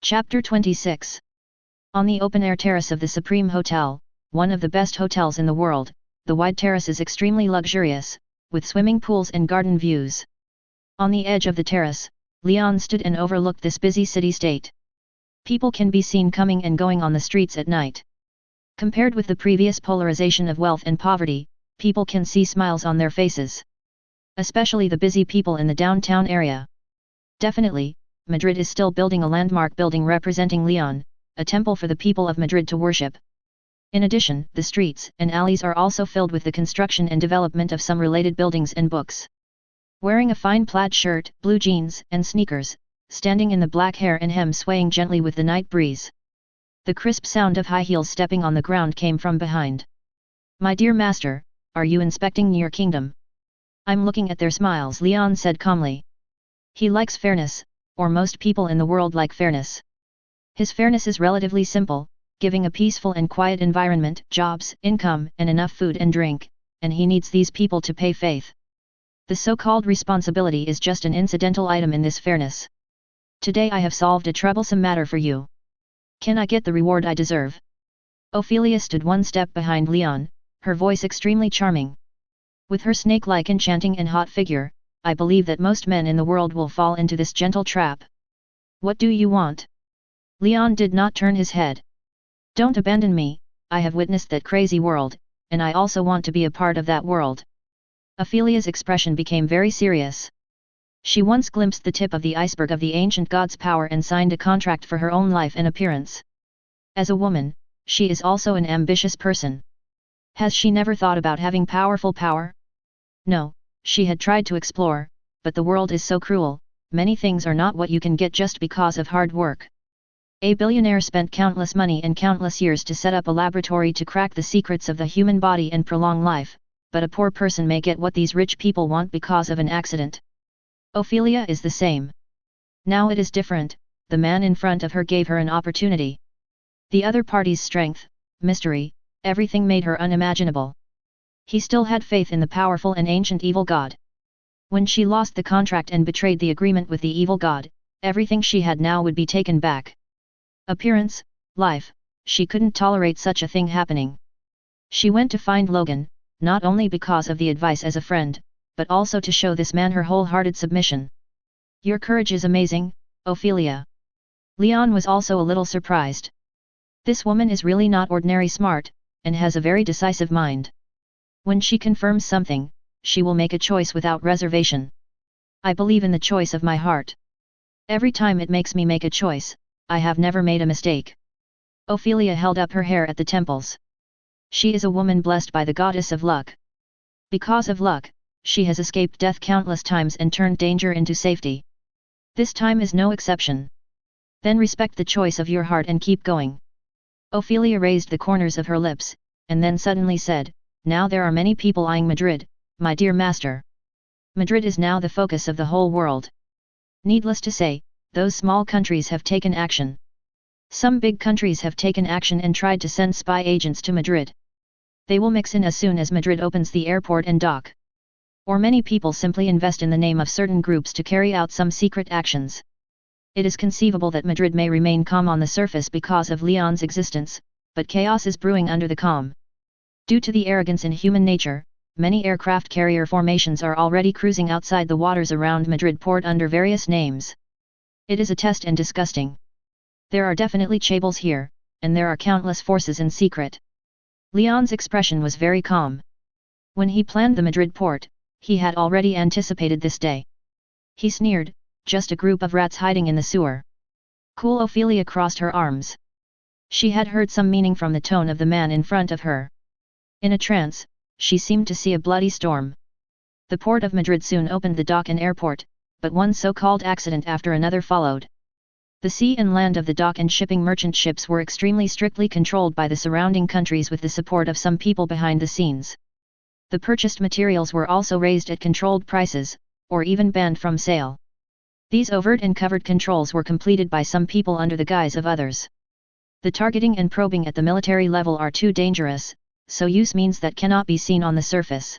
Chapter 26. On the open-air terrace of the Supreme Hotel, one of the best hotels in the world, the wide terrace is extremely luxurious, with swimming pools and garden views. On the edge of the terrace, Leon stood and overlooked this busy city-state. People can be seen coming and going on the streets at night. Compared with the previous polarization of wealth and poverty, people can see smiles on their faces. Especially the busy people in the downtown area. Definitely, Madrid is still building a landmark building representing Leon, a temple for the people of Madrid to worship. In addition, the streets and alleys are also filled with the construction and development of some related buildings and books. Wearing a fine plaid shirt, blue jeans, and sneakers, standing in the black hair and hem swaying gently with the night breeze. The crisp sound of high heels stepping on the ground came from behind. "My dear master, are you inspecting your kingdom?" "I'm looking at their smiles," Leon said calmly. He likes fairness, or most people in the world like fairness. His fairness is relatively simple, giving a peaceful and quiet environment, jobs, income, and enough food and drink, and he needs these people to pay faith. The so-called responsibility is just an incidental item in this fairness. Today I have solved a troublesome matter for you. Can I get the reward I deserve? Ophelia stood one step behind Leon, her voice extremely charming. With her snake-like enchanting and hot figure, I believe that most men in the world will fall into this gentle trap. What do you want? Leon did not turn his head. Don't abandon me, I have witnessed that crazy world, and I also want to be a part of that world. Ophelia's expression became very serious. She once glimpsed the tip of the iceberg of the ancient god's power and signed a contract for her own life and appearance. As a woman, she is also an ambitious person. Has she never thought about having powerful power? No, she had tried to explore, but the world is so cruel, many things are not what you can get just because of hard work. A billionaire spent countless money and countless years to set up a laboratory to crack the secrets of the human body and prolong life, but a poor person may get what these rich people want because of an accident. Ophelia is the same. Now it is different, the man in front of her gave her an opportunity. The other party's strength, mystery, everything made her unimaginable. He still had faith in the powerful and ancient evil god. When she lost the contract and betrayed the agreement with the evil god, everything she had now would be taken back. Appearance, life, she couldn't tolerate such a thing happening. She went to find Logan, not only because of the advice as a friend, but also to show this man her wholehearted submission. Your courage is amazing, Ophelia. Leon was also a little surprised. This woman is really not ordinary smart, and has a very decisive mind. When she confirms something, she will make a choice without reservation. I believe in the choice of my heart. Every time it makes me make a choice, I have never made a mistake. Ophelia held up her hair at the temples. She is a woman blessed by the goddess of luck. Because of luck, she has escaped death countless times and turned danger into safety. This time is no exception. Then respect the choice of your heart and keep going. Ophelia raised the corners of her lips, and then suddenly said, Now there are many people eyeing Madrid, my dear master. Madrid is now the focus of the whole world. Needless to say, those small countries have taken action. Some big countries have taken action and tried to send spy agents to Madrid. They will mix in as soon as Madrid opens the airport and dock. Or many people simply invest in the name of certain groups to carry out some secret actions. It is conceivable that Madrid may remain calm on the surface because of Leon's existence, but chaos is brewing under the calm. Due to the arrogance in human nature, many aircraft carrier formations are already cruising outside the waters around Madrid port under various names. It is a test and disgusting. There are definitely chaebols here, and there are countless forces in secret. Leon's expression was very calm. When he planned the Madrid port, he had already anticipated this day. He sneered, just a group of rats hiding in the sewer. Cool. Ophelia crossed her arms. She had heard some meaning from the tone of the man in front of her. In a trance, she seemed to see a bloody storm. The port of Madrid soon opened the dock and airport, but one so-called accident after another followed. The sea and land of the dock and shipping merchant ships were extremely strictly controlled by the surrounding countries with the support of some people behind the scenes. The purchased materials were also raised at controlled prices, or even banned from sale. These overt and covert controls were completed by some people under the guise of others. The targeting and probing at the military level are too dangerous, so use means that cannot be seen on the surface.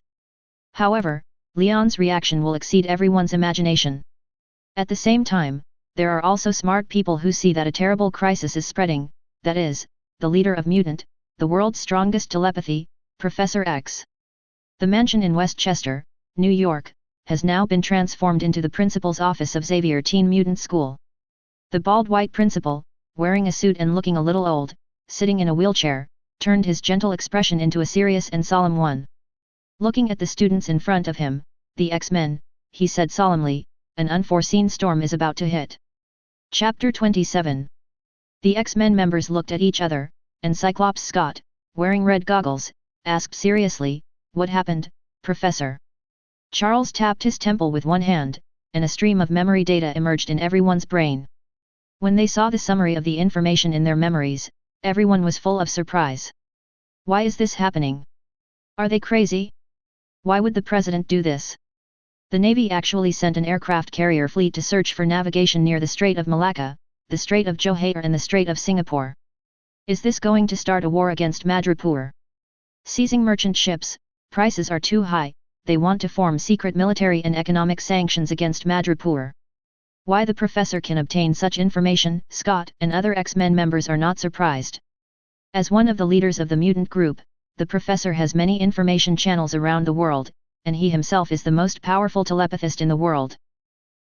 However, Leon's reaction will exceed everyone's imagination. At the same time, there are also smart people who see that a terrible crisis is spreading, that is, the leader of Mutant, the world's strongest telepathy, Professor X. The mansion in Westchester, New York, has now been transformed into the principal's office of Xavier Teen Mutant School. The bald white principal, wearing a suit and looking a little old, sitting in a wheelchair, turned his gentle expression into a serious and solemn one. Looking at the students in front of him, the X-Men, he said solemnly, an unforeseen storm is about to hit. Chapter 27. The X-Men members looked at each other, and Cyclops Scott, wearing red goggles, asked seriously, "What happened, Professor?" Charles tapped his temple with one hand, and a stream of memory data emerged in everyone's brain. When they saw the summary of the information in their memories, everyone was full of surprise. Why is this happening? Are they crazy? Why would the President do this? The Navy actually sent an aircraft carrier fleet to search for navigation near the Strait of Malacca, the Strait of Johor and the Strait of Singapore. Is this going to start a war against Madripoor? Seizing merchant ships, prices are too high, they want to form secret military and economic sanctions against Madripoor. Why the Professor can obtain such information, Scott and other X-Men members are not surprised. As one of the leaders of the mutant group, the Professor has many information channels around the world, and he himself is the most powerful telepathist in the world.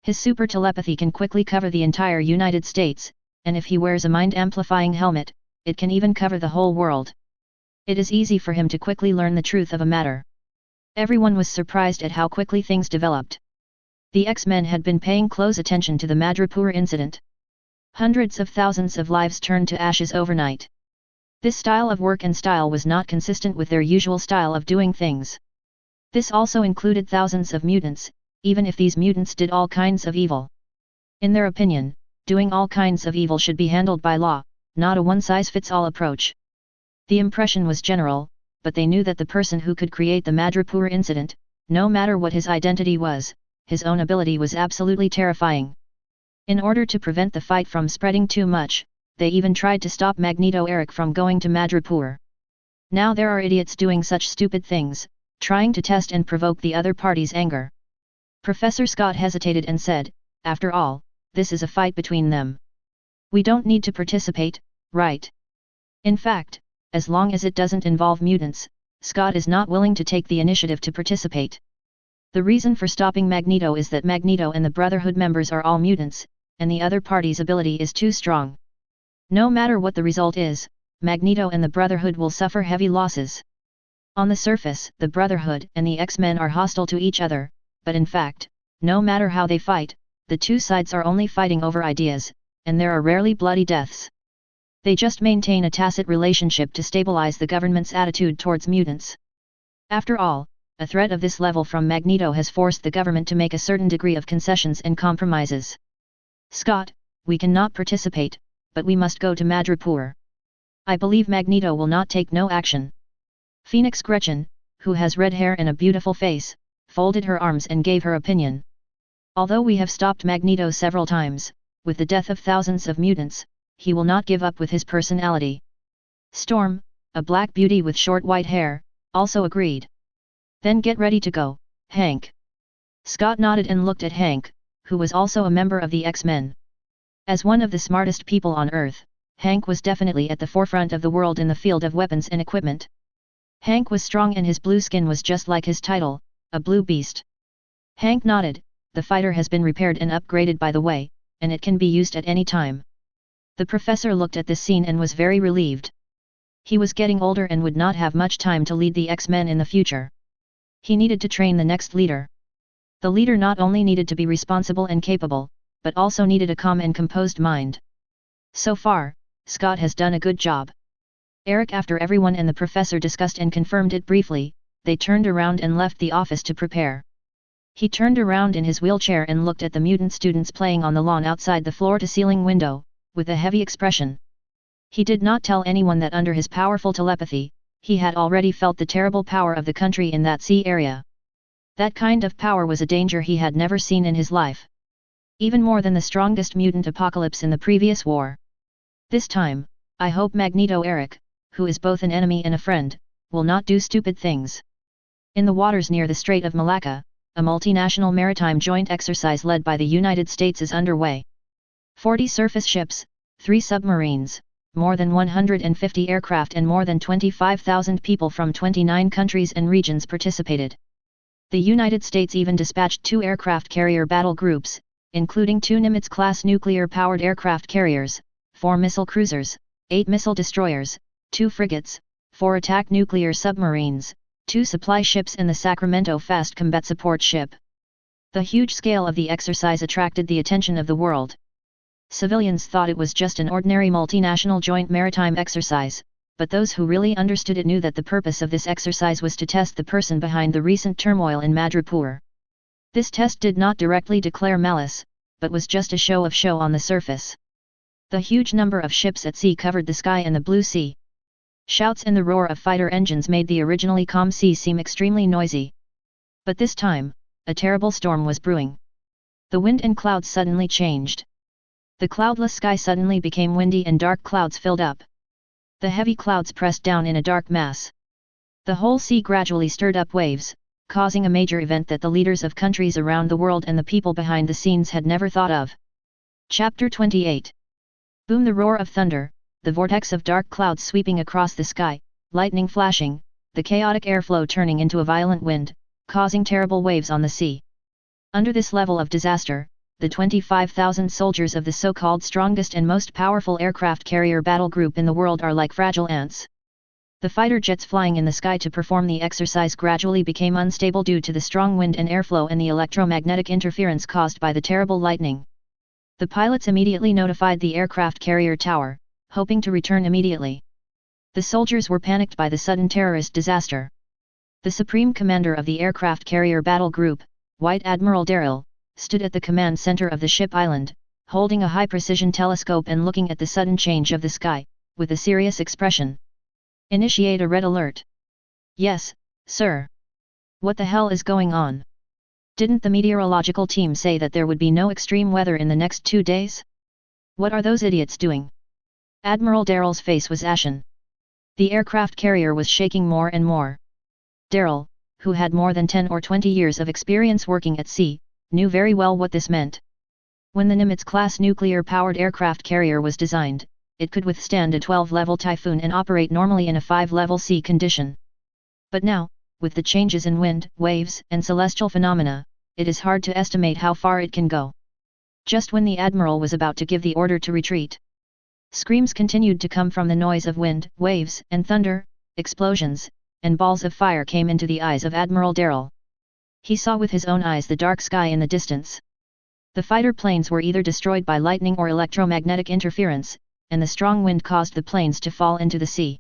His super telepathy can quickly cover the entire United States, and if he wears a mind-amplifying helmet, it can even cover the whole world. It is easy for him to quickly learn the truth of a matter. Everyone was surprised at how quickly things developed. The X-Men had been paying close attention to the Madripoor incident. Hundreds of thousands of lives turned to ashes overnight. This style of work and style was not consistent with their usual style of doing things. This also included thousands of mutants, even if these mutants did all kinds of evil. In their opinion, doing all kinds of evil should be handled by law, not a one-size-fits-all approach. The impression was general, but they knew that the person who could create the Madripoor incident, no matter what his identity was, his own ability was absolutely terrifying. In order to prevent the fight from spreading too much, they even tried to stop Magneto Eric from going to Madripoor. Now there are idiots doing such stupid things, trying to test and provoke the other party's anger. Professor Scott hesitated and said, "After all, this is a fight between them. We don't need to participate, right? In fact, as long as it doesn't involve mutants, Scott is not willing to take the initiative to participate. The reason for stopping Magneto is that Magneto and the Brotherhood members are all mutants, and the other party's ability is too strong. No matter what the result is, Magneto and the Brotherhood will suffer heavy losses. On the surface, the Brotherhood and the X-Men are hostile to each other, but in fact, no matter how they fight, the two sides are only fighting over ideas, and there are rarely bloody deaths. They just maintain a tacit relationship to stabilize the government's attitude towards mutants. After all, a threat of this level from Magneto has forced the government to make a certain degree of concessions and compromises. Scott, we cannot participate, but we must go to Madripoor. I believe Magneto will not take no action." Phoenix Gretchen, who has red hair and a beautiful face, folded her arms and gave her opinion. "Although we have stopped Magneto several times, with the death of thousands of mutants, he will not give up with his personality." Storm, a black beauty with short white hair, also agreed. "Then get ready to go, Hank." Scott nodded and looked at Hank, who was also a member of the X-Men. As one of the smartest people on Earth, Hank was definitely at the forefront of the world in the field of weapons and equipment. Hank was strong and his blue skin was just like his title, a blue beast. Hank nodded, "The fighter has been repaired and upgraded by the way, and it can be used at any time." The professor looked at this scene and was very relieved. He was getting older and would not have much time to lead the X-Men in the future. He needed to train the next leader. The leader not only needed to be responsible and capable, but also needed a calm and composed mind. So far, Scott has done a good job. Eric, after everyone and the professor discussed and confirmed it briefly, they turned around and left the office to prepare. He turned around in his wheelchair and looked at the mutant students playing on the lawn outside the floor-to-ceiling window, with a heavy expression. He did not tell anyone that under his powerful telepathy, he had already felt the terrible power of the country in that sea area. That kind of power was a danger he had never seen in his life. Even more than the strongest mutant apocalypse in the previous war. This time, I hope Magneto Eric, who is both an enemy and a friend, will not do stupid things. In the waters near the Strait of Malacca, a multinational maritime joint exercise led by the United States is underway. 40 surface ships, 3 submarines, more than 150 aircraft and more than 25,000 people from 29 countries and regions participated. The United States even dispatched 2 aircraft carrier battle groups, including 2 Nimitz-class nuclear-powered aircraft carriers, 4 missile cruisers, 8 missile destroyers, 2 frigates, 4 attack nuclear submarines, 2 supply ships and the Sacramento Fast Combat Support Ship. The huge scale of the exercise attracted the attention of the world. Civilians thought it was just an ordinary multinational joint maritime exercise, but those who really understood it knew that the purpose of this exercise was to test the person behind the recent turmoil in Madripoor. This test did not directly declare malice, but was just a show on the surface. The huge number of ships at sea covered the sky and the blue sea. Shouts and the roar of fighter engines made the originally calm sea seem extremely noisy. But this time, a terrible storm was brewing. The wind and clouds suddenly changed. The cloudless sky suddenly became windy and dark clouds filled up. The heavy clouds pressed down in a dark mass. The whole sea gradually stirred up waves, causing a major event that the leaders of countries around the world and the people behind the scenes had never thought of. Chapter 28. Boom! The roar of thunder, the vortex of dark clouds sweeping across the sky, lightning flashing, the chaotic airflow turning into a violent wind, causing terrible waves on the sea. Under this level of disaster, the 25,000 soldiers of the so-called strongest and most powerful aircraft carrier battle group in the world are like fragile ants. The fighter jets flying in the sky to perform the exercise gradually became unstable due to the strong wind and airflow and the electromagnetic interference caused by the terrible lightning. The pilots immediately notified the aircraft carrier tower, hoping to return immediately. The soldiers were panicked by the sudden terrorist disaster. The supreme commander of the aircraft carrier battle group, White Admiral Daryl, stood at the command center of the ship island, holding a high-precision telescope and looking at the sudden change of the sky, with a serious expression. Initiate a red alert. Yes, sir. What the hell is going on? Didn't the meteorological team say that there would be no extreme weather in the next 2 days? What are those idiots doing? Admiral Daryl's face was ashen. The aircraft carrier was shaking more and more. Daryl, who had more than 10 or 20 years of experience working at sea, knew very well what this meant. When the Nimitz-class nuclear-powered aircraft carrier was designed, it could withstand a 12-level typhoon and operate normally in a 5-level sea condition. But now, with the changes in wind, waves, and celestial phenomena, it is hard to estimate how far it can go. Just when the admiral was about to give the order to retreat, screams continued to come from the noise of wind, waves, and thunder, explosions, and balls of fire came into the eyes of Admiral Daryl. He saw with his own eyes the dark sky in the distance. The fighter planes were either destroyed by lightning or electromagnetic interference, and the strong wind caused the planes to fall into the sea.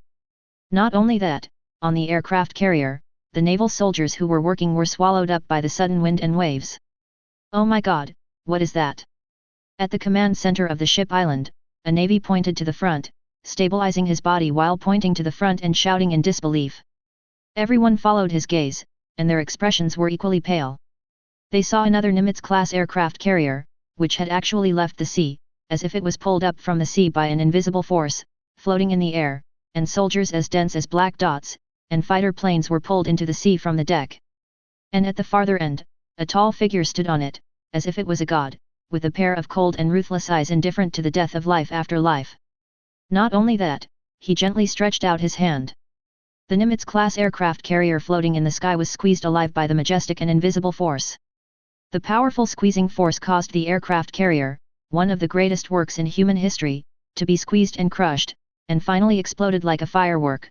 Not only that, on the aircraft carrier, the naval soldiers who were working were swallowed up by the sudden wind and waves. Oh my God, what is that? At the command center of the ship island, a Navy pointed to the front, stabilizing his body while pointing to the front and shouting in disbelief. Everyone followed his gaze, and their expressions were equally pale. They saw another Nimitz-class aircraft carrier, which had actually left the sea, as if it was pulled up from the sea by an invisible force, floating in the air, and soldiers as dense as black dots, and fighter planes were pulled into the sea from the deck. And at the farther end, a tall figure stood on it, as if it was a god, with a pair of cold and ruthless eyes indifferent to the death of life after life. Not only that, he gently stretched out his hand. The Nimitz-class aircraft carrier floating in the sky was squeezed alive by the majestic and invisible force. The powerful squeezing force caused the aircraft carrier, one of the greatest works in human history, to be squeezed and crushed, and finally exploded like a firework.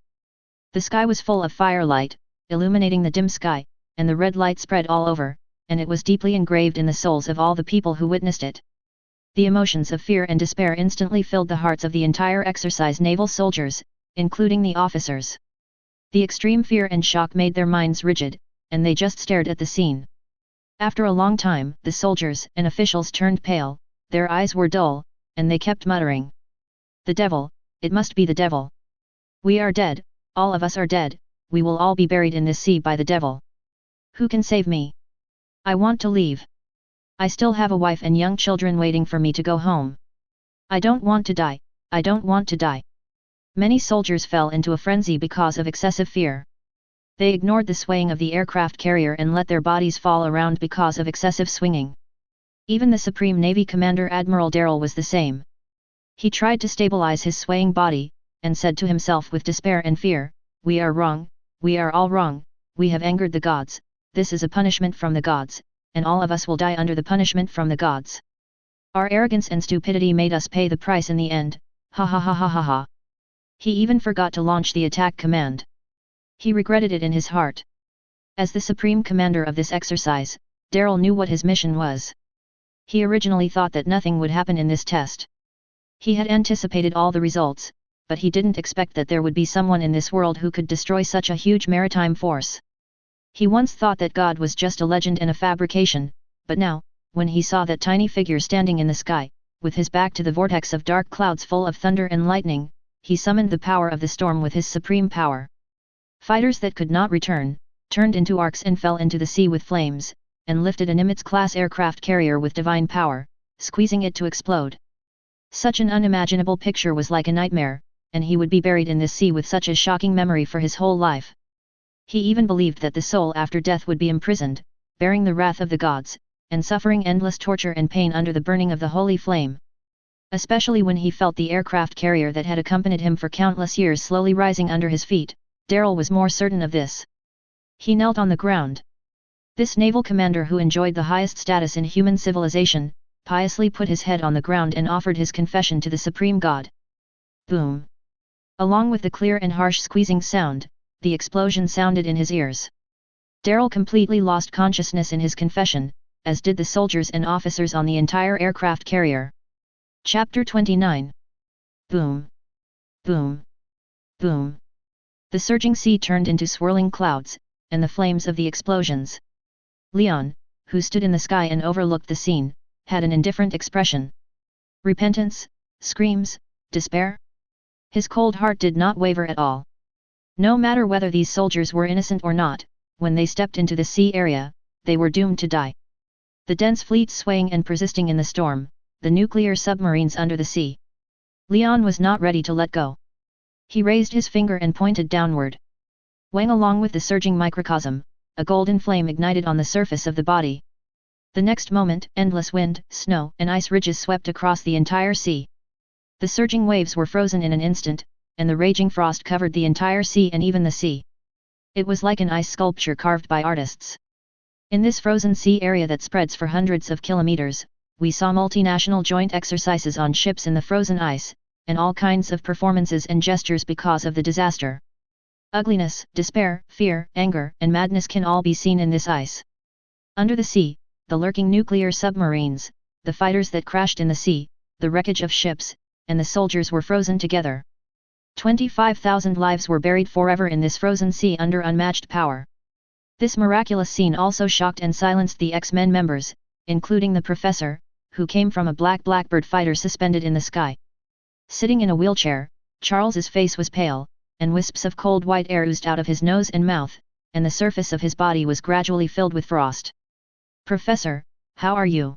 The sky was full of firelight, illuminating the dim sky, and the red light spread all over, and it was deeply engraved in the souls of all the people who witnessed it. The emotions of fear and despair instantly filled the hearts of the entire exercise naval soldiers, including the officers. The extreme fear and shock made their minds rigid, and they just stared at the scene. After a long time, the soldiers and officials turned pale, their eyes were dull, and they kept muttering. The devil, it must be the devil. We are dead, all of us are dead, we will all be buried in this sea by the devil. Who can save me? I want to leave. I still have a wife and young children waiting for me to go home. I don't want to die, I don't want to die. Many soldiers fell into a frenzy because of excessive fear. They ignored the swaying of the aircraft carrier and let their bodies fall around because of excessive swinging. Even the Supreme Navy Commander Admiral Darrell was the same. He tried to stabilize his swaying body, and said to himself with despair and fear, "We are wrong, we are all wrong, we have angered the gods, this is a punishment from the gods, and all of us will die under the punishment from the gods. Our arrogance and stupidity made us pay the price in the end, ha ha ha ha ha ha." He even forgot to launch the attack command. He regretted it in his heart. As the supreme commander of this exercise, Darrell knew what his mission was. He originally thought that nothing would happen in this test. He had anticipated all the results, but he didn't expect that there would be someone in this world who could destroy such a huge maritime force. He once thought that God was just a legend and a fabrication, but now, when he saw that tiny figure standing in the sky, with his back to the vortex of dark clouds full of thunder and lightning, he summoned the power of the storm with his supreme power. Fighters that could not return, turned into arcs and fell into the sea with flames, and lifted a Nimitz-class aircraft carrier with divine power, squeezing it to explode. Such an unimaginable picture was like a nightmare, and he would be buried in this sea with such a shocking memory for his whole life. He even believed that the soul after death would be imprisoned, bearing the wrath of the gods, and suffering endless torture and pain under the burning of the holy flame. Especially when he felt the aircraft carrier that had accompanied him for countless years slowly rising under his feet, Darrell was more certain of this. He knelt on the ground. This naval commander who enjoyed the highest status in human civilization, piously put his head on the ground and offered his confession to the supreme God. Boom! Along with the clear and harsh squeezing sound, the explosion sounded in his ears. Darrell completely lost consciousness in his confession, as did the soldiers and officers on the entire aircraft carrier. Chapter 29. Boom! Boom! Boom! The surging sea turned into swirling clouds, and the flames of the explosions. Leon, who stood in the sky and overlooked the scene, had an indifferent expression. Repentance, screams, despair? His cold heart did not waver at all. No matter whether these soldiers were innocent or not, when they stepped into the sea area, they were doomed to die. The dense fleet swaying and persisting in the storm, the nuclear submarines under the sea. Leon was not ready to let go. He raised his finger and pointed downward. Wang, along with the surging microcosm, a golden flame ignited on the surface of the body. The next moment, endless wind, snow, and ice ridges swept across the entire sea. The surging waves were frozen in an instant, and the raging frost covered the entire sea and even the sea. It was like an ice sculpture carved by artists. In this frozen sea area that spreads for hundreds of kilometers, we saw multinational joint exercises on ships in the frozen ice, and all kinds of performances and gestures because of the disaster. Ugliness, despair, fear, anger, and madness can all be seen in this ice. Under the sea, the lurking nuclear submarines, the fighters that crashed in the sea, the wreckage of ships, and the soldiers were frozen together. 25,000 lives were buried forever in this frozen sea under unmatched power. This miraculous scene also shocked and silenced the X-Men members, including the professor, who came from a black Blackbird fighter suspended in the sky. Sitting in a wheelchair, Charles's face was pale, and wisps of cold white air oozed out of his nose and mouth, and the surface of his body was gradually filled with frost. "Professor, how are you?"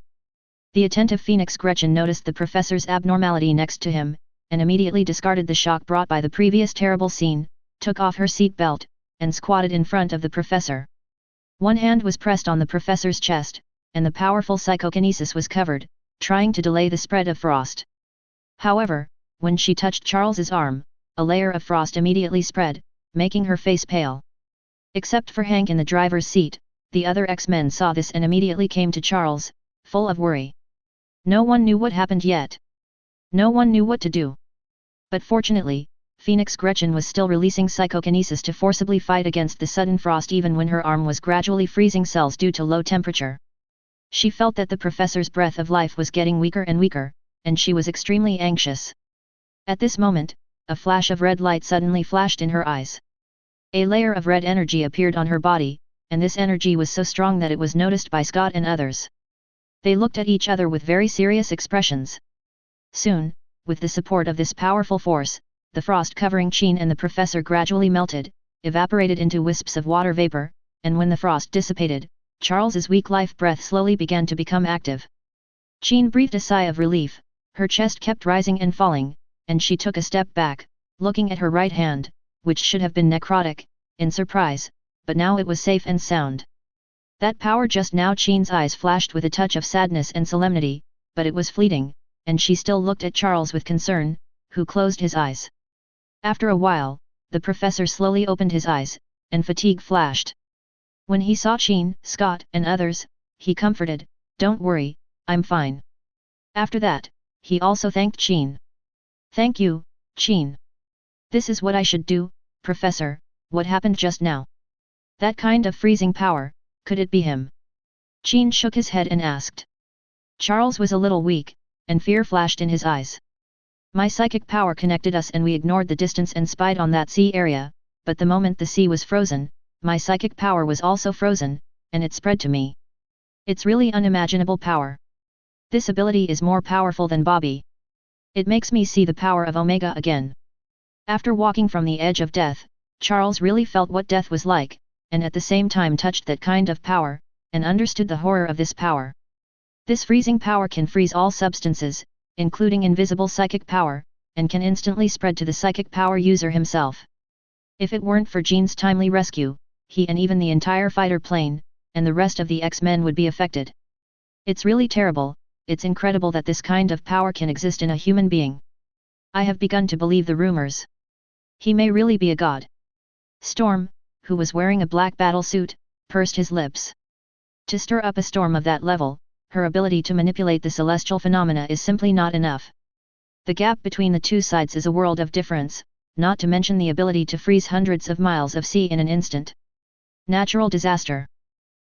The attentive Phoenix Gretchen noticed the professor's abnormality next to him, and immediately discarded the shock brought by the previous terrible scene, took off her seat belt, and squatted in front of the professor. One hand was pressed on the professor's chest, and the powerful psychokinesis was covered, trying to delay the spread of frost. However, when she touched Charles's arm, a layer of frost immediately spread, making her face pale. Except for Hank in the driver's seat, the other X-Men saw this and immediately came to Charles, full of worry. No one knew what happened yet. No one knew what to do. But fortunately, Phoenix Gretchen was still releasing psychokinesis to forcibly fight against the sudden frost even when her arm was gradually freezing cells due to low temperature. She felt that the professor's breath of life was getting weaker and weaker, and she was extremely anxious. At this moment, a flash of red light suddenly flashed in her eyes. A layer of red energy appeared on her body, and this energy was so strong that it was noticed by Scott and others. They looked at each other with very serious expressions. Soon, with the support of this powerful force, the frost covering Chin and the professor gradually melted, evaporated into wisps of water vapor, and when the frost dissipated, Charles's weak life breath slowly began to become active. Chin breathed a sigh of relief, her chest kept rising and falling, and she took a step back, looking at her right hand, which should have been necrotic, in surprise, but now it was safe and sound. That power just now. Jean's eyes flashed with a touch of sadness and solemnity, but it was fleeting, and she still looked at Charles with concern, who closed his eyes. After a while, the professor slowly opened his eyes, and fatigue flashed. When he saw Jean, Scott, and others, he comforted, "Don't worry, I'm fine." After that, he also thanked Jean. "Thank you, Jean. This is what I should do, Professor." "What happened just now? That kind of freezing power, could it be him?" Jean shook his head and asked. Charles was a little weak, and fear flashed in his eyes. "My psychic power connected us and we ignored the distance and spied on that sea area, but the moment the sea was frozen, my psychic power was also frozen, and it spread to me. It's really unimaginable power. This ability is more powerful than Bobby. It makes me see the power of Omega again." After walking from the edge of death, Charles really felt what death was like, and at the same time touched that kind of power, and understood the horror of this power. This freezing power can freeze all substances, including invisible psychic power, and can instantly spread to the psychic power user himself. If it weren't for Jean's timely rescue, he and even the entire fighter plane, and the rest of the X-Men would be affected. It's really terrible. It's incredible that this kind of power can exist in a human being. I have begun to believe the rumors. He may really be a god. Storm, who was wearing a black battle suit, pursed his lips. To stir up a storm of that level, her ability to manipulate the celestial phenomena is simply not enough. The gap between the two sides is a world of difference, not to mention the ability to freeze hundreds of miles of sea in an instant. Natural disaster.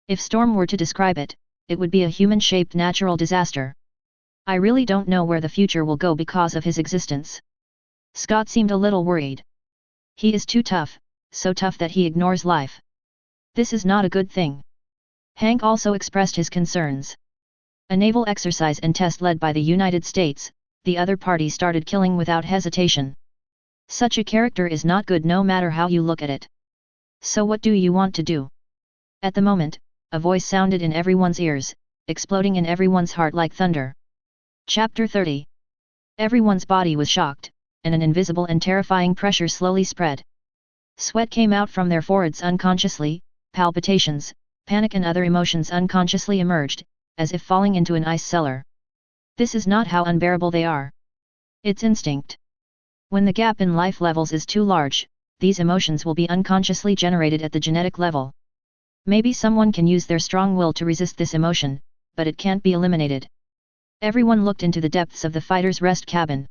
If Storm were to describe it, it would be a human-shaped natural disaster. I really don't know where the future will go because of his existence. Scott seemed a little worried. He is too tough, so tough that he ignores life. This is not a good thing. Hank also expressed his concerns. A naval exercise and test led by the United States, the other party started killing without hesitation. Such a character is not good no matter how you look at it. So what do you want to do? At the moment, a voice sounded in everyone's ears, exploding in everyone's heart like thunder. Chapter 30. Everyone's body was shocked, and an invisible and terrifying pressure slowly spread. Sweat came out from their foreheads unconsciously, palpitations, panic and other emotions unconsciously emerged, as if falling into an ice cellar. This is not how unbearable they are. It's instinct. When the gap in life levels is too large, these emotions will be unconsciously generated at the genetic level. Maybe someone can use their strong will to resist this emotion, but it can't be eliminated. Everyone looked into the depths of the fighter's rest cabin.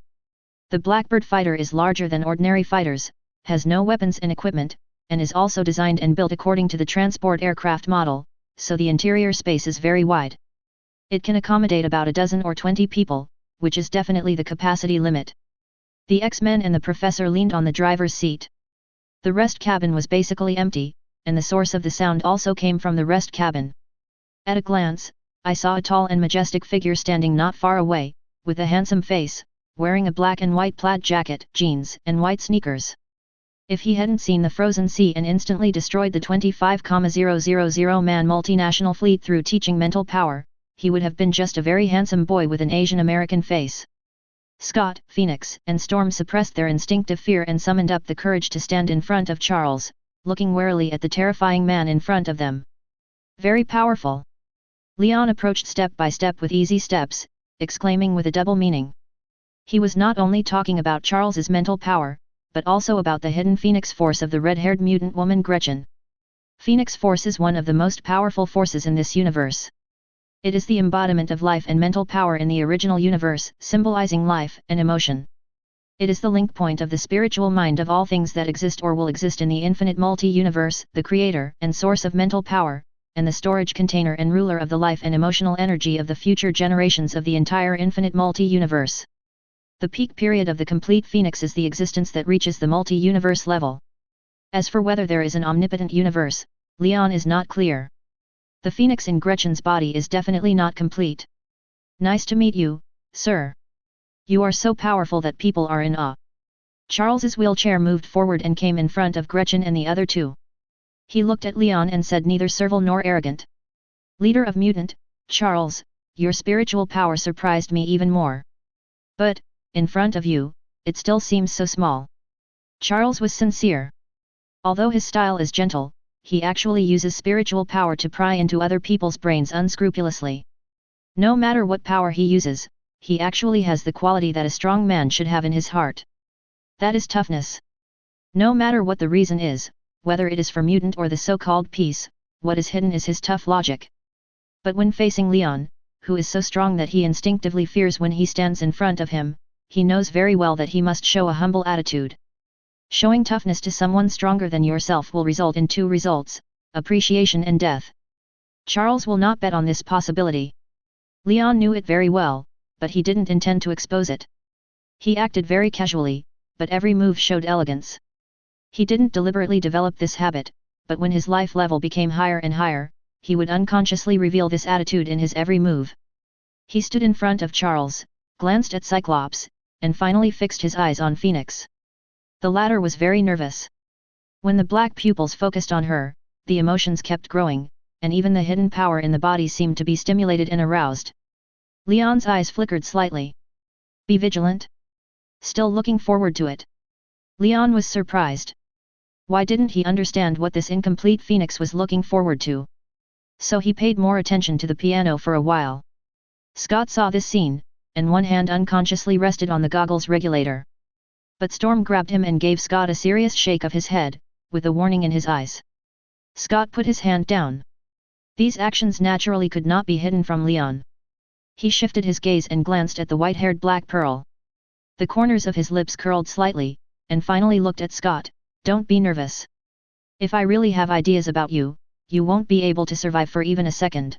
The Blackbird fighter is larger than ordinary fighters, has no weapons and equipment, and is also designed and built according to the transport aircraft model, so the interior space is very wide. It can accommodate about a dozen or 20 people, which is definitely the capacity limit. The X-Men and the professor leaned on the driver's seat. The rest cabin was basically empty, and the source of the sound also came from the rest cabin. At a glance, I saw a tall and majestic figure standing not far away, with a handsome face, wearing a black and white plaid jacket, jeans, and white sneakers. If he hadn't seen the frozen sea and instantly destroyed the 25,000-man multinational fleet through teaching mental power, he would have been just a very handsome boy with an Asian American face. Scott, Phoenix, and Storm suppressed their instinctive fear and summoned up the courage to stand in front of Charles, looking warily at the terrifying man in front of them. Very powerful. Leon approached step by step with easy steps, exclaiming with a double meaning. He was not only talking about Charles's mental power, but also about the hidden Phoenix Force of the red-haired mutant woman Gretchen. Phoenix Force is one of the most powerful forces in this universe. It is the embodiment of life and mental power in the original universe, symbolizing life and emotion. It is the link point of the spiritual mind of all things that exist or will exist in the infinite multi-universe, the creator and source of mental power, and the storage container and ruler of the life and emotional energy of the future generations of the entire infinite multi-universe. The peak period of the complete Phoenix is the existence that reaches the multi-universe level. As for whether there is an omnipotent universe, Leon is not clear. The Phoenix in Gretchen's body is definitely not complete. Nice to meet you, sir. You are so powerful that people are in awe. Charles's wheelchair moved forward and came in front of Gretchen and the other two. He looked at Leon and said neither servile nor arrogant. Leader of Mutant, Charles, your spiritual power surprised me even more. But, in front of you, it still seems so small. Charles was sincere. Although his style is gentle, he actually uses spiritual power to pry into other people's brains unscrupulously. No matter what power he uses, he actually has the quality that a strong man should have in his heart. That is toughness. No matter what the reason is, whether it is for mutant or the so-called peace, what is hidden is his tough logic. But when facing Leon, who is so strong that he instinctively fears when he stands in front of him, he knows very well that he must show a humble attitude. Showing toughness to someone stronger than yourself will result in two results: appreciation and death. Charles will not bet on this possibility. Leon knew it very well, but he didn't intend to expose it. He acted very casually, but every move showed elegance. He didn't deliberately develop this habit, but when his life level became higher and higher, he would unconsciously reveal this attitude in his every move. He stood in front of Charles, glanced at Cyclops, and finally fixed his eyes on Phoenix. The latter was very nervous. When the black pupils focused on her, the emotions kept growing, and even the hidden power in the body seemed to be stimulated and aroused. Leon's eyes flickered slightly. Be vigilant? Still looking forward to it. Leon was surprised. Why didn't he understand what this incomplete Phoenix was looking forward to? So he paid more attention to the piano for a while. Scott saw this scene, and one hand unconsciously rested on the goggles regulator. But Storm grabbed him and gave Scott a serious shake of his head, with a warning in his eyes. Scott put his hand down. These actions naturally could not be hidden from Leon. He shifted his gaze and glanced at the white-haired Black Pearl. The corners of his lips curled slightly, and finally looked at Scott. Don't be nervous. If I really have ideas about you, you won't be able to survive for even a second.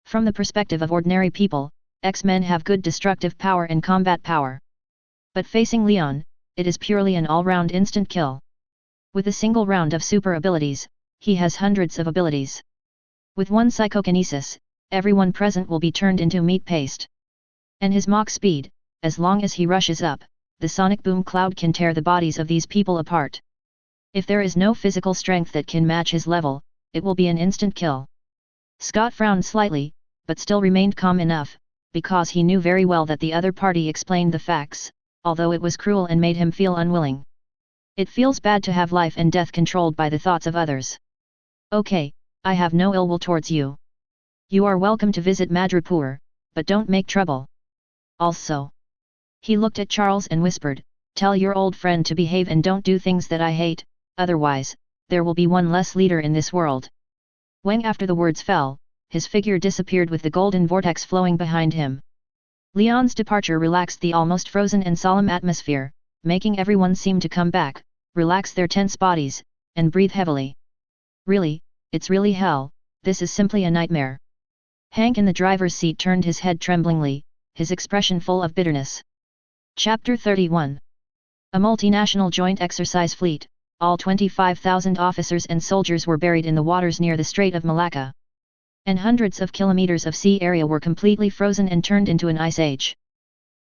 From the perspective of ordinary people, X-Men have good destructive power and combat power. But facing Leon, it is purely an all-round instant kill. With a single round of super abilities, he has hundreds of abilities. With one psychokinesis, everyone present will be turned into meat paste. And his Mach speed, as long as he rushes up, the sonic boom cloud can tear the bodies of these people apart. If there is no physical strength that can match his level, it will be an instant kill. Scott frowned slightly, but still remained calm enough, because he knew very well that the other party explained the facts, although it was cruel and made him feel unwilling. It feels bad to have life and death controlled by the thoughts of others. Okay, I have no ill will towards you. You are welcome to visit Madripoor, but don't make trouble. Also. He looked at Charles and whispered, tell your old friend to behave and don't do things that I hate, otherwise, there will be one less leader in this world. When after the words fell, his figure disappeared with the golden vortex flowing behind him. Leon's departure relaxed the almost frozen and solemn atmosphere, making everyone seem to come back, relax their tense bodies, and breathe heavily. Really, it's really hell, this is simply a nightmare. Hank in the driver's seat turned his head tremblingly, his expression full of bitterness. Chapter 31. A multinational joint exercise fleet, all 25,000 officers and soldiers were buried in the waters near the Strait of Malacca. And hundreds of kilometers of sea area were completely frozen and turned into an ice age.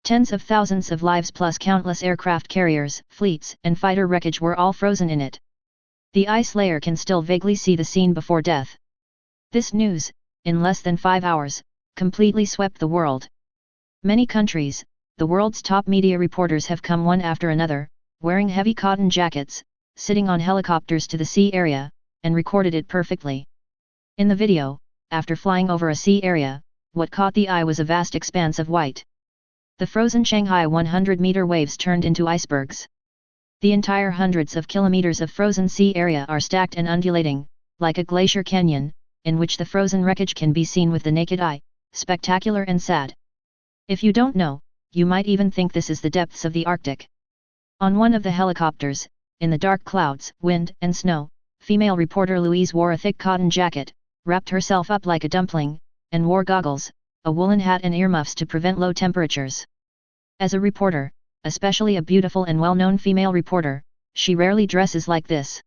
Tens of thousands of lives plus countless aircraft carriers, fleets, and fighter wreckage were all frozen in it. The ice layer can still vaguely see the scene before death. This news, in less than 5 hours, completely swept the world. Many countries, the world's top media reporters have come one after another, wearing heavy cotton jackets, sitting on helicopters to the sea area, and recorded it perfectly. In the video, after flying over a sea area, what caught the eye was a vast expanse of white. The frozen Shanghai 100-meter waves turned into icebergs. The entire hundreds of kilometers of frozen sea area are stacked and undulating, like a glacier canyon, in which the frozen wreckage can be seen with the naked eye, spectacular and sad. If you don't know, you might even think this is the depths of the Arctic. On one of the helicopters, in the dark clouds, wind, and snow, female reporter Louise wore a thick cotton jacket, wrapped herself up like a dumpling, and wore goggles, a woolen hat and earmuffs to prevent low temperatures. As a reporter, especially a beautiful and well-known female reporter, she rarely dresses like this.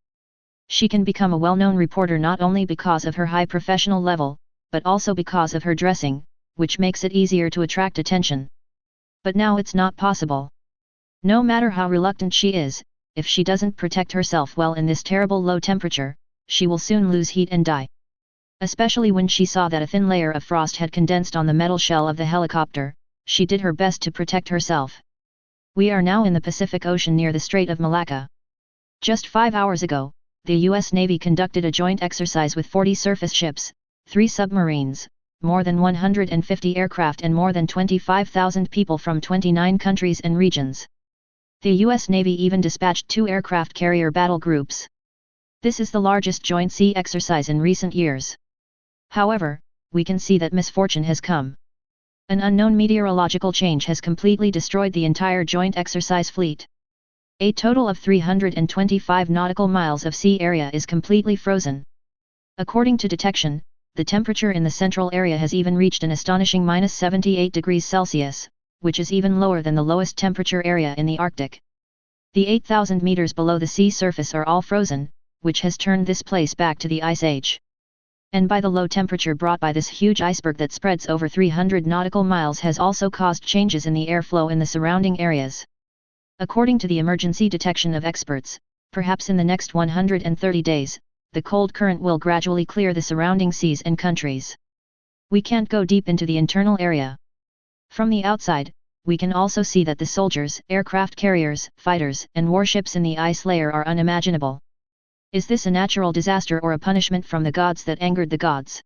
She can become a well-known reporter not only because of her high professional level, but also because of her dressing, which makes it easier to attract attention. But now it's not possible. No matter how reluctant she is, if she doesn't protect herself well in this terrible low temperature, she will soon lose heat and die. Especially when she saw that a thin layer of frost had condensed on the metal shell of the helicopter, she did her best to protect herself. We are now in the Pacific Ocean near the Strait of Malacca. Just 5 hours ago, the U.S. Navy conducted a joint exercise with 40 surface ships, 3 submarines, more than 150 aircraft and more than 25,000 people from 29 countries and regions. The U.S. Navy even dispatched 2 aircraft carrier battle groups. This is the largest joint sea exercise in recent years. However, we can see that misfortune has come. An unknown meteorological change has completely destroyed the entire joint exercise fleet. A total of 325 nautical miles of sea area is completely frozen. According to detection, the temperature in the central area has even reached an astonishing -78 degrees Celsius, which is even lower than the lowest temperature area in the Arctic. The 8,000 meters below the sea surface are all frozen, which has turned this place back to the Ice Age. And by the low temperature brought by this huge iceberg that spreads over 300 nautical miles has also caused changes in the airflow in the surrounding areas. According to the emergency detection of experts, perhaps in the next 130 days, the cold current will gradually clear the surrounding seas and countries. We can't go deep into the internal area. From the outside, we can also see that the soldiers, aircraft carriers, fighters, and warships in the ice layer are unimaginable. Is this a natural disaster or a punishment from the gods that angered the gods?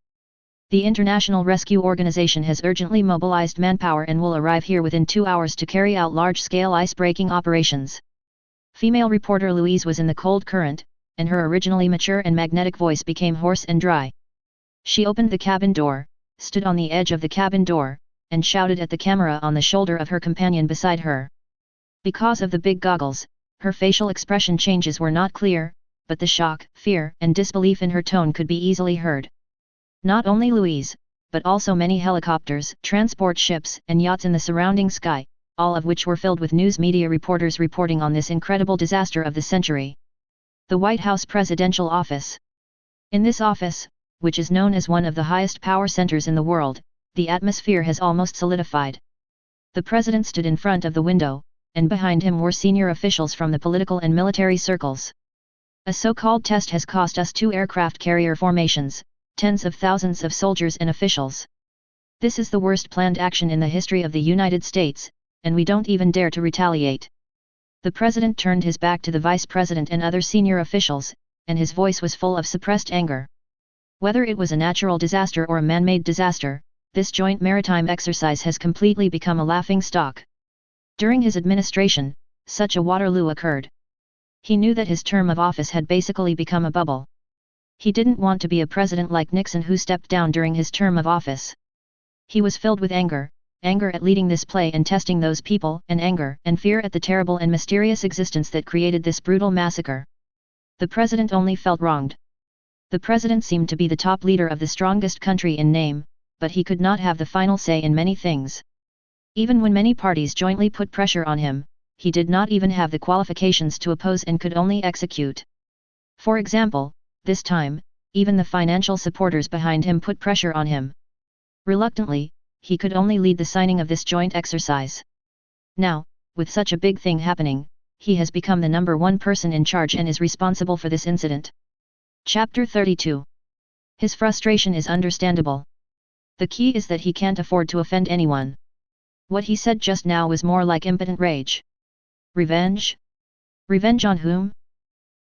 The International Rescue Organization has urgently mobilized manpower and will arrive here within 2 hours to carry out large-scale ice-breaking operations. Female reporter Louise was in the cold current, and her originally mature and magnetic voice became hoarse and dry. She opened the cabin door, stood on the edge of the cabin door, and shouted at the camera on the shoulder of her companion beside her. Because of the big goggles, her facial expression changes were not clear, but the shock, fear, and disbelief in her tone could be easily heard. Not only Louise, but also many helicopters, transport ships, and yachts in the surrounding sky, all of which were filled with news media reporters reporting on this incredible disaster of the century. The White House Presidential Office. In this office, which is known as one of the highest power centers in the world, the atmosphere has almost solidified. The president stood in front of the window, and behind him were senior officials from the political and military circles. A so-called test has cost us 2 aircraft carrier formations, tens of thousands of soldiers and officials. This is the worst planned action in the history of the United States, and we don't even dare to retaliate. The president turned his back to the vice president and other senior officials, and his voice was full of suppressed anger. Whether it was a natural disaster or a man-made disaster, this joint maritime exercise has completely become a laughingstock. During his administration, such a Waterloo occurred. He knew that his term of office had basically become a bubble. He didn't want to be a president like Nixon who stepped down during his term of office. He was filled with anger at leading this play and testing those people, and anger and fear at the terrible and mysterious existence that created this brutal massacre. The president only felt wronged. The president seemed to be the top leader of the strongest country in name, but he could not have the final say in many things. Even when many parties jointly put pressure on him, he did not even have the qualifications to oppose and could only execute. For example, this time, even the financial supporters behind him put pressure on him. Reluctantly, he could only lead the signing of this joint exercise. Now, with such a big thing happening, he has become the #1 person in charge and is responsible for this incident. Chapter 32. His frustration is understandable. The key is that he can't afford to offend anyone. What he said just now was more like impotent rage. Revenge? Revenge on whom?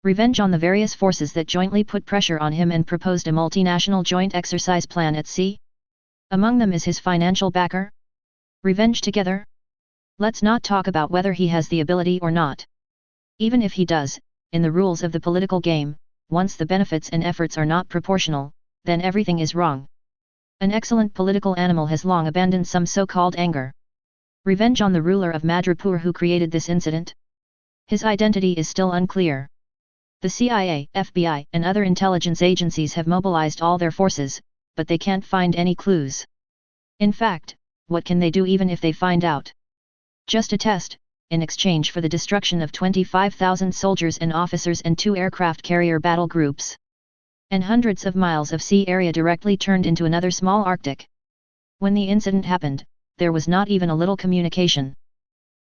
Revenge on the various forces that jointly put pressure on him and proposed a multinational joint exercise plan at sea? Among them is his financial backer? Revenge together? Let's not talk about whether he has the ability or not. Even if he does, in the rules of the political game, once the benefits and efforts are not proportional, then everything is wrong. An excellent political animal has long abandoned some so-called anger. Revenge on the ruler of Madripur who created this incident? His identity is still unclear. The CIA, FBI, and other intelligence agencies have mobilized all their forces, but they can't find any clues. In fact, what can they do even if they find out? Just a test, in exchange for the destruction of 25,000 soldiers and officers and 2 aircraft carrier battle groups. And hundreds of miles of sea area directly turned into another small Arctic. When the incident happened, there was not even a little communication.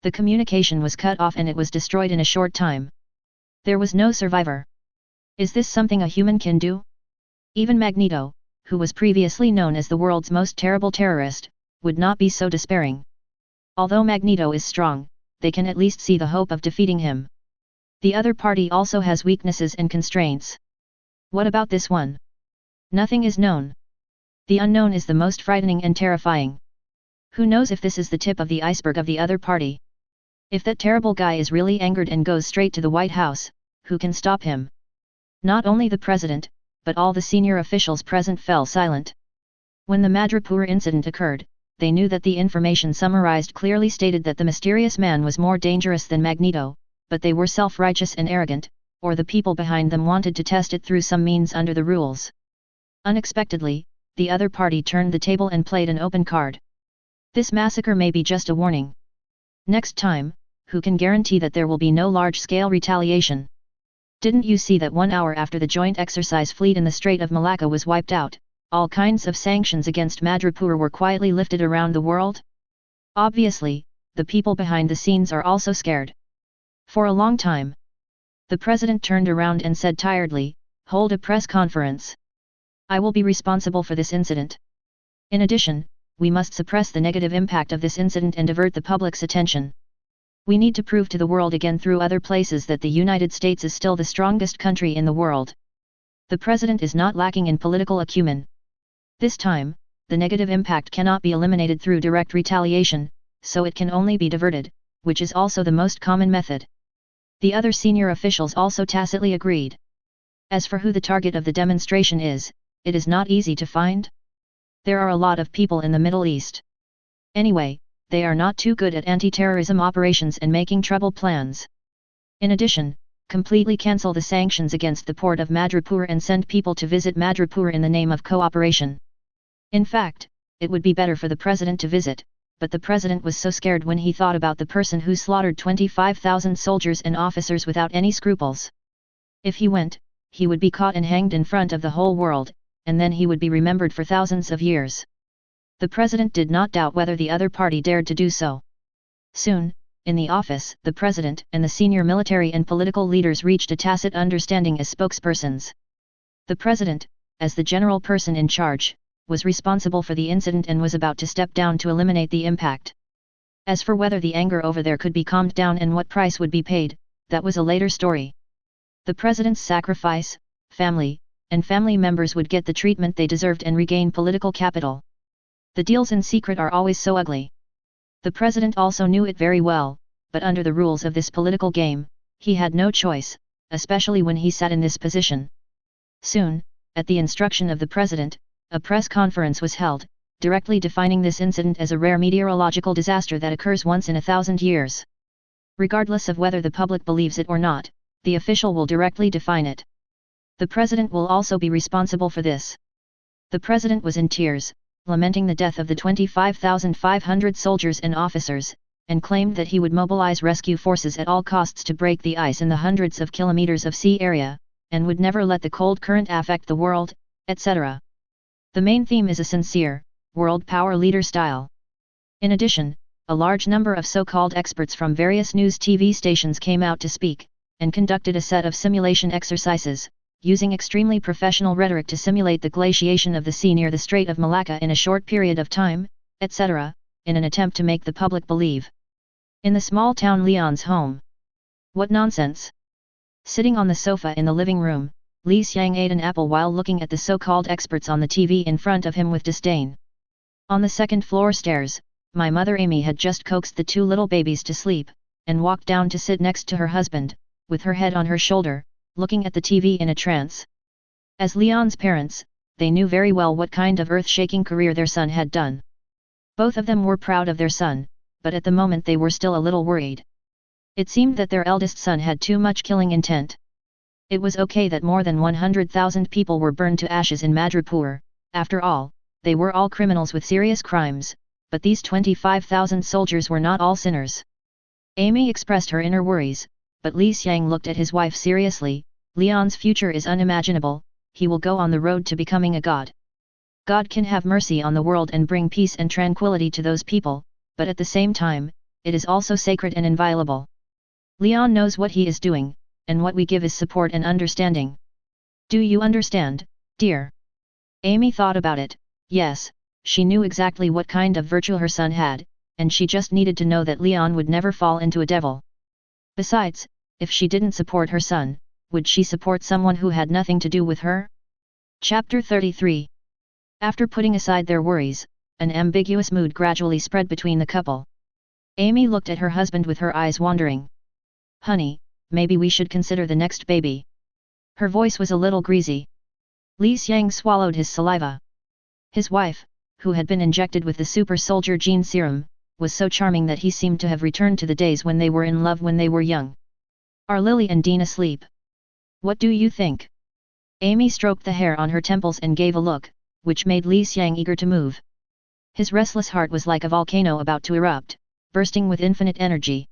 The communication was cut off and it was destroyed in a short time. There was no survivor. Is this something a human can do? Even Magneto, who was previously known as the world's most terrible terrorist, would not be so despairing. Although Magneto is strong, they can at least see the hope of defeating him. The other party also has weaknesses and constraints. What about this one? Nothing is known. The unknown is the most frightening and terrifying. Who knows if this is the tip of the iceberg of the other party? If that terrible guy is really angered and goes straight to the White House, who can stop him? Not only the president, but all the senior officials present fell silent. When the Madripoor incident occurred, they knew that the information summarized clearly stated that the mysterious man was more dangerous than Magneto, but they were self-righteous and arrogant, or the people behind them wanted to test it through some means under the rules. Unexpectedly, the other party turned the table and played an open card. This massacre may be just a warning. Next time, who can guarantee that there will be no large-scale retaliation? Didn't you see that 1 hour after the joint exercise fleet in the Strait of Malacca was wiped out, all kinds of sanctions against Madripoor were quietly lifted around the world? Obviously, the people behind the scenes are also scared. For a long time. The president turned around and said tiredly, "Hold a press conference. I will be responsible for this incident. In addition, we must suppress the negative impact of this incident and divert the public's attention. We need to prove to the world again through other places that the United States is still the strongest country in the world." The president is not lacking in political acumen. This time, the negative impact cannot be eliminated through direct retaliation, so it can only be diverted, which is also the most common method. The other senior officials also tacitly agreed. As for who the target of the demonstration is, it is not easy to find. There are a lot of people in the Middle East. Anyway, they are not too good at anti-terrorism operations and making trouble plans. In addition, completely cancel the sanctions against the port of Madripoor and send people to visit Madripoor in the name of cooperation. In fact, it would be better for the president to visit, but the president was so scared when he thought about the person who slaughtered 25,000 soldiers and officers without any scruples. If he went, he would be caught and hanged in front of the whole world, and then he would be remembered for thousands of years. The president did not doubt whether the other party dared to do so. Soon, in the office, the president and the senior military and political leaders reached a tacit understanding as spokespersons. The president, as the general person in charge, was responsible for the incident and was about to step down to eliminate the impact. As for whether the anger over there could be calmed down and what price would be paid, that was a later story. The president's sacrifice, family, and family members would get the treatment they deserved and regain political capital. The deals in secret are always so ugly. The president also knew it very well, but under the rules of this political game, he had no choice, especially when he sat in this position. Soon, at the instruction of the president, a press conference was held, directly defining this incident as a rare meteorological disaster that occurs once in 1,000 years. Regardless of whether the public believes it or not, the official will directly define it. The president will also be responsible for this. The president was in tears, lamenting the death of the 25,500 soldiers and officers, and claimed that he would mobilize rescue forces at all costs to break the ice in the hundreds of kilometers of sea area, and would never let the cold current affect the world, etc. The main theme is a sincere, world power leader style. In addition, a large number of so-called experts from various news TV stations came out to speak, and conducted a set of simulation exercises, using extremely professional rhetoric to simulate the glaciation of the sea near the Strait of Malacca in a short period of time, etc., in an attempt to make the public believe. In the small town Leon's home. What nonsense! Sitting on the sofa in the living room, Li Xiang ate an apple while looking at the so-called experts on the TV in front of him with disdain. On the second-floor stairs, my mother Amy had just coaxed the two little babies to sleep, and walked down to sit next to her husband, with her head on her shoulder, looking at the TV in a trance. As Leon's parents, they knew very well what kind of earth-shaking career their son had done. Both of them were proud of their son, but at the moment they were still a little worried. It seemed that their eldest son had too much killing intent. It was okay that more than 100,000 people were burned to ashes in Madripoor, after all, they were all criminals with serious crimes, but these 25,000 soldiers were not all sinners. Amy expressed her inner worries, but Li Xiang looked at his wife seriously. Leon's future is unimaginable, he will go on the road to becoming a god. God can have mercy on the world and bring peace and tranquility to those people, but at the same time, it is also sacred and inviolable. Leon knows what he is doing, and what we give is support and understanding. Do you understand, dear? Amy thought about it. Yes, she knew exactly what kind of virtue her son had, and she just needed to know that Leon would never fall into a devil. Besides, if she didn't support her son, would she support someone who had nothing to do with her? Chapter 33. After putting aside their worries, an ambiguous mood gradually spread between the couple. Amy looked at her husband with her eyes wandering. "Honey, maybe we should consider the next baby." Her voice was a little greasy. Li Xiang swallowed his saliva. His wife, who had been injected with the super soldier gene serum, was so charming that he seemed to have returned to the days when they were in love when they were young. "Are Lily and Dean asleep? What do you think?" Amy stroked the hair on her temples and gave a look, which made Li Xiang eager to move. His restless heart was like a volcano about to erupt, bursting with infinite energy.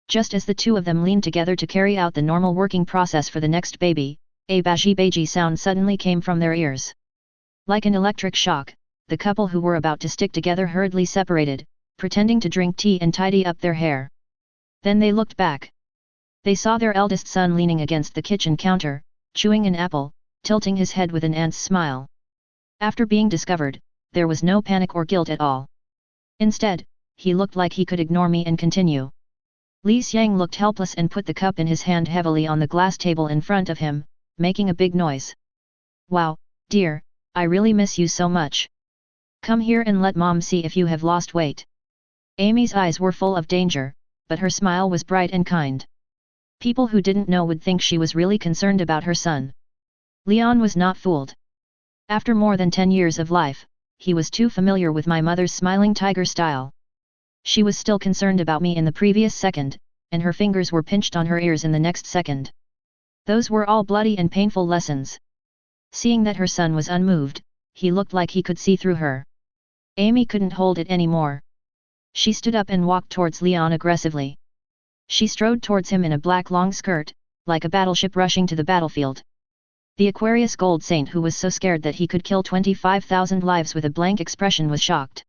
Just as the two of them leaned together to carry out the normal working process for the next baby, a baji sound suddenly came from their ears. Like an electric shock, the couple who were about to stick together hurriedly separated, pretending to drink tea and tidy up their hair. Then they looked back. They saw their eldest son leaning against the kitchen counter, chewing an apple, tilting his head with an ant's smile. After being discovered, there was no panic or guilt at all. Instead, he looked like he could ignore me and continue. Li Xiang looked helpless and put the cup in his hand heavily on the glass table in front of him, making a big noise. "Wow, dear, I really miss you so much. Come here and let Mom see if you have lost weight." Amy's eyes were full of danger, but her smile was bright and kind. People who didn't know would think she was really concerned about her son. Leon was not fooled. After more than 10 years of life, he was too familiar with my mother's smiling tiger style. She was still concerned about me in the previous second, and her fingers were pinched on her ears in the next second. Those were all bloody and painful lessons. Seeing that her son was unmoved, he looked like he could see through her. Amy couldn't hold it anymore. She stood up and walked towards Leon aggressively. She strode towards him in a black long skirt, like a battleship rushing to the battlefield. The Aquarius Gold Saint, who was so scared that he could kill 25,000 lives with a blank expression, was shocked.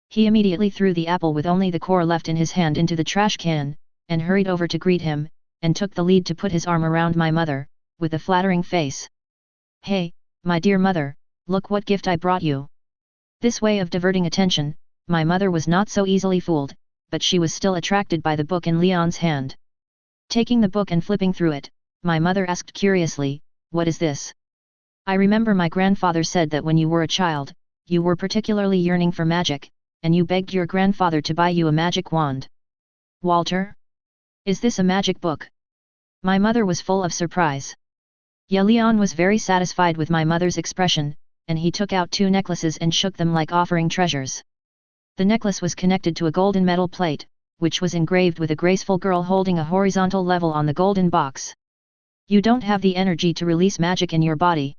He immediately threw the apple with only the core left in his hand into the trash can, and hurried over to greet him, and took the lead to put his arm around my mother, with a flattering face. "Hey, my dear mother, look what gift I brought you." This way of diverting attention, my mother was not so easily fooled, but she was still attracted by the book in Leon's hand. Taking the book and flipping through it, my mother asked curiously, "What is this?" "I remember my grandfather said that when you were a child, you were particularly yearning for magic, and you begged your grandfather to buy you a magic wand." "Walter? Is this a magic book?" My mother was full of surprise. Yeah, Leon was very satisfied with my mother's expression, and he took out 2 necklaces and shook them like offering treasures. The necklace was connected to a golden metal plate, which was engraved with a graceful girl holding a horizontal level on the golden box. "You don't have the energy to release magic in your body.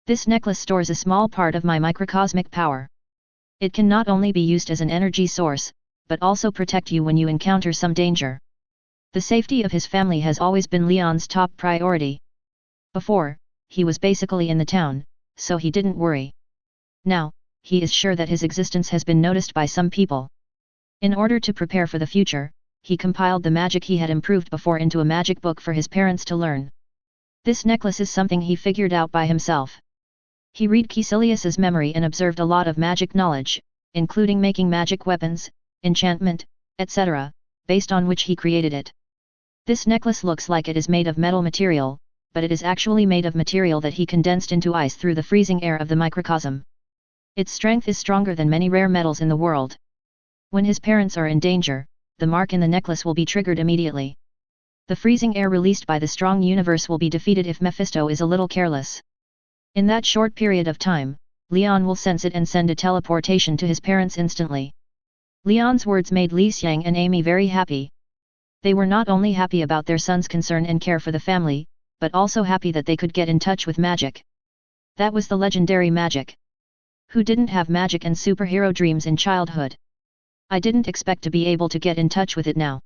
This necklace stores a small part of my microcosmic power. It can not only be used as an energy source, but also protect you when you encounter some danger." The safety of his family has always been Leon's top priority. Before, he was basically in the town, so he didn't worry. Now, he is sure that his existence has been noticed by some people. In order to prepare for the future, he compiled the magic he had improved before into a magic book for his parents to learn. This necklace is something he figured out by himself. He read Caecilius's memory and observed a lot of magic knowledge, including making magic weapons, enchantment, etc., based on which he created it. This necklace looks like it is made of metal material, but it is actually made of material that he condensed into ice through the freezing air of the microcosm. Its strength is stronger than many rare metals in the world. When his parents are in danger, the mark in the necklace will be triggered immediately. The freezing air released by the strong universe will be defeated if Mephisto is a little careless. In that short period of time, Leon will sense it and send a teleportation to his parents instantly. Leon's words made Li Xiang and Amy very happy. They were not only happy about their son's concern and care for the family, but also happy that they could get in touch with magic. That was the legendary magic. Who didn't have magic and superhero dreams in childhood? I didn't expect to be able to get in touch with it now.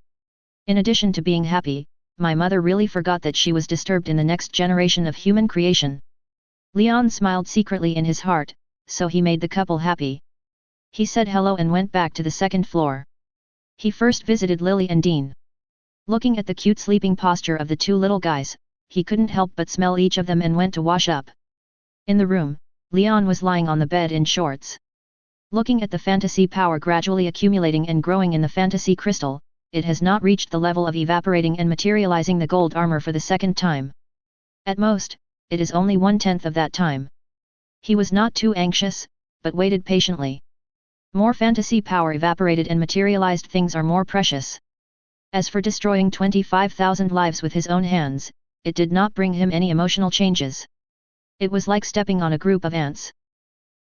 In addition to being happy, my mother really forgot that she was disturbed in the next generation of human creation. Leon smiled secretly in his heart, so he made the couple happy. He said hello and went back to the second floor. He first visited Lily and Dean. Looking at the cute sleeping posture of the 2 little guys, he couldn't help but smell each of them and went to wash up. In the room, Leon was lying on the bed in shorts. Looking at the fantasy power gradually accumulating and growing in the fantasy crystal, it has not reached the level of evaporating and materializing the gold armor for the second time. At most, it is only 1/10 of that time. He was not too anxious, but waited patiently. More fantasy power evaporated and materialized things are more precious. As for destroying 25,000 lives with his own hands, it did not bring him any emotional changes. It was like stepping on a group of ants.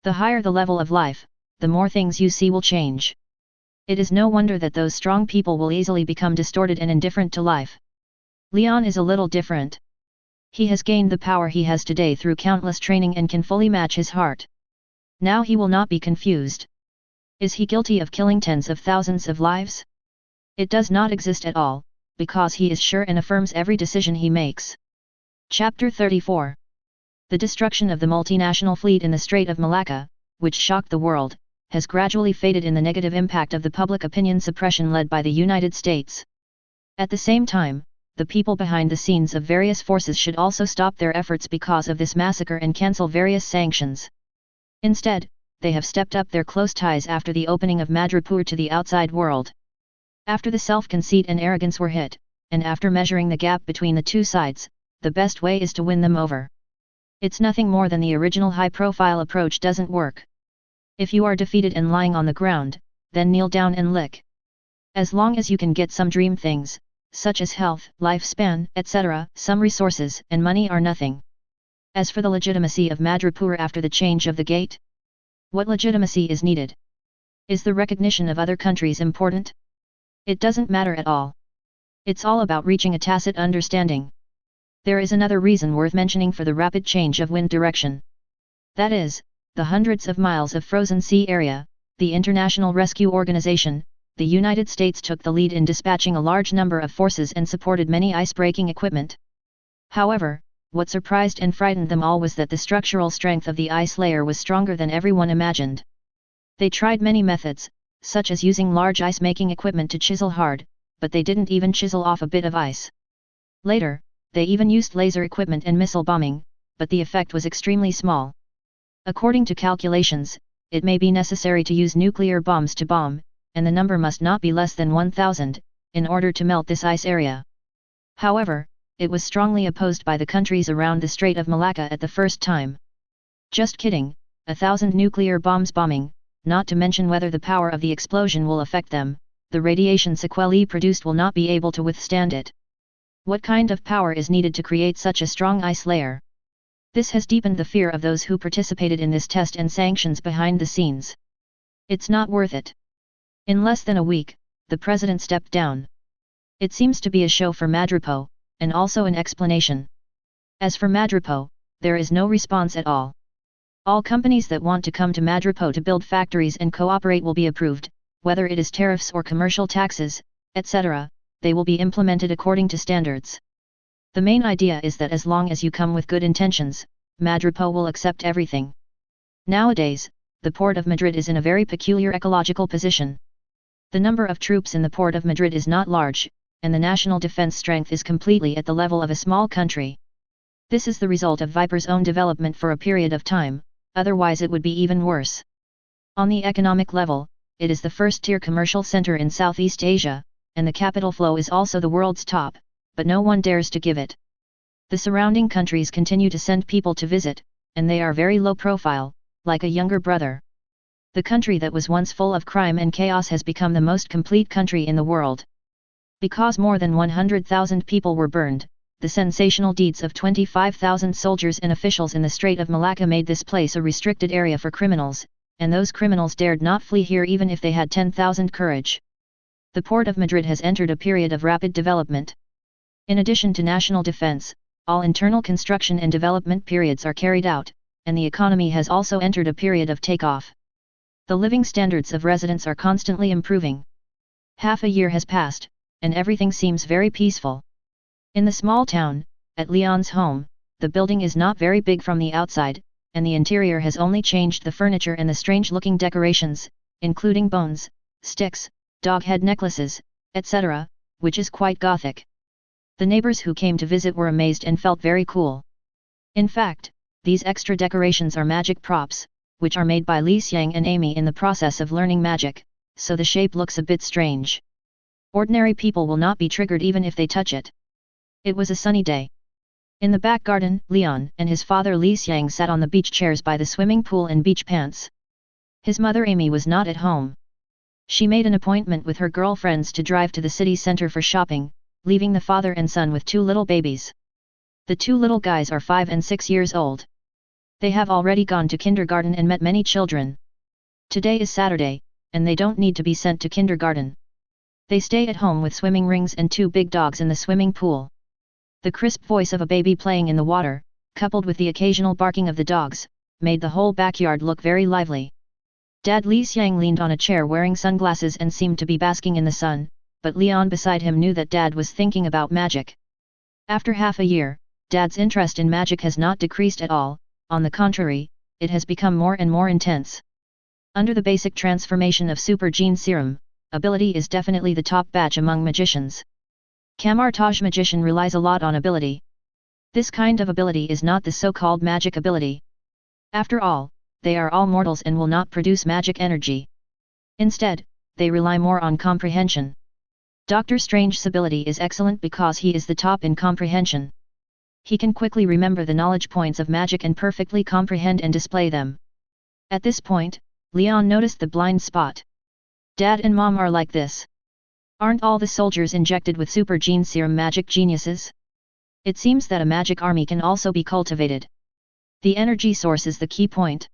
The higher the level of life, the more things you see will change. It is no wonder that those strong people will easily become distorted and indifferent to life. Leon is a little different. He has gained the power he has today through countless training and can fully match his heart. Now he will not be confused. Is he guilty of killing tens of thousands of lives? It does not exist at all, because he is sure and affirms every decision he makes. Chapter 34. The destruction of the multinational fleet in the Strait of Malacca, which shocked the world, has gradually faded in the negative impact of the public opinion suppression led by the United States. At the same time, the people behind the scenes of various forces should also stop their efforts because of this massacre and cancel various sanctions. Instead, they have stepped up their close ties after the opening of Madripoor to the outside world. After the self-conceit and arrogance were hit, and after measuring the gap between the two sides, the best way is to win them over. It's nothing more than the original high-profile approach doesn't work. If you are defeated and lying on the ground, then kneel down and lick. As long as you can get some dream things, such as health, lifespan, etc., some resources and money are nothing. As for the legitimacy of Madripoor after the change of the gate, what legitimacy is needed? Is the recognition of other countries important? It doesn't matter at all. It's all about reaching a tacit understanding. There is another reason worth mentioning for the rapid change of wind direction. That is, the hundreds of miles of frozen sea area. The International Rescue Organization, the United States took the lead in dispatching a large number of forces and supported many ice-breaking equipment. However, what surprised and frightened them all was that the structural strength of the ice layer was stronger than everyone imagined. They tried many methods, such as using large ice-making equipment to chisel hard, but they didn't even chisel off a bit of ice. Later, they even used laser equipment and missile bombing, but the effect was extremely small. According to calculations, it may be necessary to use nuclear bombs to bomb, and the number must not be less than 1,000, in order to melt this ice area. However, it was strongly opposed by the countries around the Strait of Malacca at the first time. Just kidding, 1,000 nuclear bombs bombing, not to mention whether the power of the explosion will affect them, the radiation sequelae produced will not be able to withstand it. What kind of power is needed to create such a strong ice layer? This has deepened the fear of those who participated in this test and sanctions behind the scenes. It's not worth it. In less than a week, the president stepped down. It seems to be a show for Madripoor, and also an explanation. As for Madripoor, there is no response at all. All companies that want to come to Madripoor to build factories and cooperate will be approved, whether it is tariffs or commercial taxes, etc., they will be implemented according to standards. The main idea is that as long as you come with good intentions, Madripoor will accept everything. Nowadays, the port of Madrid is in a very peculiar ecological position. The number of troops in the port of Madrid is not large, and the national defense strength is completely at the level of a small country. This is the result of Viper's own development for a period of time, otherwise it would be even worse. On the economic level, it is the first-tier commercial center in Southeast Asia, and the capital flow is also the world's top, but no one dares to give it. The surrounding countries continue to send people to visit, and they are very low profile, like a younger brother. The country that was once full of crime and chaos has become the most complete country in the world. Because more than 100,000 people were burned, the sensational deeds of 25,000 soldiers and officials in the Strait of Malacca made this place a restricted area for criminals, and those criminals dared not flee here even if they had 10,000 courage. The port of Madrid has entered a period of rapid development. In addition to national defense, all internal construction and development periods are carried out, and the economy has also entered a period of takeoff. The living standards of residents are constantly improving. Half a year has passed, and everything seems very peaceful. In the small town, at Leon's home, the building is not very big from the outside, and the interior has only changed the furniture and the strange-looking decorations, including bones, sticks, dog head necklaces, etc., which is quite gothic. The neighbors who came to visit were amazed and felt very cool. In fact, these extra decorations are magic props, which are made by Li Xiang and Amy in the process of learning magic, so the shape looks a bit strange. Ordinary people will not be triggered even if they touch it. It was a sunny day. In the back garden, Leon and his father Li Xiang sat on the beach chairs by the swimming pool in beach pants. His mother Amy was not at home. She made an appointment with her girlfriends to drive to the city center for shopping, leaving the father and son with 2 little babies. The 2 little guys are 5 and 6 years old. They have already gone to kindergarten and met many children. Today is Saturday, and they don't need to be sent to kindergarten. They stay at home with swimming rings and 2 big dogs in the swimming pool. The crisp voice of a baby playing in the water, coupled with the occasional barking of the dogs, made the whole backyard look very lively. Dad Li Xiang leaned on a chair wearing sunglasses and seemed to be basking in the sun, but Leon beside him knew that Dad was thinking about magic. After half a year, Dad's interest in magic has not decreased at all, on the contrary, it has become more and more intense. Under the basic transformation of Super Gene Serum, ability is definitely the top batch among magicians. Kamartaj magician relies a lot on ability. This kind of ability is not the so-called magic ability. After all, they are all mortals and will not produce magic energy. Instead, they rely more on comprehension. Doctor Strange's ability is excellent because he is the top in comprehension. He can quickly remember the knowledge points of magic and perfectly comprehend and display them. At this point, Leon noticed the blind spot. Dad and Mom are like this. Aren't all the soldiers injected with Super Gene Serum magic geniuses? It seems that a magic army can also be cultivated. The energy source is the key point.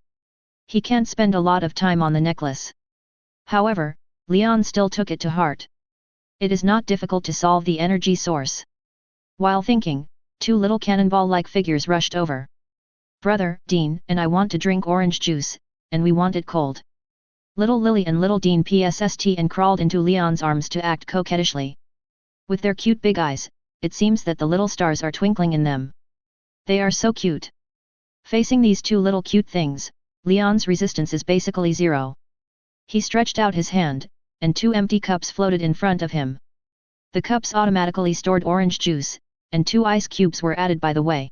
He can't spend a lot of time on the necklace. However, Leon still took it to heart. It is not difficult to solve the energy source. While thinking, 2 little cannonball-like figures rushed over. Brother, Dean, and I want to drink orange juice, and we want it cold. Little Lily and little Dean PSST and crawled into Leon's arms to act coquettishly. With their cute big eyes, it seems that the little stars are twinkling in them. They are so cute. Facing these 2 little cute things, Leon's resistance is basically zero. He stretched out his hand, and 2 empty cups floated in front of him. The cups automatically stored orange juice, and 2 ice cubes were added by the way.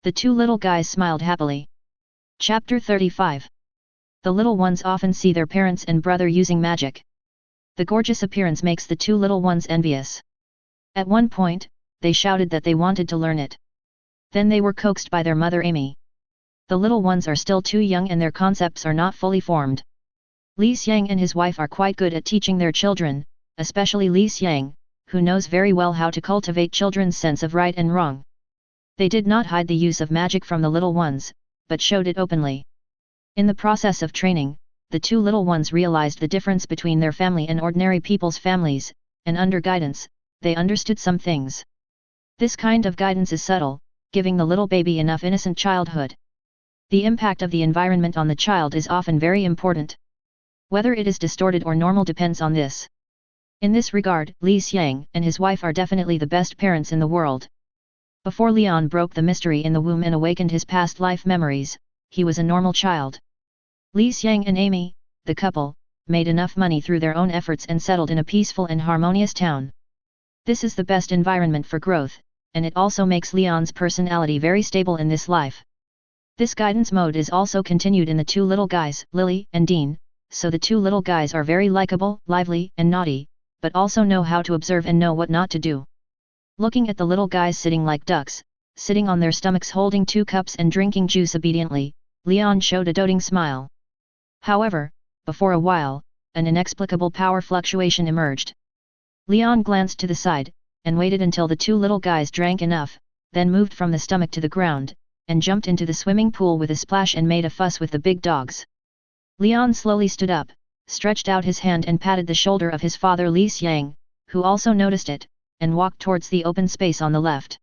The 2 little guys smiled happily. Chapter 35. The little ones often see their parents and brother using magic. The gorgeous appearance makes the 2 little ones envious. At one point, they shouted that they wanted to learn it. Then they were coaxed by their mother Amy. The little ones are still too young and their concepts are not fully formed. Li Xiang and his wife are quite good at teaching their children, especially Li Xiang, who knows very well how to cultivate children's sense of right and wrong. They did not hide the use of magic from the little ones, but showed it openly. In the process of training, the 2 little ones realized the difference between their family and ordinary people's families, and under guidance, they understood some things. This kind of guidance is subtle, giving the little baby enough innocent childhood. The impact of the environment on the child is often very important. Whether it is distorted or normal depends on this. In this regard, Li Xiang and his wife are definitely the best parents in the world. Before Leon broke the mystery in the womb and awakened his past life memories, he was a normal child. Li Xiang and Amy, the couple, made enough money through their own efforts and settled in a peaceful and harmonious town. This is the best environment for growth, and it also makes Leon's personality very stable in this life. This guidance mode is also continued in the 2 little guys, Lily and Dean, so the 2 little guys are very likable, lively, and naughty, but also know how to observe and know what not to do. Looking at the little guys sitting like ducks, sitting on their stomachs holding 2 cups and drinking juice obediently, Leon showed a doting smile. However, before a while, an inexplicable power fluctuation emerged. Leon glanced to the side, and waited until the 2 little guys drank enough, then moved from the stomach to the ground, and jumped into the swimming pool with a splash and made a fuss with the big dogs. Leon slowly stood up, stretched out his hand and patted the shoulder of his father Li Xiang, who also noticed it, and walked towards the open space on the left.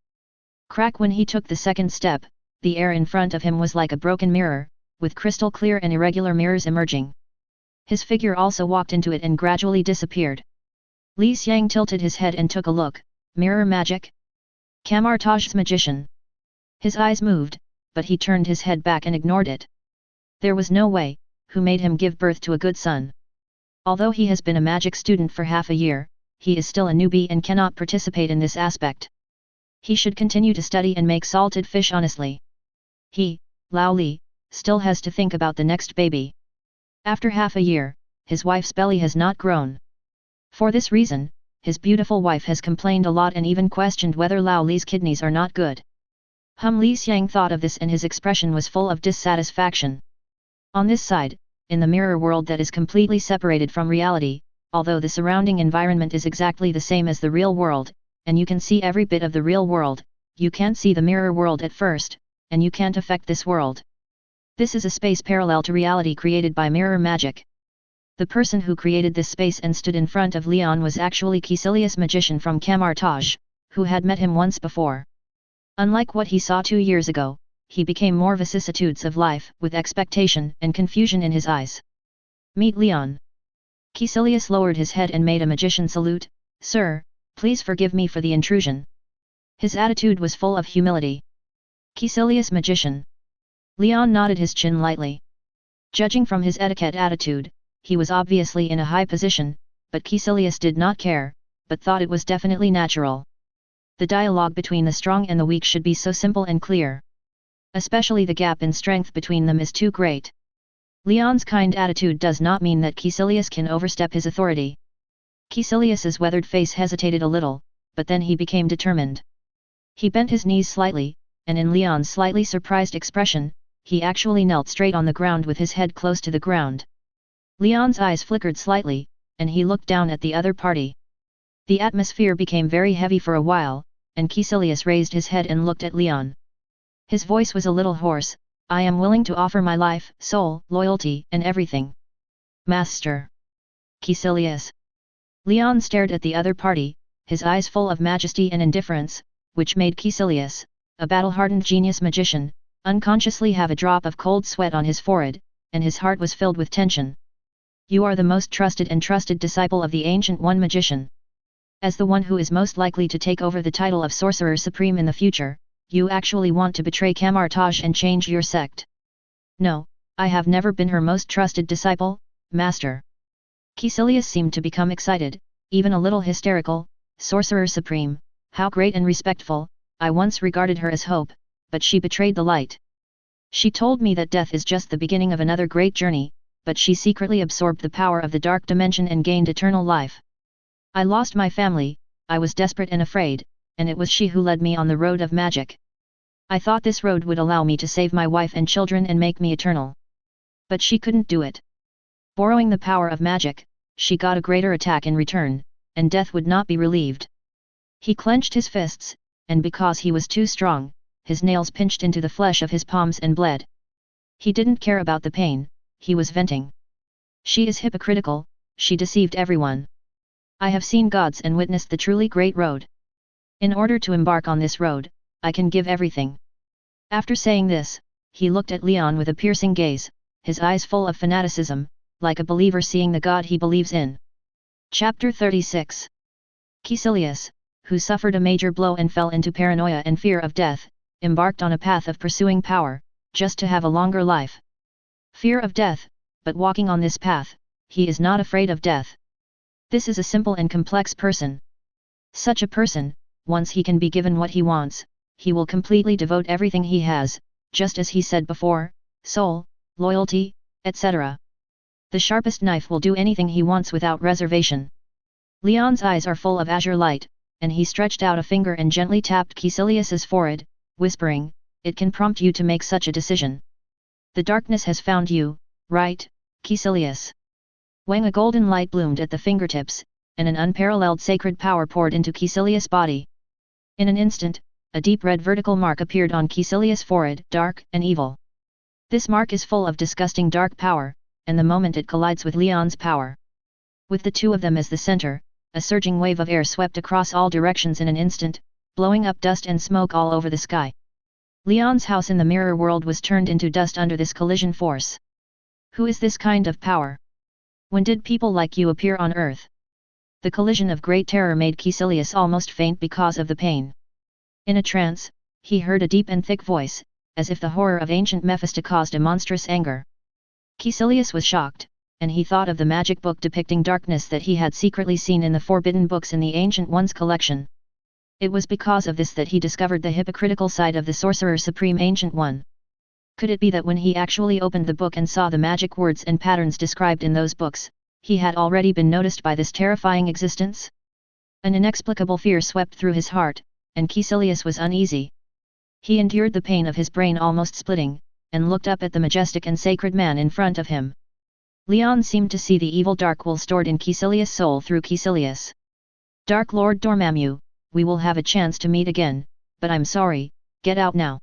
Crack! When he took the second step, the air in front of him was like a broken mirror, with crystal clear and irregular mirrors emerging. His figure also walked into it and gradually disappeared. Li Xiang tilted his head and took a look. Mirror magic? Kamartaj's magician. His eyes moved, but he turned his head back and ignored it. There was no way, who made him give birth to a good son. Although he has been a magic student for half a year, he is still a newbie and cannot participate in this aspect. He should continue to study and make salted fish honestly. He, Lao Li, still has to think about the next baby. After half a year, his wife's belly has not grown. For this reason, his beautiful wife has complained a lot and even questioned whether Lao Li's kidneys are not good. Li Xiang thought of this and his expression was full of dissatisfaction. On this side, in the mirror world that is completely separated from reality, although the surrounding environment is exactly the same as the real world, and you can see every bit of the real world, you can't see the mirror world at first, and you can't affect this world. This is a space parallel to reality created by mirror magic. The person who created this space and stood in front of Leon was actually Caecilius magician from Camartage, who had met him once before. Unlike what he saw 2 years ago, he became more vicissitudes of life, with expectation and confusion in his eyes. Meet Leon. Caecilius lowered his head and made a magician salute. Sir, please forgive me for the intrusion. His attitude was full of humility. Caecilius magician. Leon nodded his chin lightly. Judging from his etiquette attitude, he was obviously in a high position, but Caecilius did not care, but thought it was definitely natural. The dialogue between the strong and the weak should be so simple and clear. Especially the gap in strength between them is too great. Leon's kind attitude does not mean that Caecilius can overstep his authority. Caecilius's weathered face hesitated a little, but then he became determined. He bent his knees slightly, and in Leon's slightly surprised expression, he actually knelt straight on the ground with his head close to the ground. Leon's eyes flickered slightly, and he looked down at the other party. The atmosphere became very heavy for a while, and Caecilius raised his head and looked at Leon. His voice was a little hoarse. I am willing to offer my life, soul, loyalty, and everything. Master. Caecilius. Leon stared at the other party, his eyes full of majesty and indifference, which made Caecilius, a battle-hardened genius magician, unconsciously have a drop of cold sweat on his forehead, and his heart was filled with tension. You are the most trusted and trusted disciple of the Ancient One magician. As the one who is most likely to take over the title of Sorcerer Supreme in the future, you actually want to betray Camartage and change your sect. No, I have never been her most trusted disciple, Master. Caecilius seemed to become excited, even a little hysterical. Sorcerer Supreme, how great and respectful, I once regarded her as hope, but she betrayed the light. She told me that death is just the beginning of another great journey, but she secretly absorbed the power of the dark dimension and gained eternal life. I lost my family, I was desperate and afraid, and it was she who led me on the road of magic. I thought this road would allow me to save my wife and children and make me eternal. But she couldn't do it. Borrowing the power of magic, she got a greater attack in return, and death would not be relieved. He clenched his fists, and because he was too strong, his nails pinched into the flesh of his palms and bled. He didn't care about the pain, he was venting. She is hypocritical, she deceived everyone. I have seen gods and witnessed the truly great road. In order to embark on this road, I can give everything. After saying this, he looked at Leon with a piercing gaze, his eyes full of fanaticism, like a believer seeing the God he believes in. Chapter 36. Caecilius, who suffered a major blow and fell into paranoia and fear of death, embarked on a path of pursuing power, just to have a longer life. Fear of death, but walking on this path, he is not afraid of death. This is a simple and complex person. Such a person, once he can be given what he wants, he will completely devote everything he has, just as he said before, soul, loyalty, etc. The sharpest knife will do anything he wants without reservation. Leon's eyes are full of azure light, and he stretched out a finger and gently tapped Caecilius's forehead, whispering, it can prompt you to make such a decision. The darkness has found you, right, Caecilius? When a golden light bloomed at the fingertips, and an unparalleled sacred power poured into Caecilius' body. In an instant, a deep red vertical mark appeared on Caecilius' forehead, dark and evil. This mark is full of disgusting dark power, and the moment it collides with Leon's power. With the two of them as the center, a surging wave of air swept across all directions in an instant, blowing up dust and smoke all over the sky. Leon's house in the mirror world was turned into dust under this collision force. Who is this kind of power? When did people like you appear on Earth? The collision of great terror made Caecilius almost faint because of the pain. In a trance, he heard a deep and thick voice, as if the horror of ancient Mephisto caused a monstrous anger. Caecilius was shocked, and he thought of the magic book depicting darkness that he had secretly seen in the forbidden books in the Ancient One's collection. It was because of this that he discovered the hypocritical side of the Sorcerer Supreme Ancient One. Could it be that when he actually opened the book and saw the magic words and patterns described in those books, he had already been noticed by this terrifying existence? An inexplicable fear swept through his heart, and Caecilius was uneasy. He endured the pain of his brain almost splitting, and looked up at the majestic and sacred man in front of him. Leon seemed to see the evil dark will stored in Caecilius' soul through Caecilius. Dark Lord Dormammu, we will have a chance to meet again, but I'm sorry, get out now.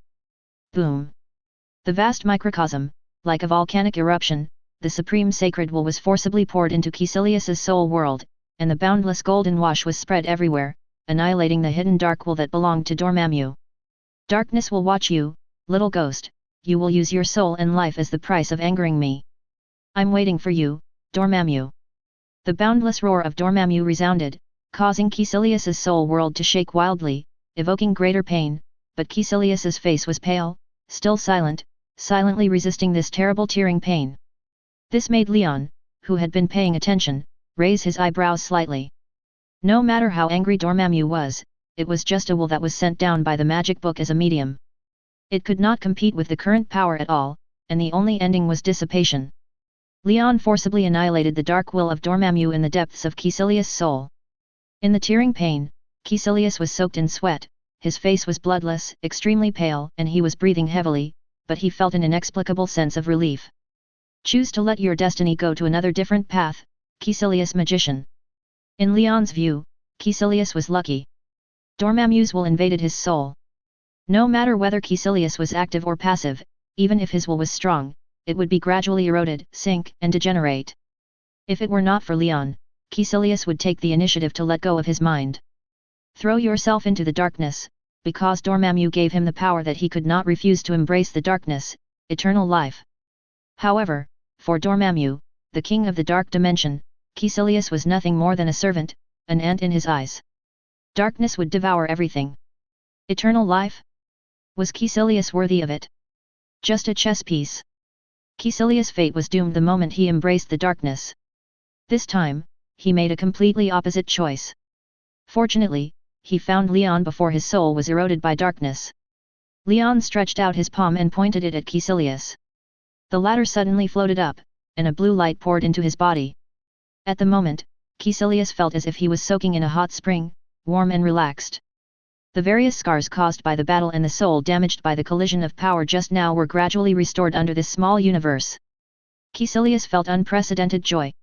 Boom! The vast microcosm, like a volcanic eruption, the supreme sacred will was forcibly poured into Caecilius's soul world, and the boundless golden wash was spread everywhere, annihilating the hidden dark will that belonged to Dormammu. Darkness will watch you, little ghost, you will use your soul and life as the price of angering me. I'm waiting for you, Dormammu. The boundless roar of Dormammu resounded, causing Caecilius's soul world to shake wildly, evoking greater pain, but Caecilius's face was pale, still silent, silently resisting this terrible tearing pain. This made Leon, who had been paying attention, raise his eyebrows slightly. No matter how angry Dormammu was, it was just a will that was sent down by the magic book as a medium. It could not compete with the current power at all, and the only ending was dissipation. Leon forcibly annihilated the dark will of Dormammu in the depths of Caecilius' soul. In the tearing pain, Caecilius was soaked in sweat, his face was bloodless, extremely pale, and he was breathing heavily, but he felt an inexplicable sense of relief. Choose to let your destiny go to another different path, Caecilius magician. In Leon's view, Caecilius was lucky. Dormammu's will invaded his soul. No matter whether Caecilius was active or passive, even if his will was strong, it would be gradually eroded, sink, and degenerate. If it were not for Leon, Caecilius would take the initiative to let go of his mind. Throw yourself into the darkness, because Dormammu gave him the power that he could not refuse to embrace the darkness, eternal life. However, for Dormammu, the king of the dark dimension, Caecilius was nothing more than a servant, an ant in his eyes. Darkness would devour everything. Eternal life? Was Caecilius worthy of it? Just a chess piece. Caecilius' fate was doomed the moment he embraced the darkness. This time, he made a completely opposite choice. Fortunately, he found Leon before his soul was eroded by darkness. Leon stretched out his palm and pointed it at Caecilius. The latter suddenly floated up, and a blue light poured into his body. At the moment, Caecilius felt as if he was soaking in a hot spring, warm and relaxed. The various scars caused by the battle and the soul damaged by the collision of power just now were gradually restored under this small universe. Caecilius felt unprecedented joy.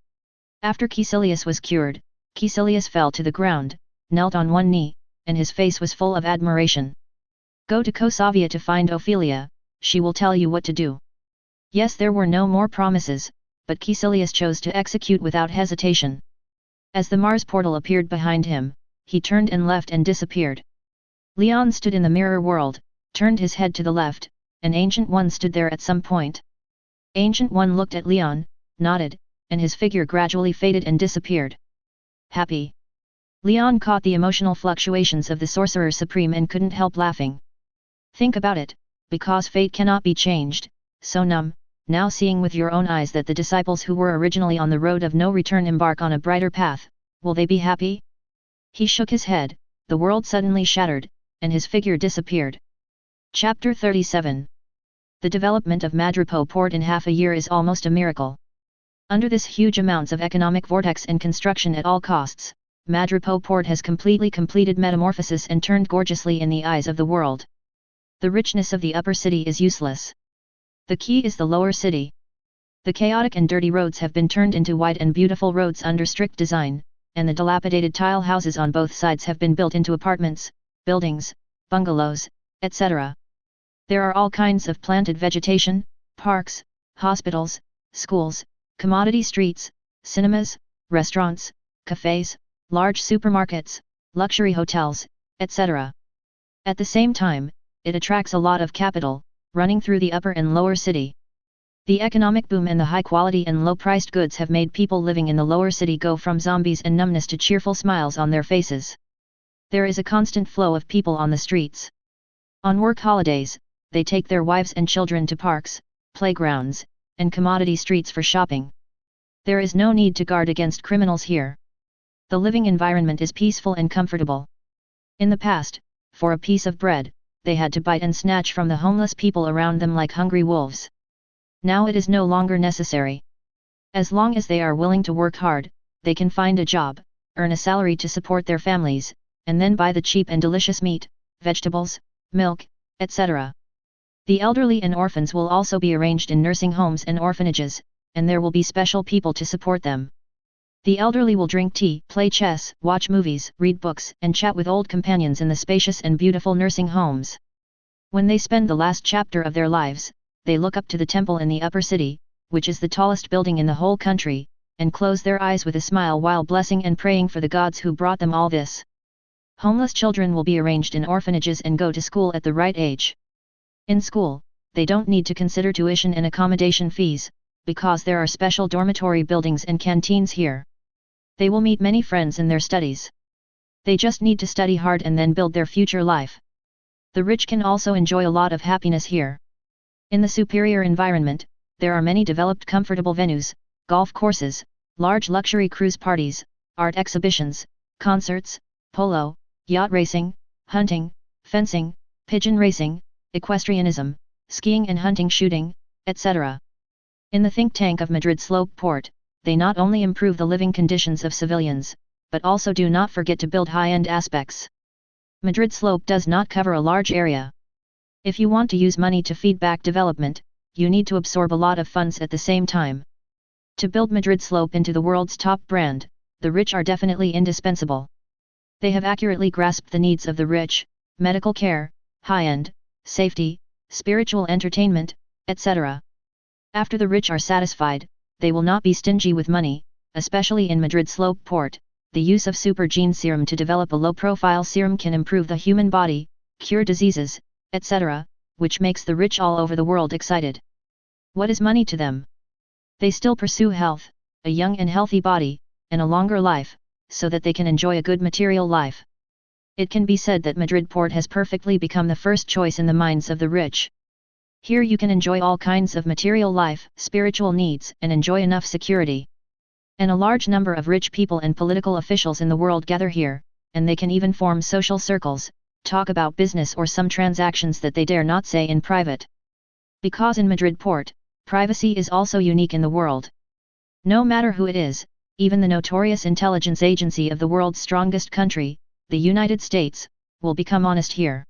After Caecilius was cured, Caecilius fell to the ground, knelt on one knee, and his face was full of admiration. Go to Kosavia to find Ophelia, she will tell you what to do. Yes, there were no more promises, but Caecilius chose to execute without hesitation. As the Mars portal appeared behind him, he turned and left and disappeared. Leon stood in the mirror world, turned his head to the left, and Ancient One stood there at some point. Ancient One looked at Leon, nodded, and his figure gradually faded and disappeared. Happy. Leon caught the emotional fluctuations of the Sorcerer Supreme and couldn't help laughing. Think about it, because fate cannot be changed, so now seeing with your own eyes that the disciples who were originally on the road of no return embark on a brighter path, will they be happy? He shook his head, the world suddenly shattered, and his figure disappeared. Chapter 37. The development of Madripoor port in half a year is almost a miracle. Under this huge amounts of economic vortex and construction at all costs, Madripoor port has completely completed metamorphosis and turned gorgeously in the eyes of the world. The richness of the upper city is useless. The key is the lower city. The chaotic and dirty roads have been turned into wide and beautiful roads under strict design, and the dilapidated tile houses on both sides have been built into apartments, buildings, bungalows, etc. There are all kinds of planted vegetation, parks, hospitals, schools, commodity streets, cinemas, restaurants, cafes, large supermarkets, luxury hotels, etc. At the same time, it attracts a lot of capital, running through the upper and lower city. The economic boom and the high quality and low priced goods have made people living in the lower city go from zombies and numbness to cheerful smiles on their faces. There is a constant flow of people on the streets. On work holidays, they take their wives and children to parks, playgrounds, and commodity streets for shopping. There is no need to guard against criminals here. The living environment is peaceful and comfortable. In the past, for a piece of bread, they had to bite and snatch from the homeless people around them like hungry wolves. Now it is no longer necessary. As long as they are willing to work hard, they can find a job, earn a salary to support their families, and then buy the cheap and delicious meat, vegetables, milk, etc. The elderly and orphans will also be arranged in nursing homes and orphanages, and there will be special people to support them. The elderly will drink tea, play chess, watch movies, read books, and chat with old companions in the spacious and beautiful nursing homes. When they spend the last chapter of their lives, they look up to the temple in the upper city, which is the tallest building in the whole country, and close their eyes with a smile while blessing and praying for the gods who brought them all this. Homeless children will be arranged in orphanages and go to school at the right age. In school, they don't need to consider tuition and accommodation fees, because there are special dormitory buildings and canteens here. They will meet many friends in their studies. They just need to study hard and then build their future life. The rich can also enjoy a lot of happiness here. In the superior environment, there are many developed comfortable venues, golf courses, large luxury cruise parties, art exhibitions, concerts, polo, yacht racing, hunting, fencing, pigeon racing, equestrianism, skiing and hunting shooting, etc. In the think tank of Madrid Slope Port, they not only improve the living conditions of civilians, but also do not forget to build high-end aspects. Madrid Slope does not cover a large area. If you want to use money to feed back development, you need to absorb a lot of funds at the same time. To build Madrid Slope into the world's top brand, the rich are definitely indispensable. They have accurately grasped the needs of the rich: medical care, high-end, safety, spiritual entertainment, etc. After the rich are satisfied, they will not be stingy with money, especially in Madrid Slope Port. The use of super gene serum to develop a low-profile serum can improve the human body, cure diseases, etc., which makes the rich all over the world excited. What is money to them? They still pursue health, a young and healthy body, and a longer life, so that they can enjoy a good material life. It can be said that Madrid Port has perfectly become the first choice in the minds of the rich. Here you can enjoy all kinds of material life, spiritual needs, and enjoy enough security. And a large number of rich people and political officials in the world gather here, and they can even form social circles, talk about business or some transactions that they dare not say in private. Because in Madrid Port, privacy is also unique in the world. No matter who it is, even the notorious intelligence agency of the world's strongest country, the United States, will become honest here.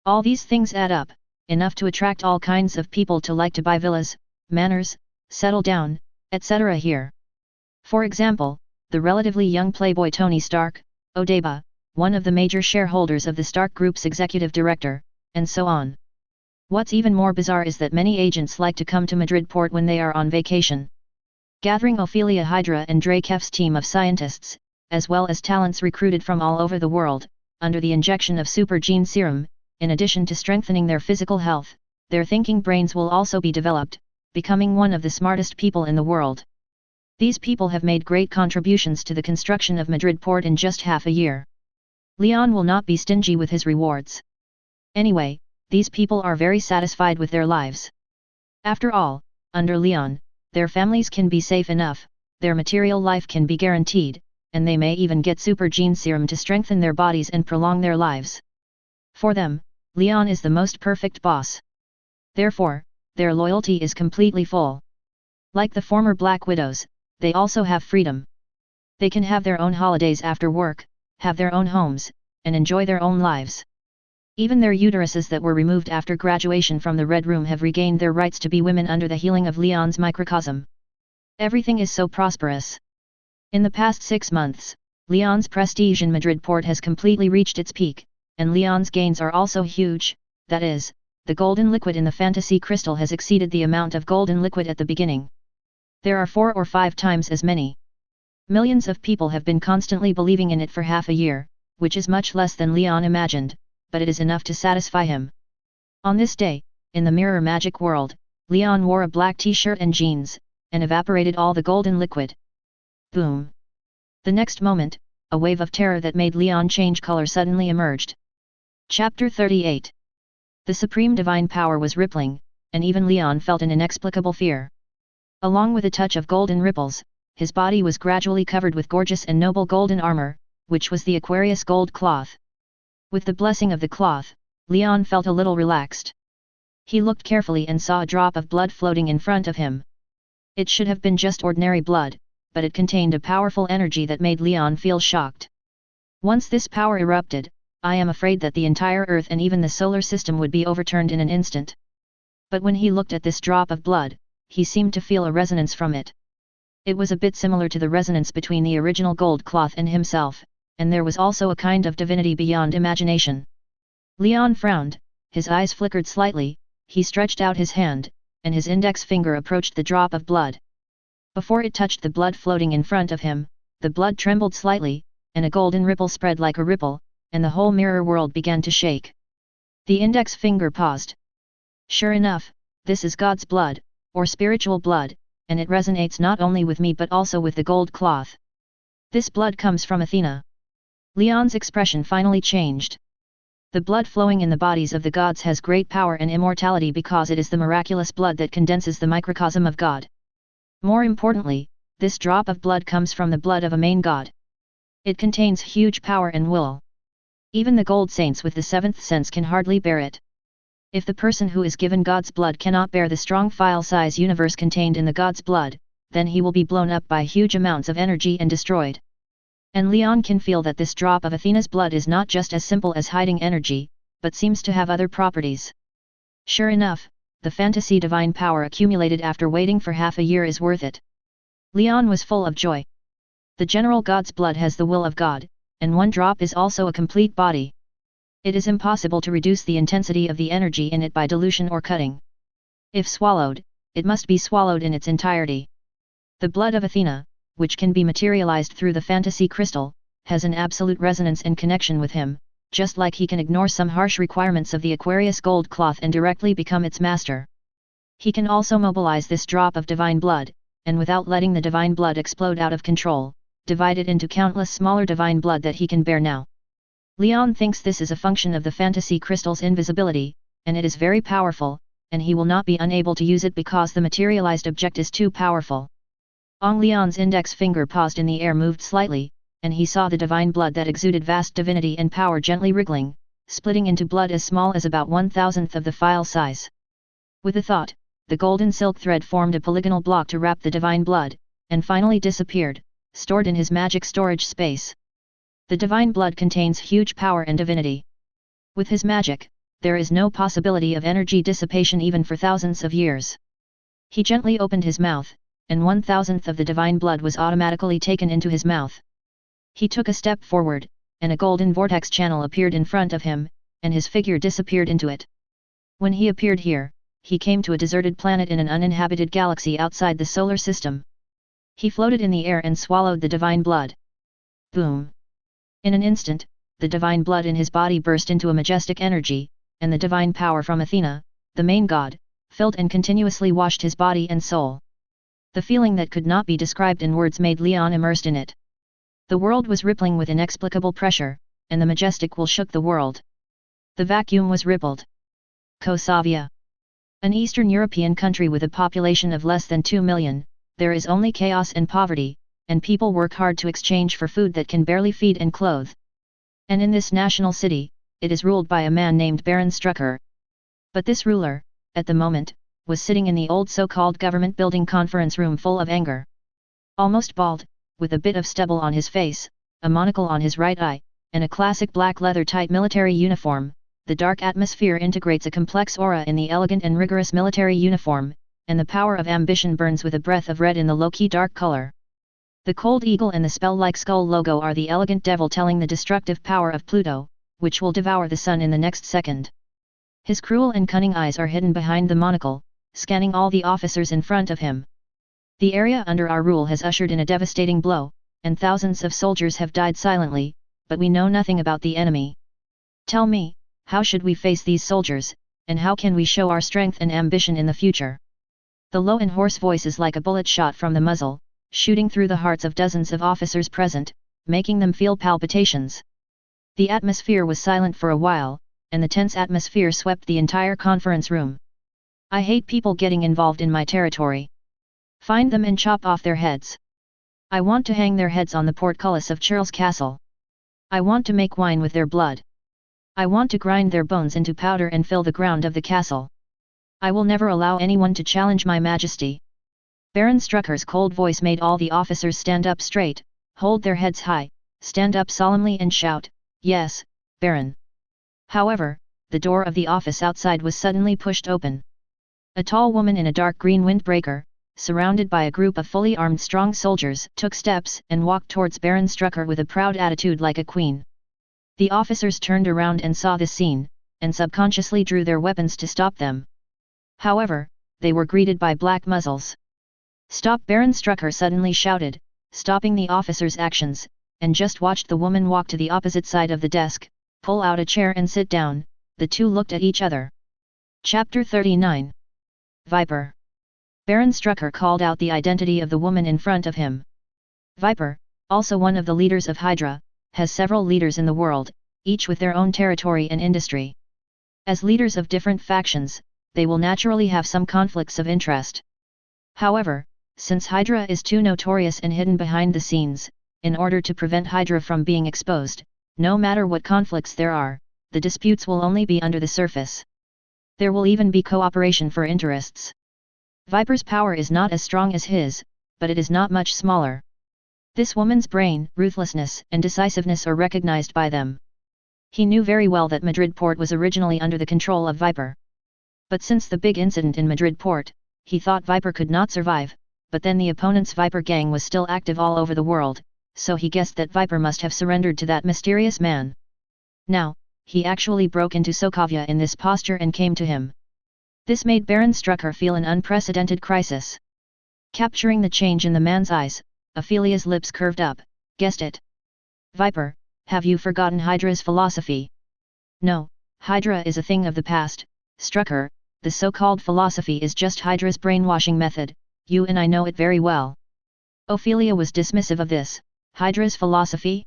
All these things add up, enough to attract all kinds of people to like to buy villas, manors, settle down, etc. here. For example, the relatively young playboy Tony Stark, Odeba, one of the major shareholders of the Stark Group's executive director, and so on. What's even more bizarre is that many agents like to come to Madrid Port when they are on vacation. Gathering Ophelia Hydra and Drakef's team of scientists, as well as talents recruited from all over the world, under the injection of super gene serum, in addition to strengthening their physical health, their thinking brains will also be developed, becoming one of the smartest people in the world. These people have made great contributions to the construction of Madrid Port in just half a year. Leon will not be stingy with his rewards. Anyway, these people are very satisfied with their lives. After all, under Leon, their families can be safe enough, their material life can be guaranteed, and they may even get super gene serum to strengthen their bodies and prolong their lives. For them, Leon is the most perfect boss. Therefore, their loyalty is completely full. Like the former Black Widows, they also have freedom. They can have their own holidays after work, have their own homes, and enjoy their own lives. Even their uteruses that were removed after graduation from the Red Room have regained their rights to be women under the healing of Leon's microcosm. Everything is so prosperous. In the past 6 months, Leon's prestige in Madrid Port has completely reached its peak, and Leon's gains are also huge. That is, the golden liquid in the fantasy crystal has exceeded the amount of golden liquid at the beginning. There are 4 or 5 times as many. Millions of people have been constantly believing in it for half a year, which is much less than Leon imagined, but it is enough to satisfy him. On this day, in the mirror magic world, Leon wore a black t-shirt and jeans, and evaporated all the golden liquid. Boom! The next moment, a wave of terror that made Leon change color suddenly emerged. Chapter 38. The supreme divine power was rippling, and even Leon felt an inexplicable fear. Along with a touch of golden ripples, his body was gradually covered with gorgeous and noble golden armor, which was the Aquarius Gold Cloth. With the blessing of the cloth, Leon felt a little relaxed. He looked carefully and saw a drop of blood floating in front of him. It should have been just ordinary blood, but it contained a powerful energy that made Leon feel shocked. Once this power erupted, I am afraid that the entire Earth and even the solar system would be overturned in an instant. But when he looked at this drop of blood, he seemed to feel a resonance from it. It was a bit similar to the resonance between the original gold cloth and himself, and there was also a kind of divinity beyond imagination. Leon frowned, his eyes flickered slightly, he stretched out his hand, and his index finger approached the drop of blood. Before it touched the blood floating in front of him, the blood trembled slightly, and a golden ripple spread like a ripple, and the whole mirror world began to shake. The index finger paused. Sure enough, this is God's blood, or spiritual blood, and it resonates not only with me but also with the gold cloth. This blood comes from Athena. Leon's expression finally changed. The blood flowing in the bodies of the gods has great power and immortality because it is the miraculous blood that condenses the microcosm of God. More importantly, this drop of blood comes from the blood of a main god. It contains huge power and will. Even the gold saints with the seventh sense can hardly bear it. If the person who is given God's blood cannot bear the strong file-size universe contained in the God's blood, then he will be blown up by huge amounts of energy and destroyed. And Leon can feel that this drop of Athena's blood is not just as simple as hiding energy, but seems to have other properties. Sure enough, the fantasy divine power accumulated after waiting for half a year is worth it. Leon was full of joy. The general God's blood has the will of God, and one drop is also a complete body. It is impossible to reduce the intensity of the energy in it by dilution or cutting. If swallowed, it must be swallowed in its entirety. The blood of Athena, which can be materialized through the fantasy crystal, has an absolute resonance and connection with him, just like he can ignore some harsh requirements of the Aquarius Gold Cloth and directly become its master. He can also mobilize this drop of divine blood, and without letting the divine blood explode out of control, divide it into countless smaller divine blood that he can bear now. Leon thinks this is a function of the fantasy crystal's invisibility, and it is very powerful, and he will not be unable to use it because the materialized object is too powerful. Leon's index finger paused in the air, moved slightly, and he saw the divine blood that exuded vast divinity and power gently wriggling, splitting into blood as small as about 1/1000th of the file size. With a thought, the golden silk thread formed a polygonal block to wrap the divine blood, and finally disappeared, stored in his magic storage space. The divine blood contains huge power and divinity. With his magic, there is no possibility of energy dissipation even for thousands of years. He gently opened his mouth, and 1/1000th of the divine blood was automatically taken into his mouth. He took a step forward, and a golden vortex channel appeared in front of him, and his figure disappeared into it. When he appeared here, he came to a deserted planet in an uninhabited galaxy outside the solar system. He floated in the air and swallowed the divine blood. Boom! In an instant, the divine blood in his body burst into a majestic energy, and the divine power from Athena, the main god, filled and continuously washed his body and soul. The feeling that could not be described in words made Leon immersed in it. The world was rippling with inexplicable pressure, and the majestic will shook the world. The vacuum was rippled. Kosovia. An Eastern European country with a population of less than 2 million, there is only chaos and poverty, and people work hard to exchange for food that can barely feed and clothe. And in this national city, it is ruled by a man named Baron Strucker. But this ruler, at the moment, was sitting in the old so-called government building conference room full of anger. Almost bald, with a bit of stubble on his face, a monocle on his right eye, and a classic black leather tight military uniform, the dark atmosphere integrates a complex aura in the elegant and rigorous military uniform, and the power of ambition burns with a breath of red in the low-key dark color. The cold eagle and the spell-like skull logo are the elegant devil telling the destructive power of Pluto, which will devour the sun in the next second. His cruel and cunning eyes are hidden behind the monocle, scanning all the officers in front of him. The area under our rule has ushered in a devastating blow, and thousands of soldiers have died silently, but we know nothing about the enemy. Tell me, how should we face these soldiers, and how can we show our strength and ambition in the future? The low and hoarse voice is like a bullet shot from the muzzle, shooting through the hearts of dozens of officers present, making them feel palpitations. The atmosphere was silent for a while, and the tense atmosphere swept the entire conference room. I hate people getting involved in my territory. Find them and chop off their heads. I want to hang their heads on the portcullis of Charles Castle. I want to make wine with their blood. I want to grind their bones into powder and fill the ground of the castle. I will never allow anyone to challenge my majesty. Baron Strucker's cold voice made all the officers stand up straight, hold their heads high, stand up solemnly and shout, "Yes, Baron." However, the door of the office outside was suddenly pushed open. A tall woman in a dark green windbreaker, surrounded by a group of fully armed strong soldiers, took steps and walked towards Baron Strucker with a proud attitude like a queen. The officers turned around and saw this scene, and subconsciously drew their weapons to stop them. However, they were greeted by black muzzles. "Stop!" Baron Strucker suddenly shouted, stopping the officers' actions, and just watched the woman walk to the opposite side of the desk, pull out a chair and sit down. The two looked at each other. Chapter 39. Viper. Baron Strucker called out the identity of the woman in front of him. Viper, also one of the leaders of Hydra, has several leaders in the world, each with their own territory and industry. As leaders of different factions, they will naturally have some conflicts of interest. However, since Hydra is too notorious and hidden behind the scenes, in order to prevent Hydra from being exposed, no matter what conflicts there are, the disputes will only be under the surface. There will even be cooperation for interests. Viper's power is not as strong as his, but it is not much smaller. This woman's brain, ruthlessness, and decisiveness are recognized by them. He knew very well that Madrid port was originally under the control of Viper. But since the big incident in Madrid port, he thought Viper could not survive, but then the opponent's Viper gang was still active all over the world, so he guessed that Viper must have surrendered to that mysterious man. Now, he actually broke into Sokovia in this posture and came to him. This made Baron Strucker feel an unprecedented crisis. Capturing the change in the man's eyes, Ophelia's lips curved up. "Guessed it. Viper, have you forgotten Hydra's philosophy?" "No, Hydra is a thing of the past, Strucker. The so-called philosophy is just Hydra's brainwashing method, you and I know it very well." Ophelia was dismissive of this. "Hydra's philosophy?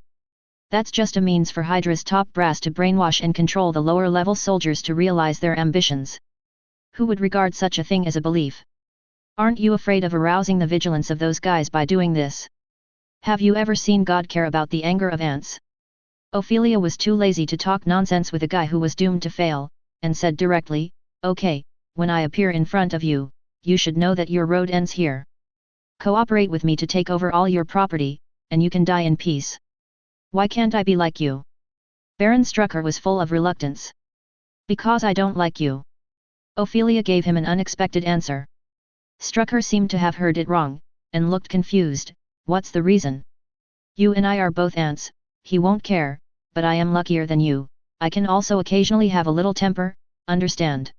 That's just a means for Hydra's top brass to brainwash and control the lower-level soldiers to realize their ambitions. Who would regard such a thing as a belief? Aren't you afraid of arousing the vigilance of those guys by doing this? Have you ever seen God care about the anger of ants?" Ophelia was too lazy to talk nonsense with a guy who was doomed to fail, and said directly, "Okay, when I appear in front of you, you should know that your road ends here. Cooperate with me to take over all your property, and you can die in peace." "Why can't I be like you?" Baron Strucker was full of reluctance. "Because I don't like you." Ophelia gave him an unexpected answer. Strucker seemed to have heard it wrong, and looked confused. "What's the reason?" "You and I are both ants, he won't care, but I am luckier than you, I can also occasionally have a little temper, understand?"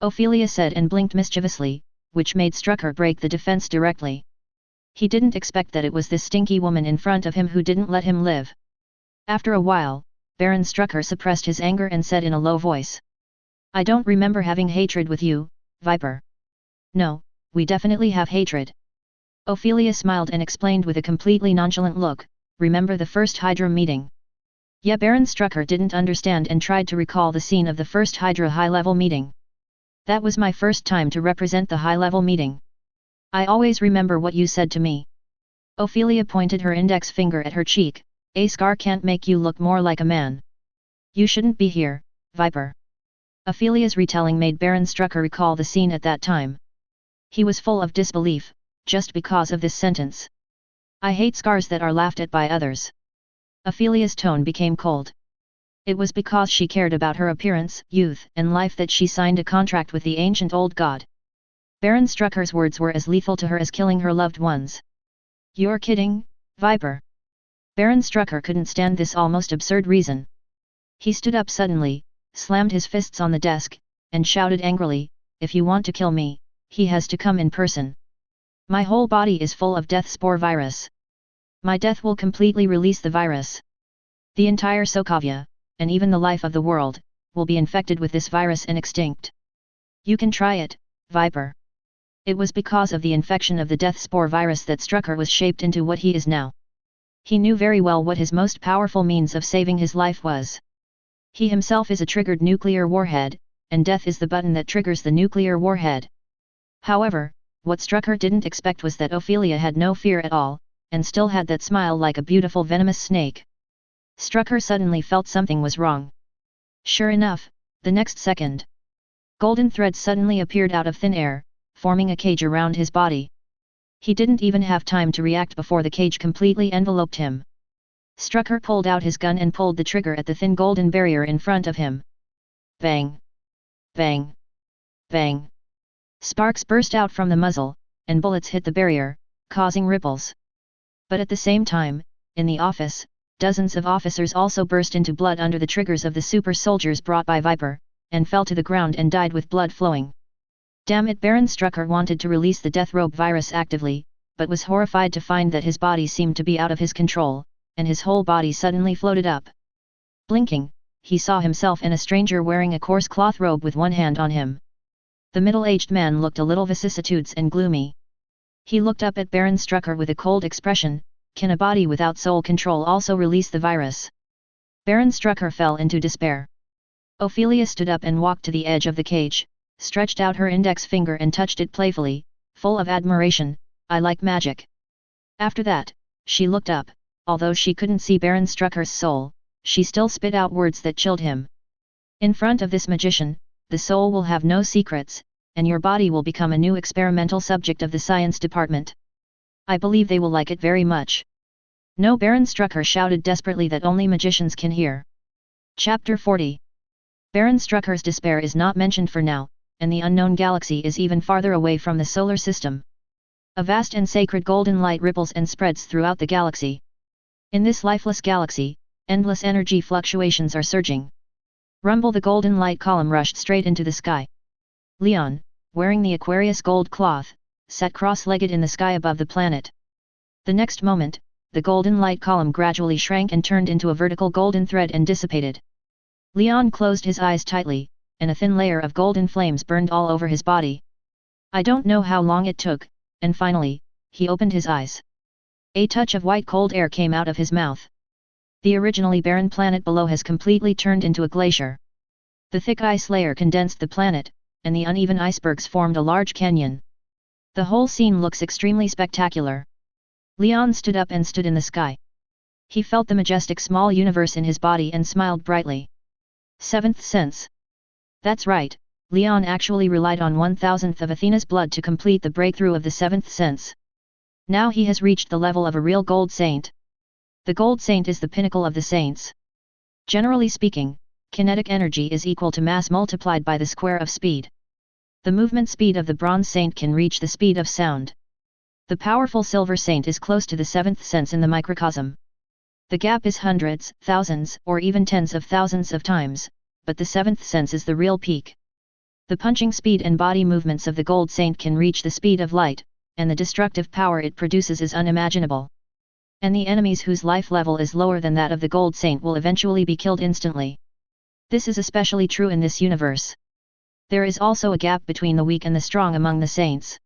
Ophelia said and blinked mischievously, which made Strucker break the defense directly. He didn't expect that it was this stinky woman in front of him who didn't let him live. After a while, Baron Strucker suppressed his anger and said in a low voice, "I don't remember having hatred with you, Viper." "No, we definitely have hatred." Ophelia smiled and explained with a completely nonchalant look, "Remember the first Hydra meeting?" Yeah, Baron Strucker didn't understand and tried to recall the scene of the first Hydra high-level meeting. "That was my first time to represent the high-level meeting. I always remember what you said to me." Ophelia pointed her index finger at her cheek. "A scar can't make you look more like a man. You shouldn't be here, Viper." Ophelia's retelling made Baron Strucker recall the scene at that time. He was full of disbelief, just because of this sentence. "I hate scars that are laughed at by others." Ophelia's tone became cold. It was because she cared about her appearance, youth, and life that she signed a contract with the ancient old god. Baron Strucker's words were as lethal to her as killing her loved ones. "You're kidding, Viper?" Baron Strucker couldn't stand this almost absurd reason. He stood up suddenly, slammed his fists on the desk, and shouted angrily, "If you want to kill me, he has to come in person. My whole body is full of death spore virus. My death will completely release the virus. The entire Sokovia, and even the life of the world, will be infected with this virus and extinct. You can try it, Viper." It was because of the infection of the death spore virus that Strucker was shaped into what he is now. He knew very well what his most powerful means of saving his life was. He himself is a triggered nuclear warhead, and death is the button that triggers the nuclear warhead. However, what Strucker didn't expect was that Ophelia had no fear at all, and still had that smile like a beautiful venomous snake. Strucker suddenly felt something was wrong. Sure enough, the next second, golden threads suddenly appeared out of thin air, forming a cage around his body. He didn't even have time to react before the cage completely enveloped him. Strucker pulled out his gun and pulled the trigger at the thin golden barrier in front of him. Bang! Bang! Bang! Sparks burst out from the muzzle, and bullets hit the barrier, causing ripples. But at the same time, in the office, dozens of officers also burst into blood under the triggers of the super soldiers brought by Viper, and fell to the ground and died with blood flowing. Damn it, Baron Strucker wanted to release the death robe virus actively, but was horrified to find that his body seemed to be out of his control, and his whole body suddenly floated up. Blinking, he saw himself and a stranger wearing a coarse cloth robe with one hand on him. The middle-aged man looked a little vicissitudes and gloomy. He looked up at Baron Strucker with a cold expression. Can a body without soul control also release the virus? Baron Strucker fell into despair. Ophelia stood up and walked to the edge of the cage, stretched out her index finger and touched it playfully, full of admiration. I like magic. After that, she looked up. Although she couldn't see Baron Strucker's soul, she still spit out words that chilled him. In front of this magician, the soul will have no secrets, and your body will become a new experimental subject of the science department. I believe they will like it very much. No, Baron Strucker shouted desperately that only magicians can hear. Chapter 40. Baron Strucker's despair is not mentioned for now, and the unknown galaxy is even farther away from the solar system. A vast and sacred golden light ripples and spreads throughout the galaxy. In this lifeless galaxy, endless energy fluctuations are surging. Rumble, the golden light column rushed straight into the sky. Leon, wearing the Aquarius Gold Cloth, sat cross-legged in the sky above the planet. The next moment, the golden light column gradually shrank and turned into a vertical golden thread and dissipated. Leon closed his eyes tightly, and a thin layer of golden flames burned all over his body. I don't know how long it took, and finally, he opened his eyes. A touch of white cold air came out of his mouth. The originally barren planet below has completely turned into a glacier. The thick ice layer condensed the planet, and the uneven icebergs formed a large canyon. The whole scene looks extremely spectacular. Leon stood up and stood in the sky. He felt the majestic small universe in his body and smiled brightly. Seventh sense. That's right, Leon actually relied on 1,000th of Athena's blood to complete the breakthrough of the seventh sense. Now he has reached the level of a real gold saint. The gold saint is the pinnacle of the saints. Generally speaking, kinetic energy is equal to mass multiplied by the square of speed. The movement speed of the bronze saint can reach the speed of sound. The powerful silver saint is close to the seventh sense in the microcosm. The gap is hundreds, thousands, or even tens of thousands of times, but the seventh sense is the real peak. The punching speed and body movements of the gold saint can reach the speed of light, and the destructive power it produces is unimaginable. And the enemies whose life level is lower than that of the gold saint will eventually be killed instantly. This is especially true in this universe. There is also a gap between the weak and the strong among the saints.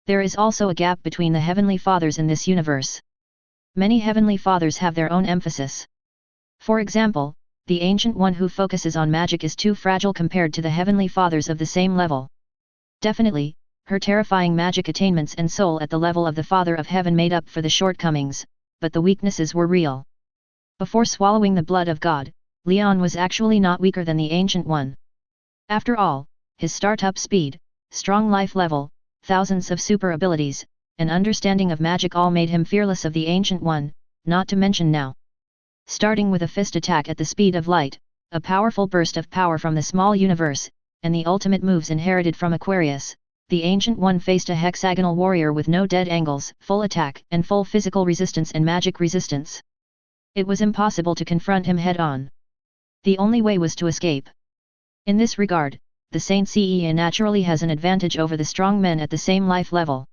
There is also a gap between the heavenly fathers in this universe. Many heavenly fathers have their own emphasis. For example, the Ancient One who focuses on magic is too fragile compared to the heavenly fathers of the same level. Definitely, her terrifying magic attainments and soul at the level of the Father of Heaven made up for the shortcomings, but the weaknesses were real. Before swallowing the blood of God, Leon was actually not weaker than the Ancient One. After all, his startup speed, strong life level, thousands of super abilities, and understanding of magic all made him fearless of the Ancient One, not to mention now. Starting with a fist attack at the speed of light, a powerful burst of power from the small universe, and the ultimate moves inherited from Aquarius, the Ancient One faced a hexagonal warrior with no dead angles, full attack, and full physical resistance and magic resistance. It was impossible to confront him head-on. The only way was to escape. In this regard, the Saint CEA naturally has an advantage over the strong men at the same life level.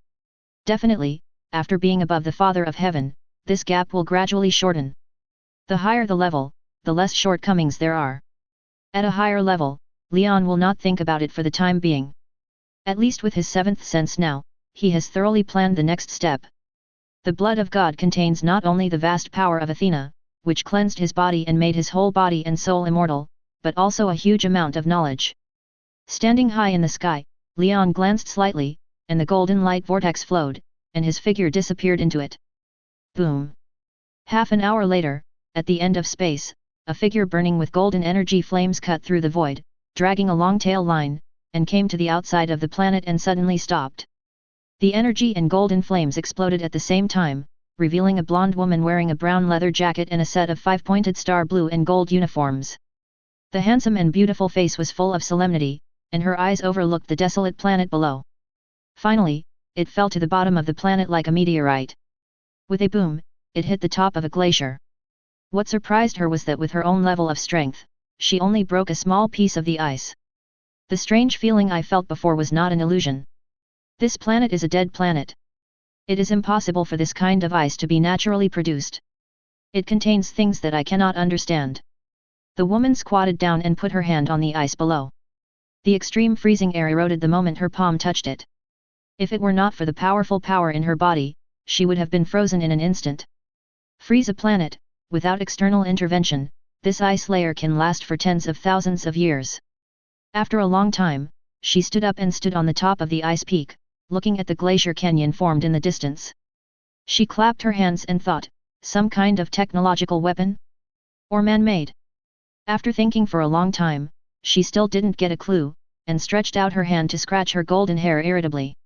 Definitely, after being above the Father of Heaven, this gap will gradually shorten. The higher the level, the less shortcomings there are. At a higher level, Leon will not think about it for the time being. At least with his seventh sense now, he has thoroughly planned the next step. The blood of God contains not only the vast power of Athena, which cleansed his body and made his whole body and soul immortal, but also a huge amount of knowledge. Standing high in the sky, Leon glanced slightly, and the golden light vortex flowed, and his figure disappeared into it. Boom! Half an hour later, at the end of space, a figure burning with golden energy flames cut through the void, dragging a long tail line, and came to the outside of the planet and suddenly stopped. The energy and golden flames exploded at the same time, revealing a blonde woman wearing a brown leather jacket and a set of 5-pointed star blue and gold uniforms. The handsome and beautiful face was full of solemnity, and her eyes overlooked the desolate planet below. Finally, it fell to the bottom of the planet like a meteorite. With a boom, it hit the top of a glacier. What surprised her was that with her own level of strength, she only broke a small piece of the ice. The strange feeling I felt before was not an illusion. This planet is a dead planet. It is impossible for this kind of ice to be naturally produced. It contains things that I cannot understand. The woman squatted down and put her hand on the ice below. The extreme freezing air eroded the moment her palm touched it. If it were not for the powerful power in her body, she would have been frozen in an instant. Freeze a planet, without external intervention, this ice layer can last for tens of thousands of years. After a long time, she stood up and stood on the top of the ice peak, looking at the glacier canyon formed in the distance. She clapped her hands and thought, some kind of technological weapon? Or man-made? After thinking for a long time, she still didn't get a clue, and stretched out her hand to scratch her golden hair irritably.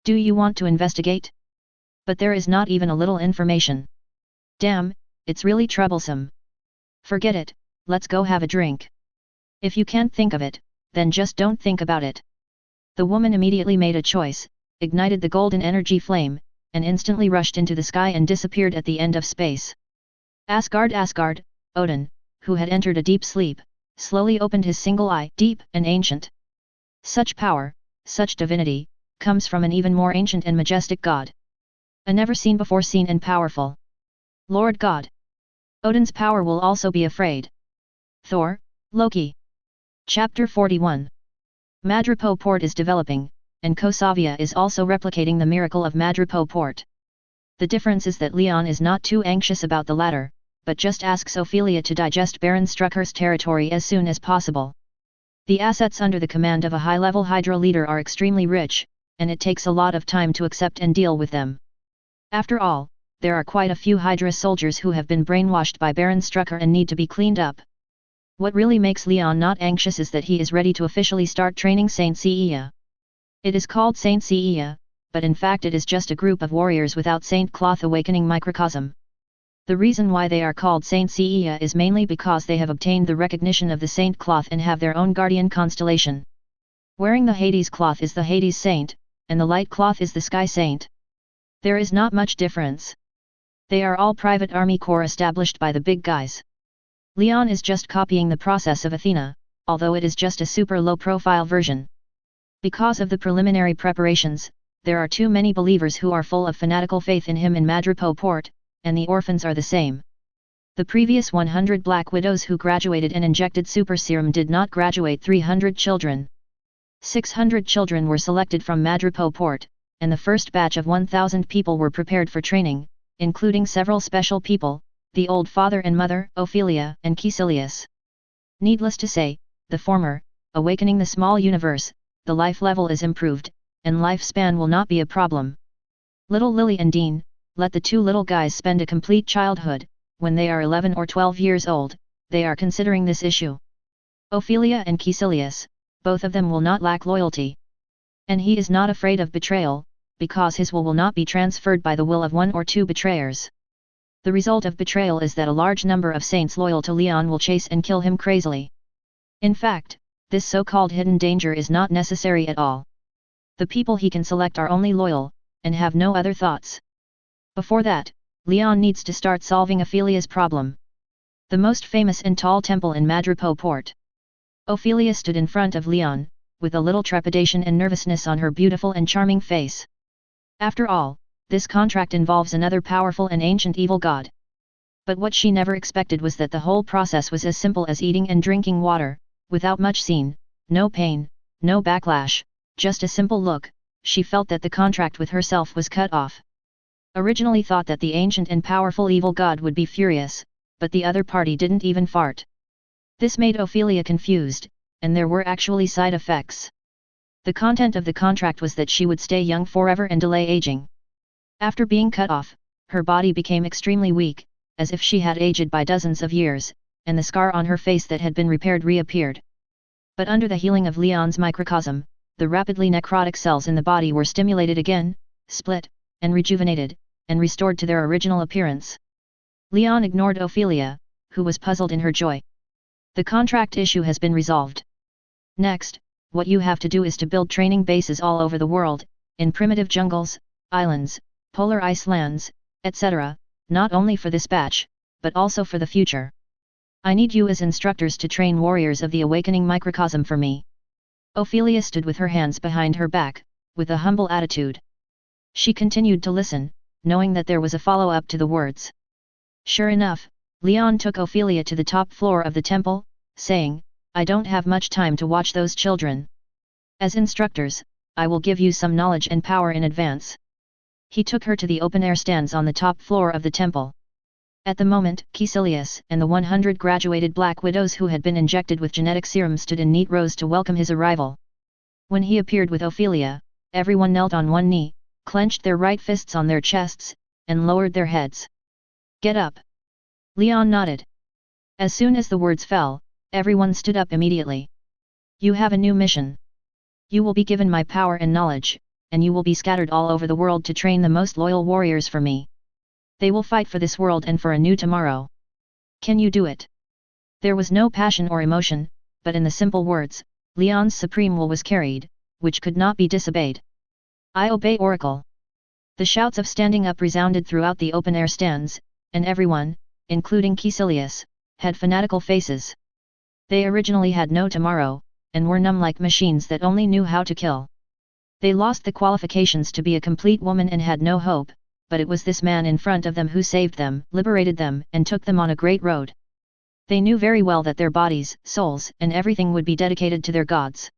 Do you want to investigate? But there is not even a little information. Damn, it's really troublesome. Forget it, let's go have a drink. If you can't think of it, then just don't think about it. The woman immediately made a choice, ignited the golden energy flame, and instantly rushed into the sky and disappeared at the end of space. Asgard, Odin, who had entered a deep sleep, slowly opened his single eye, deep and ancient. Such power, such divinity, comes from an even more ancient and majestic god. A never seen before seen and powerful Lord God. Odin's power will also be afraid. Thor, Loki. Chapter 41. Madripoor port is developing, and Kosavia is also replicating the miracle of Madripoor port. The difference is that Leon is not too anxious about the latter, but just asks Ophelia to digest Baron Strucker's territory as soon as possible. The assets under the command of a high-level Hydra leader are extremely rich, and it takes a lot of time to accept and deal with them. After all, there are quite a few Hydra soldiers who have been brainwashed by Baron Strucker and need to be cleaned up. What really makes Leon not anxious is that he is ready to officially start training Saint Seiya. It is called Saint Seiya, but in fact it is just a group of warriors without Saint Cloth awakening microcosm. The reason why they are called Saint Seiya is mainly because they have obtained the recognition of the Saint Cloth and have their own guardian constellation. Wearing the Hades cloth is the Hades Saint, and the Light cloth is the Sky Saint. There is not much difference. They are all private army corps established by the big guys. Leon is just copying the process of Athena, although it is just a super low-profile version. Because of the preliminary preparations, there are too many believers who are full of fanatical faith in him in Madripoor port, and the orphans are the same. The previous 100 Black Widows who graduated and injected super serum did not graduate 300 children. 600 children were selected from Madripoor port, and the first batch of 1,000 people were prepared for training, including several special people, the old father and mother, Ophelia and Caecilius. Needless to say, the former, awakening the small universe, the life level is improved, and lifespan will not be a problem. Little Lily and Dean, let the two little guys spend a complete childhood. When they are 11 or 12 years old, they are considering this issue. Ophelia and Caecilius, both of them will not lack loyalty. And he is not afraid of betrayal, because his will not be transferred by the will of one or two betrayers. The result of betrayal is that a large number of saints loyal to Leon will chase and kill him crazily. In fact, this so-called hidden danger is not necessary at all. The people he can select are only loyal, and have no other thoughts. Before that, Leon needs to start solving Ophelia's problem. The most famous and tall temple in Madripoor port. Ophelia stood in front of Leon, with a little trepidation and nervousness on her beautiful and charming face. After all, this contract involves another powerful and ancient evil god. But what she never expected was that the whole process was as simple as eating and drinking water, without much scene, no pain, no backlash, just a simple look. She felt that the contract with herself was cut off. Originally thought that the ancient and powerful evil god would be furious, but the other party didn't even fart. This made Ophelia confused, and there were actually side effects. The content of the contract was that she would stay young forever and delay aging. After being cut off, her body became extremely weak, as if she had aged by dozens of years, and the scar on her face that had been repaired reappeared. But under the healing of Leon's microcosm, the rapidly necrotic cells in the body were stimulated again, split, and rejuvenated, and restored to their original appearance. Leon ignored Ophelia, who was puzzled in her joy. The contract issue has been resolved. Next, what you have to do is to build training bases all over the world, in primitive jungles, islands, polar ice lands, etc., not only for this batch, but also for the future. I need you as instructors to train warriors of the awakening microcosm for me. Ophelia stood with her hands behind her back, with a humble attitude. She continued to listen, knowing that there was a follow-up to the words. Sure enough, Leon took Ophelia to the top floor of the temple, saying, I don't have much time to watch those children. As instructors, I will give you some knowledge and power in advance. He took her to the open-air stands on the top floor of the temple. At the moment, Caecilius and the 100 graduated Black Widows who had been injected with genetic serum stood in neat rows to welcome his arrival. When he appeared with Ophelia, everyone knelt on one knee, clenched their right fists on their chests, and lowered their heads. Get up! Leon nodded. As soon as the words fell, everyone stood up immediately. You have a new mission. You will be given my power and knowledge, and you will be scattered all over the world to train the most loyal warriors for me. They will fight for this world and for a new tomorrow. Can you do it? There was no passion or emotion, but in the simple words, Leon's supreme will was carried, which could not be disobeyed. I obey, Oracle. The shouts of standing up resounded throughout the open-air stands, and everyone, including Caecilius, had fanatical faces. They originally had no tomorrow, and were numb like machines that only knew how to kill. They lost the qualifications to be a complete woman and had no hope, but it was this man in front of them who saved them, liberated them, and took them on a great road. They knew very well that their bodies, souls, and everything would be dedicated to their gods.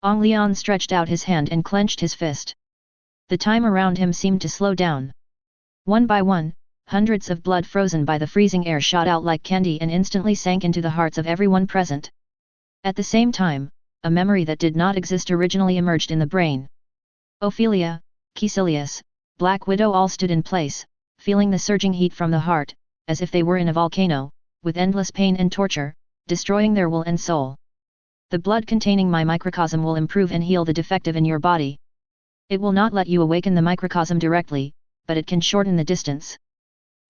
Ong Leon stretched out his hand and clenched his fist. The time around him seemed to slow down. One by one, hundreds of blood frozen by the freezing air shot out like candy and instantly sank into the hearts of everyone present. At the same time, a memory that did not exist originally emerged in the brain. Ophelia, Caecilius, Black Widow all stood in place, feeling the surging heat from the heart, as if they were in a volcano, with endless pain and torture, destroying their will and soul. The blood containing my microcosm will improve and heal the defective in your body. It will not let you awaken the microcosm directly, but it can shorten the distance.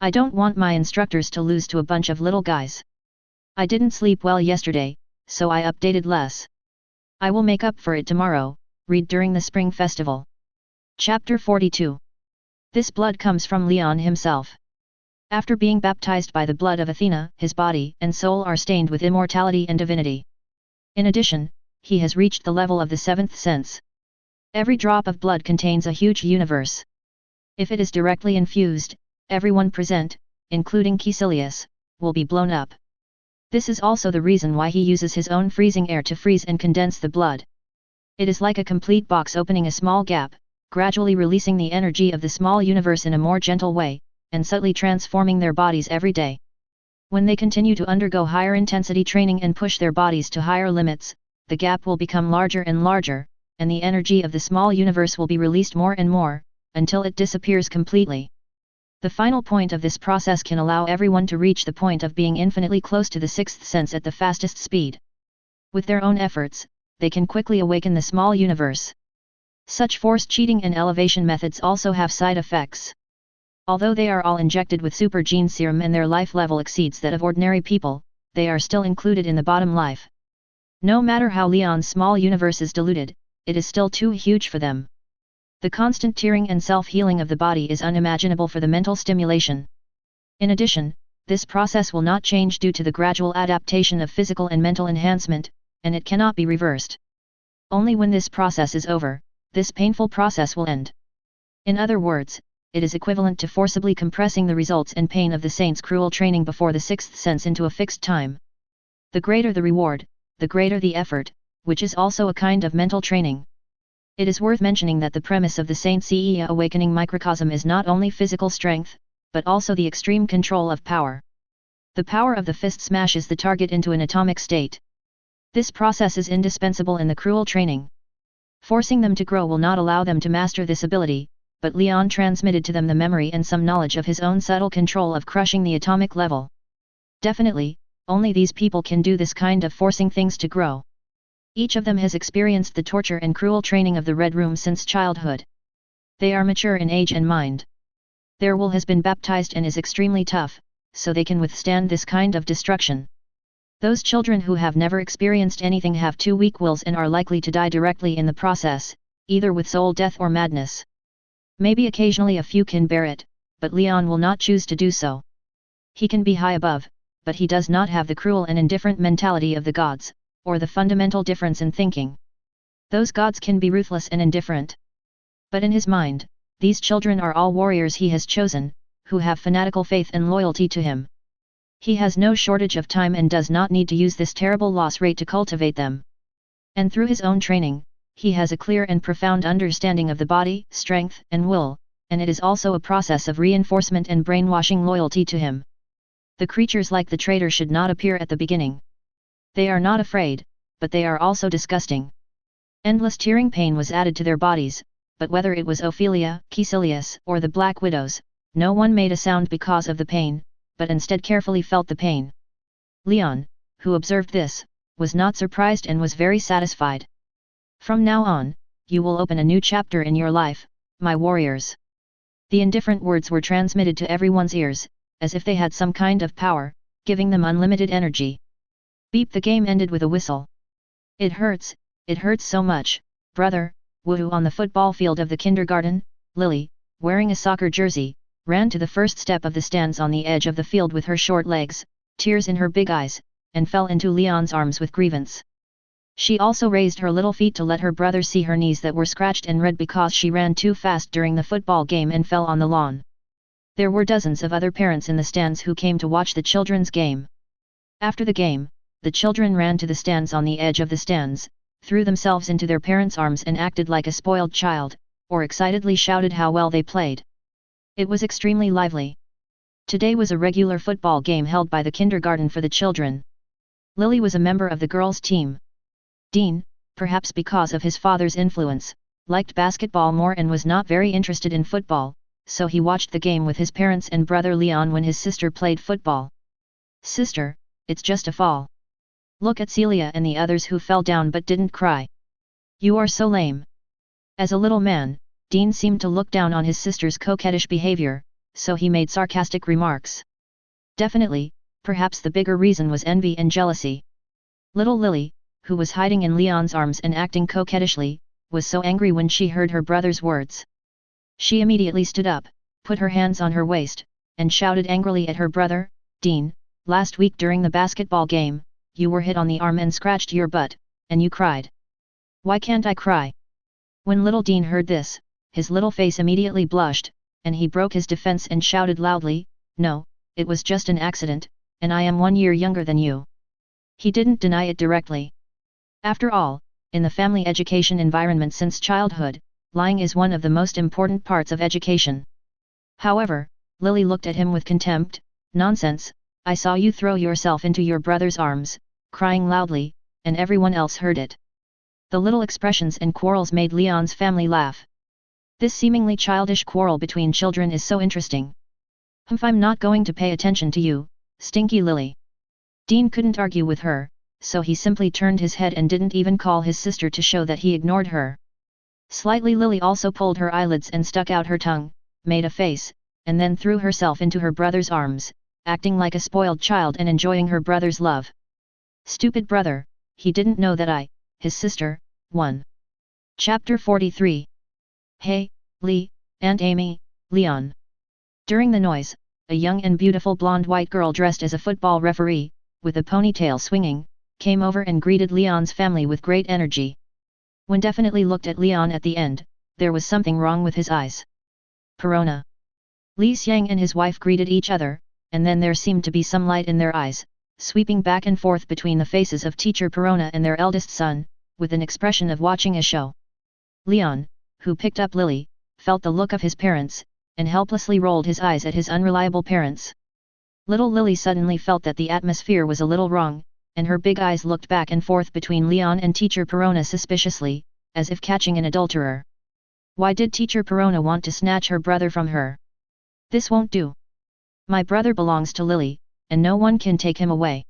I don't want my instructors to lose to a bunch of little guys. I didn't sleep well yesterday, so I updated less. I will make up for it tomorrow, read during the Spring Festival. Chapter 42. This blood comes from Leon himself. After being baptized by the blood of Athena, his body and soul are stained with immortality and divinity. In addition, he has reached the level of the seventh sense. Every drop of blood contains a huge universe. If it is directly infused, everyone present, including Caecilius, will be blown up. This is also the reason why he uses his own freezing air to freeze and condense the blood. It is like a complete box opening a small gap, gradually releasing the energy of the small universe in a more gentle way, and subtly transforming their bodies every day. When they continue to undergo higher intensity training and push their bodies to higher limits, the gap will become larger and larger, and the energy of the small universe will be released more and more, until it disappears completely. The final point of this process can allow everyone to reach the point of being infinitely close to the sixth sense at the fastest speed. With their own efforts, they can quickly awaken the small universe. Such force cheating and elevation methods also have side effects. Although they are all injected with super gene serum and their life level exceeds that of ordinary people, they are still included in the bottom life. No matter how Leon's small universe is diluted, it is still too huge for them. The constant tearing and self-healing of the body is unimaginable for the mental stimulation. In addition, this process will not change due to the gradual adaptation of physical and mental enhancement, and it cannot be reversed. Only when this process is over, this painful process will end. In other words, it is equivalent to forcibly compressing the results and pain of the saint's cruel training before the sixth sense into a fixed time. The greater the reward, the greater the effort, which is also a kind of mental training. It is worth mentioning that the premise of the saint's awakening microcosm is not only physical strength, but also the extreme control of power. The power of the fist smashes the target into an atomic state. This process is indispensable in the cruel training. Forcing them to grow will not allow them to master this ability, but Leon transmitted to them the memory and some knowledge of his own subtle control of crushing the atomic level. Definitely, only these people can do this kind of forcing things to grow. Each of them has experienced the torture and cruel training of the Red Room since childhood. They are mature in age and mind. Their will has been baptized and is extremely tough, so they can withstand this kind of destruction. Those children who have never experienced anything have too weak wills and are likely to die directly in the process, either with soul death or madness. Maybe occasionally a few can bear it, but Leon will not choose to do so. He can be high above, but he does not have the cruel and indifferent mentality of the gods, or the fundamental difference in thinking. Those gods can be ruthless and indifferent. But in his mind, these children are all warriors he has chosen, who have fanatical faith and loyalty to him. He has no shortage of time and does not need to use this terrible loss rate to cultivate them. And through his own training, he has a clear and profound understanding of the body, strength, and will, and it is also a process of reinforcement and brainwashing loyalty to him. The creatures like the traitor should not appear at the beginning. They are not afraid, but they are also disgusting. Endless tearing pain was added to their bodies, but whether it was Ophelia, Caecilius, or the Black Widows, no one made a sound because of the pain, but instead carefully felt the pain. Leon, who observed this, was not surprised and was very satisfied. From now on, you will open a new chapter in your life, my warriors. The indifferent words were transmitted to everyone's ears, as if they had some kind of power, giving them unlimited energy. Beep! The game ended with a whistle. It hurts so much, brother. Woohoo! On the football field of the kindergarten, Lily, wearing a soccer jersey, ran to the first step of the stands on the edge of the field with her short legs, tears in her big eyes, and fell into Leon's arms with grievance. She also raised her little feet to let her brother see her knees that were scratched and red because she ran too fast during the football game and fell on the lawn. There were dozens of other parents in the stands who came to watch the children's game. After the game, the children ran to the stands on the edge of the stands, threw themselves into their parents' arms and acted like a spoiled child, or excitedly shouted how well they played. It was extremely lively. Today was a regular football game held by the kindergarten for the children. Lily was a member of the girls' team. Dean, perhaps because of his father's influence, liked basketball more and was not very interested in football, so he watched the game with his parents and brother Leon when his sister played football. Sister, it's just a fall. Look at Celia and the others who fell down but didn't cry. You are so lame. As a little man, Dean seemed to look down on his sister's coquettish behavior, so he made sarcastic remarks. Definitely, perhaps the bigger reason was envy and jealousy. Little Lily, who was hiding in Leon's arms and acting coquettishly, was so angry when she heard her brother's words. She immediately stood up, put her hands on her waist, and shouted angrily at her brother, Dean, last week during the basketball game, you were hit on the arm and scratched your butt, and you cried. Why can't I cry? When little Dean heard this, his little face immediately blushed, and he broke his defense and shouted loudly, No, it was just an accident, and I am 1 year younger than you. He didn't deny it directly. After all, in the family education environment since childhood, lying is one of the most important parts of education. However, Lily looked at him with contempt. Nonsense, I saw you throw yourself into your brother's arms, crying loudly, and everyone else heard it. The little expressions and quarrels made Leon's family laugh. This seemingly childish quarrel between children is so interesting. I'm not going to pay attention to you, stinky Lily. Dean couldn't argue with her, so he simply turned his head and didn't even call his sister to show that he ignored her. Slightly Lily also pulled her eyelids and stuck out her tongue, made a face, and then threw herself into her brother's arms, acting like a spoiled child and enjoying her brother's love. Stupid brother, he didn't know that I, his sister, won. Chapter 43. Hey, Lee, Aunt Amy, Leon. During the noise, a young and beautiful blonde white girl dressed as a football referee, with a ponytail swinging, came over and greeted Leon's family with great energy. When definitely looked at Leon at the end, there was something wrong with his eyes. Perona. Li Xiang and his wife greeted each other, and then there seemed to be some light in their eyes, sweeping back and forth between the faces of teacher Perona and their eldest son, with an expression of watching a show. Leon, who picked up Lily, felt the look of his parents, and helplessly rolled his eyes at his unreliable parents. Little Lily suddenly felt that the atmosphere was a little wrong, and her big eyes looked back and forth between Leon and teacher Perona suspiciously, as if catching an adulterer. Why did teacher Perona want to snatch her brother from her? This won't do. My brother belongs to Lily, and no one can take him away.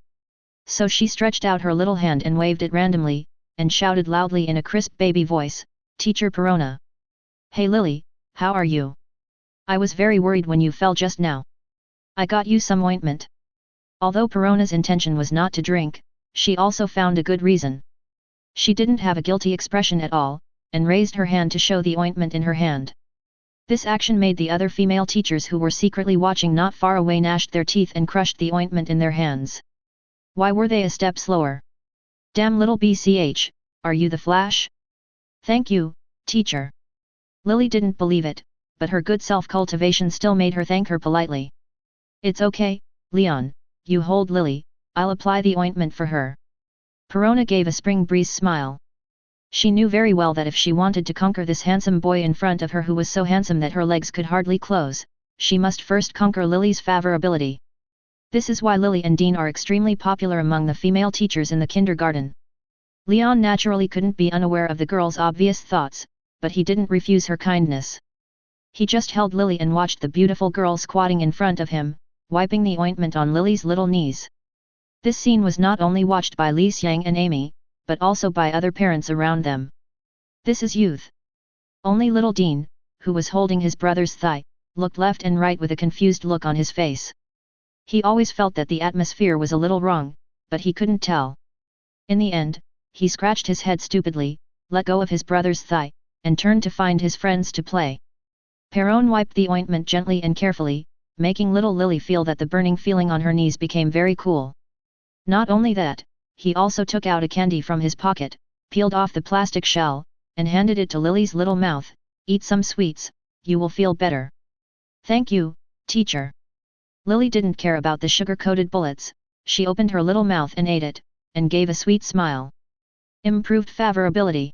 So she stretched out her little hand and waved it randomly, and shouted loudly in a crisp baby voice, Teacher Perona. Hey Lily, How are you? I was very worried when you fell just now. I got you some ointment. Although Perona's intention was not to drink, she also found a good reason. She didn't have a guilty expression at all, and raised her hand to show the ointment in her hand. This action made the other female teachers who were secretly watching not far away gnashed their teeth and crushed the ointment in their hands. Why were they a step slower? Damn little BCH, are you the Flash? Thank you, teacher. Lily didn't believe it, but her good self-cultivation still made her thank her politely. It's okay, Leon, you hold Lily, I'll apply the ointment for her. Perona gave a spring breeze smile. She knew very well that if she wanted to conquer this handsome boy in front of her who was so handsome that her legs could hardly close, she must first conquer Lily's favorability. This is why Lily and Dean are extremely popular among the female teachers in the kindergarten. Leon naturally couldn't be unaware of the girl's obvious thoughts, but he didn't refuse her kindness. He just held Lily and watched the beautiful girl squatting in front of him, wiping the ointment on Lily's little knees. This scene was not only watched by Li Xiang and Amy, but also by other parents around them. This is youth. Only little Dean, who was holding his brother's thigh, looked left and right with a confused look on his face. He always felt that the atmosphere was a little wrong, but he couldn't tell. In the end, he scratched his head stupidly, let go of his brother's thigh, and turned to find his friends to play. Perron wiped the ointment gently and carefully, making little Lily feel that the burning feeling on her knees became very cool. Not only that, he also took out a candy from his pocket, peeled off the plastic shell, and handed it to Lily's little mouth. Eat some sweets, you will feel better. Thank you, teacher. Lily didn't care about the sugar-coated bullets, she opened her little mouth and ate it, and gave a sweet smile. Improved favorability.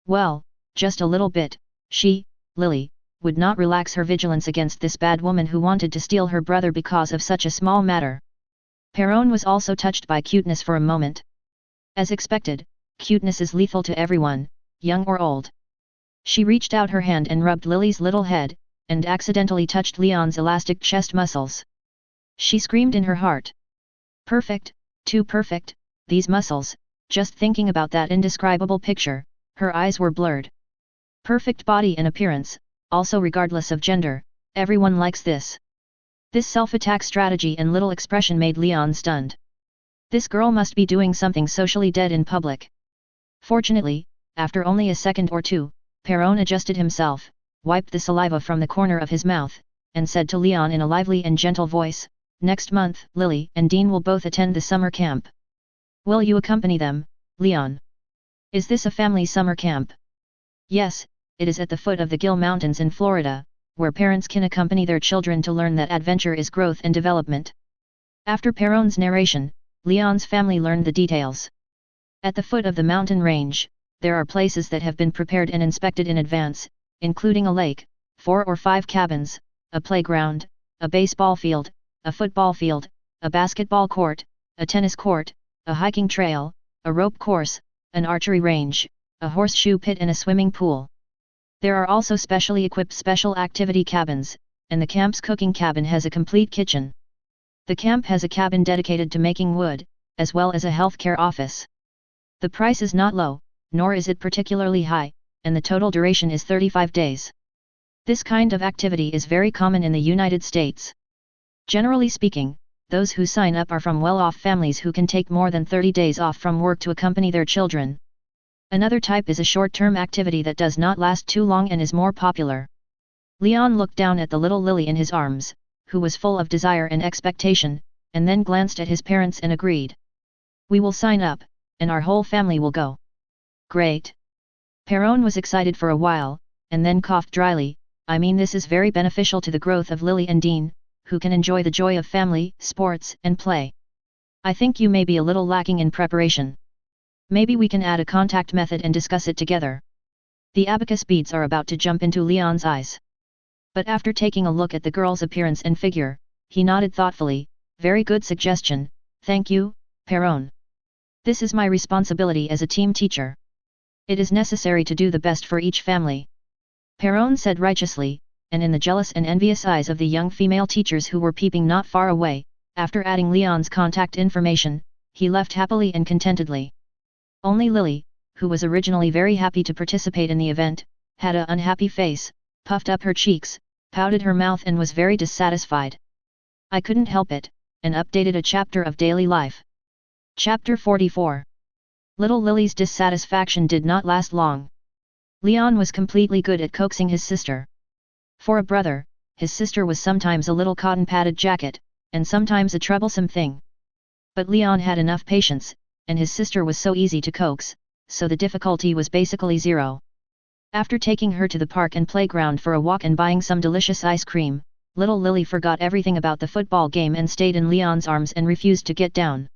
Well, just a little bit, she, Lily, would not relax her vigilance against this bad woman who wanted to steal her brother because of such a small matter. Perron was also touched by cuteness for a moment. As expected, cuteness is lethal to everyone, young or old. She reached out her hand and rubbed Lily's little head, and accidentally touched Leon's elastic chest muscles. She screamed in her heart. Perfect, too perfect, these muscles, just thinking about that indescribable picture, her eyes were blurred. Perfect body and appearance, also regardless of gender, everyone likes this. This self-attack strategy and little expression made Leon stunned. This girl must be doing something socially dead in public. Fortunately, after only a second or two, Perron adjusted himself, wiped the saliva from the corner of his mouth, and said to Leon in a lively and gentle voice, "Next month, Lily and Dean will both attend the summer camp. Will you accompany them, Leon? Is this a family summer camp?" Yes, it is at the foot of the Gill Mountains in Florida, where parents can accompany their children to learn that adventure is growth and development. After Perron's narration, Leon's family learned the details. At the foot of the mountain range, there are places that have been prepared and inspected in advance, including a lake, 4 or 5 cabins, a playground, a baseball field, a football field, a basketball court, a tennis court, a hiking trail, a rope course, an archery range, a horseshoe pit and a swimming pool. There are also specially equipped special activity cabins, and the camp's cooking cabin has a complete kitchen. The camp has a cabin dedicated to making wood, as well as a healthcare office. The price is not low, nor is it particularly high, and the total duration is 35 days. This kind of activity is very common in the United States. Generally speaking, those who sign up are from well-off families who can take more than 30 days off from work to accompany their children. Another type is a short-term activity that does not last too long and is more popular. Leon looked down at the little Lily in his arms, who was full of desire and expectation, and then glanced at his parents and agreed. "We will sign up, and our whole family will go." Great! Perron was excited for a while, and then coughed dryly. "I mean, this is very beneficial to the growth of Lily and Dean, who can enjoy the joy of family, sports and play. I think you may be a little lacking in preparation. Maybe we can add a contact method and discuss it together." The abacus beads are about to jump into Leon's eyes. But after taking a look at the girl's appearance and figure, he nodded thoughtfully. "Very good suggestion, thank you, Perron. This is my responsibility as a team teacher. It is necessary to do the best for each family," Perron said righteously, and in the jealous and envious eyes of the young female teachers who were peeping not far away, after adding Leon's contact information, he left happily and contentedly. Only Lily, who was originally very happy to participate in the event, had an unhappy face, puffed up her cheeks, pouted her mouth and was very dissatisfied. I couldn't help it, and updated a chapter of daily life. Chapter 44. Little Lily's dissatisfaction did not last long. Leon was completely good at coaxing his sister. For a brother, his sister was sometimes a little cotton-padded jacket, and sometimes a troublesome thing. But Leon had enough patience, and his sister was so easy to coax, so the difficulty was basically zero. After taking her to the park and playground for a walk and buying some delicious ice cream, little Lily forgot everything about the football game and stayed in Leon's arms and refused to get down.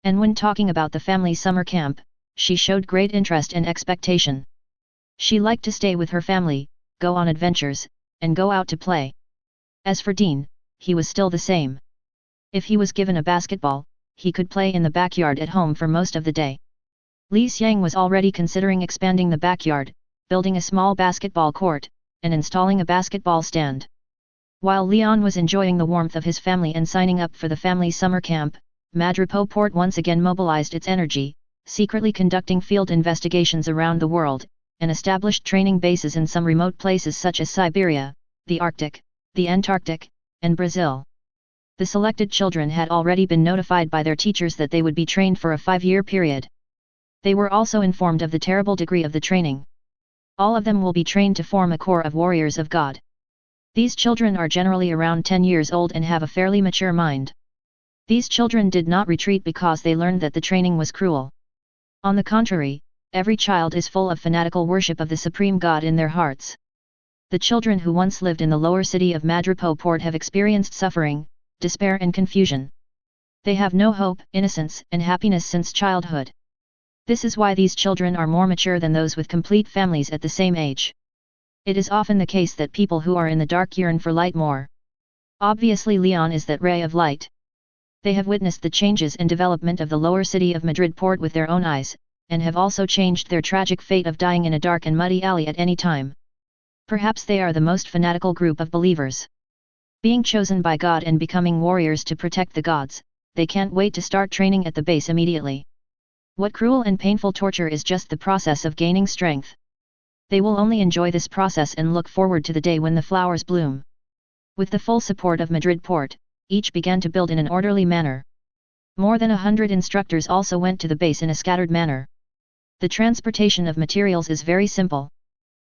And when talking about the family summer camp, she showed great interest and expectation. She liked to stay with her family, go on adventures, and go out to play. As for Dean, he was still the same. If he was given a basketball, he could play in the backyard at home for most of the day. Li Xiang was already considering expanding the backyard, building a small basketball court, and installing a basketball stand. While Leon was enjoying the warmth of his family and signing up for the family summer camp, Madripoor Port once again mobilized its energy, secretly conducting field investigations around the world, and established training bases in some remote places such as Siberia, the Arctic, the Antarctic, and Brazil. The selected children had already been notified by their teachers that they would be trained for a 5-year period. They were also informed of the terrible degree of the training. All of them will be trained to form a corps of warriors of God. These children are generally around 10 years old and have a fairly mature mind. These children did not retreat because they learned that the training was cruel. On the contrary, every child is full of fanatical worship of the Supreme God in their hearts. The children who once lived in the lower city of Madripoor Port have experienced suffering, despair and confusion. They have no hope, innocence and happiness since childhood. This is why these children are more mature than those with complete families at the same age. It is often the case that people who are in the dark yearn for light more. Obviously Leon is that ray of light. They have witnessed the changes and development of the lower city of Madrid Port with their own eyes, and have also changed their tragic fate of dying in a dark and muddy alley at any time. Perhaps they are the most fanatical group of believers. Being chosen by God and becoming warriors to protect the gods, they can't wait to start training at the base immediately. What cruel and painful torture is just the process of gaining strength. They will only enjoy this process and look forward to the day when the flowers bloom. With the full support of Madrid Port, each began to build in an orderly manner. More than 100 instructors also went to the base in a scattered manner. The transportation of materials is very simple.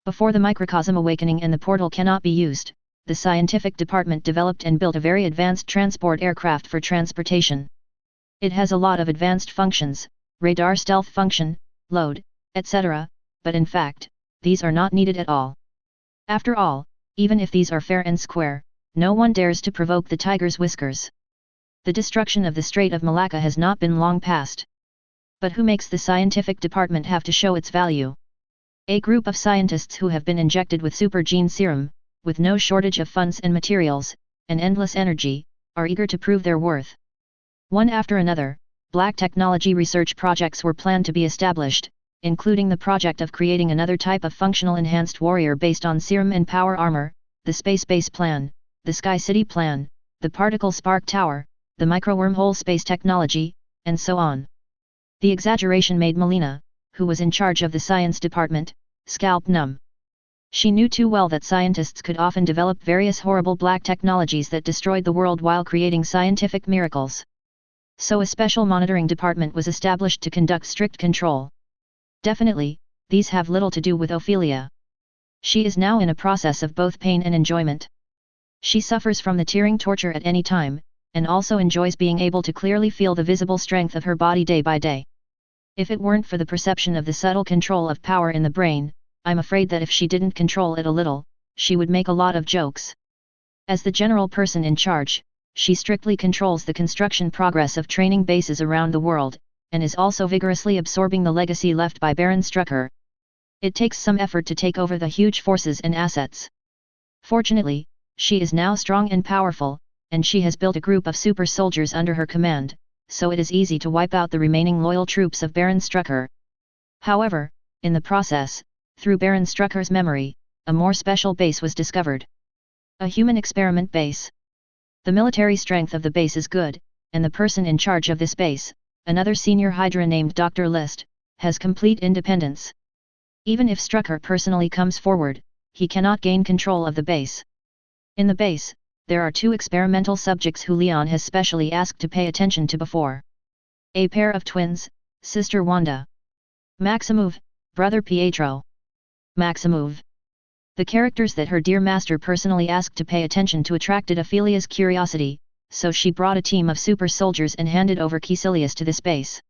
Before the microcosm awakening and the portal cannot be used, the scientific department developed and built a very advanced transport aircraft for transportation. It has a lot of advanced functions, radar stealth function, load, etc., but in fact, these are not needed at all. After all, even if these are fair and square, no one dares to provoke the tiger's whiskers. The destruction of the Strait of Malacca has not been long past. But who makes the scientific department have to show its value? A group of scientists who have been injected with super gene serum, with no shortage of funds and materials, and endless energy, are eager to prove their worth. One after another, black technology research projects were planned to be established, including the project of creating another type of functional enhanced warrior based on serum and power armor, the space base plan, the Sky City plan, the particle spark tower, the micro-wormhole space technology, and so on. The exaggeration made Melina, who was in charge of the science department, scalp numb. She knew too well that scientists could often develop various horrible black technologies that destroyed the world while creating scientific miracles. So a special monitoring department was established to conduct strict control. Definitely, these have little to do with Ophelia. She is now in a process of both pain and enjoyment. She suffers from the tearing torture at any time, and also enjoys being able to clearly feel the visible strength of her body day by day. If it weren't for the perception of the subtle control of power in the brain, I'm afraid that if she didn't control it a little, she would make a lot of jokes. As the general person in charge, she strictly controls the construction progress of training bases around the world, and is also vigorously absorbing the legacy left by Baron Strucker. It takes some effort to take over the huge forces and assets. Fortunately, she is now strong and powerful, and she has built a group of super soldiers under her command, so it is easy to wipe out the remaining loyal troops of Baron Strucker. However, in the process, through Baron Strucker's memory, a more special base was discovered. A human experiment base. The military strength of the base is good, and the person in charge of this base, another senior Hydra named Dr. List, has complete independence. Even if Strucker personally comes forward, he cannot gain control of the base. In the base, there are 2 experimental subjects who Leon has specially asked to pay attention to before. A pair of twins, sister Wanda. Maximove, brother Pietro. Maximove. The characters that her dear master personally asked to pay attention to attracted Ophelia's curiosity, so she brought a team of super soldiers and handed over Caecilius to this base.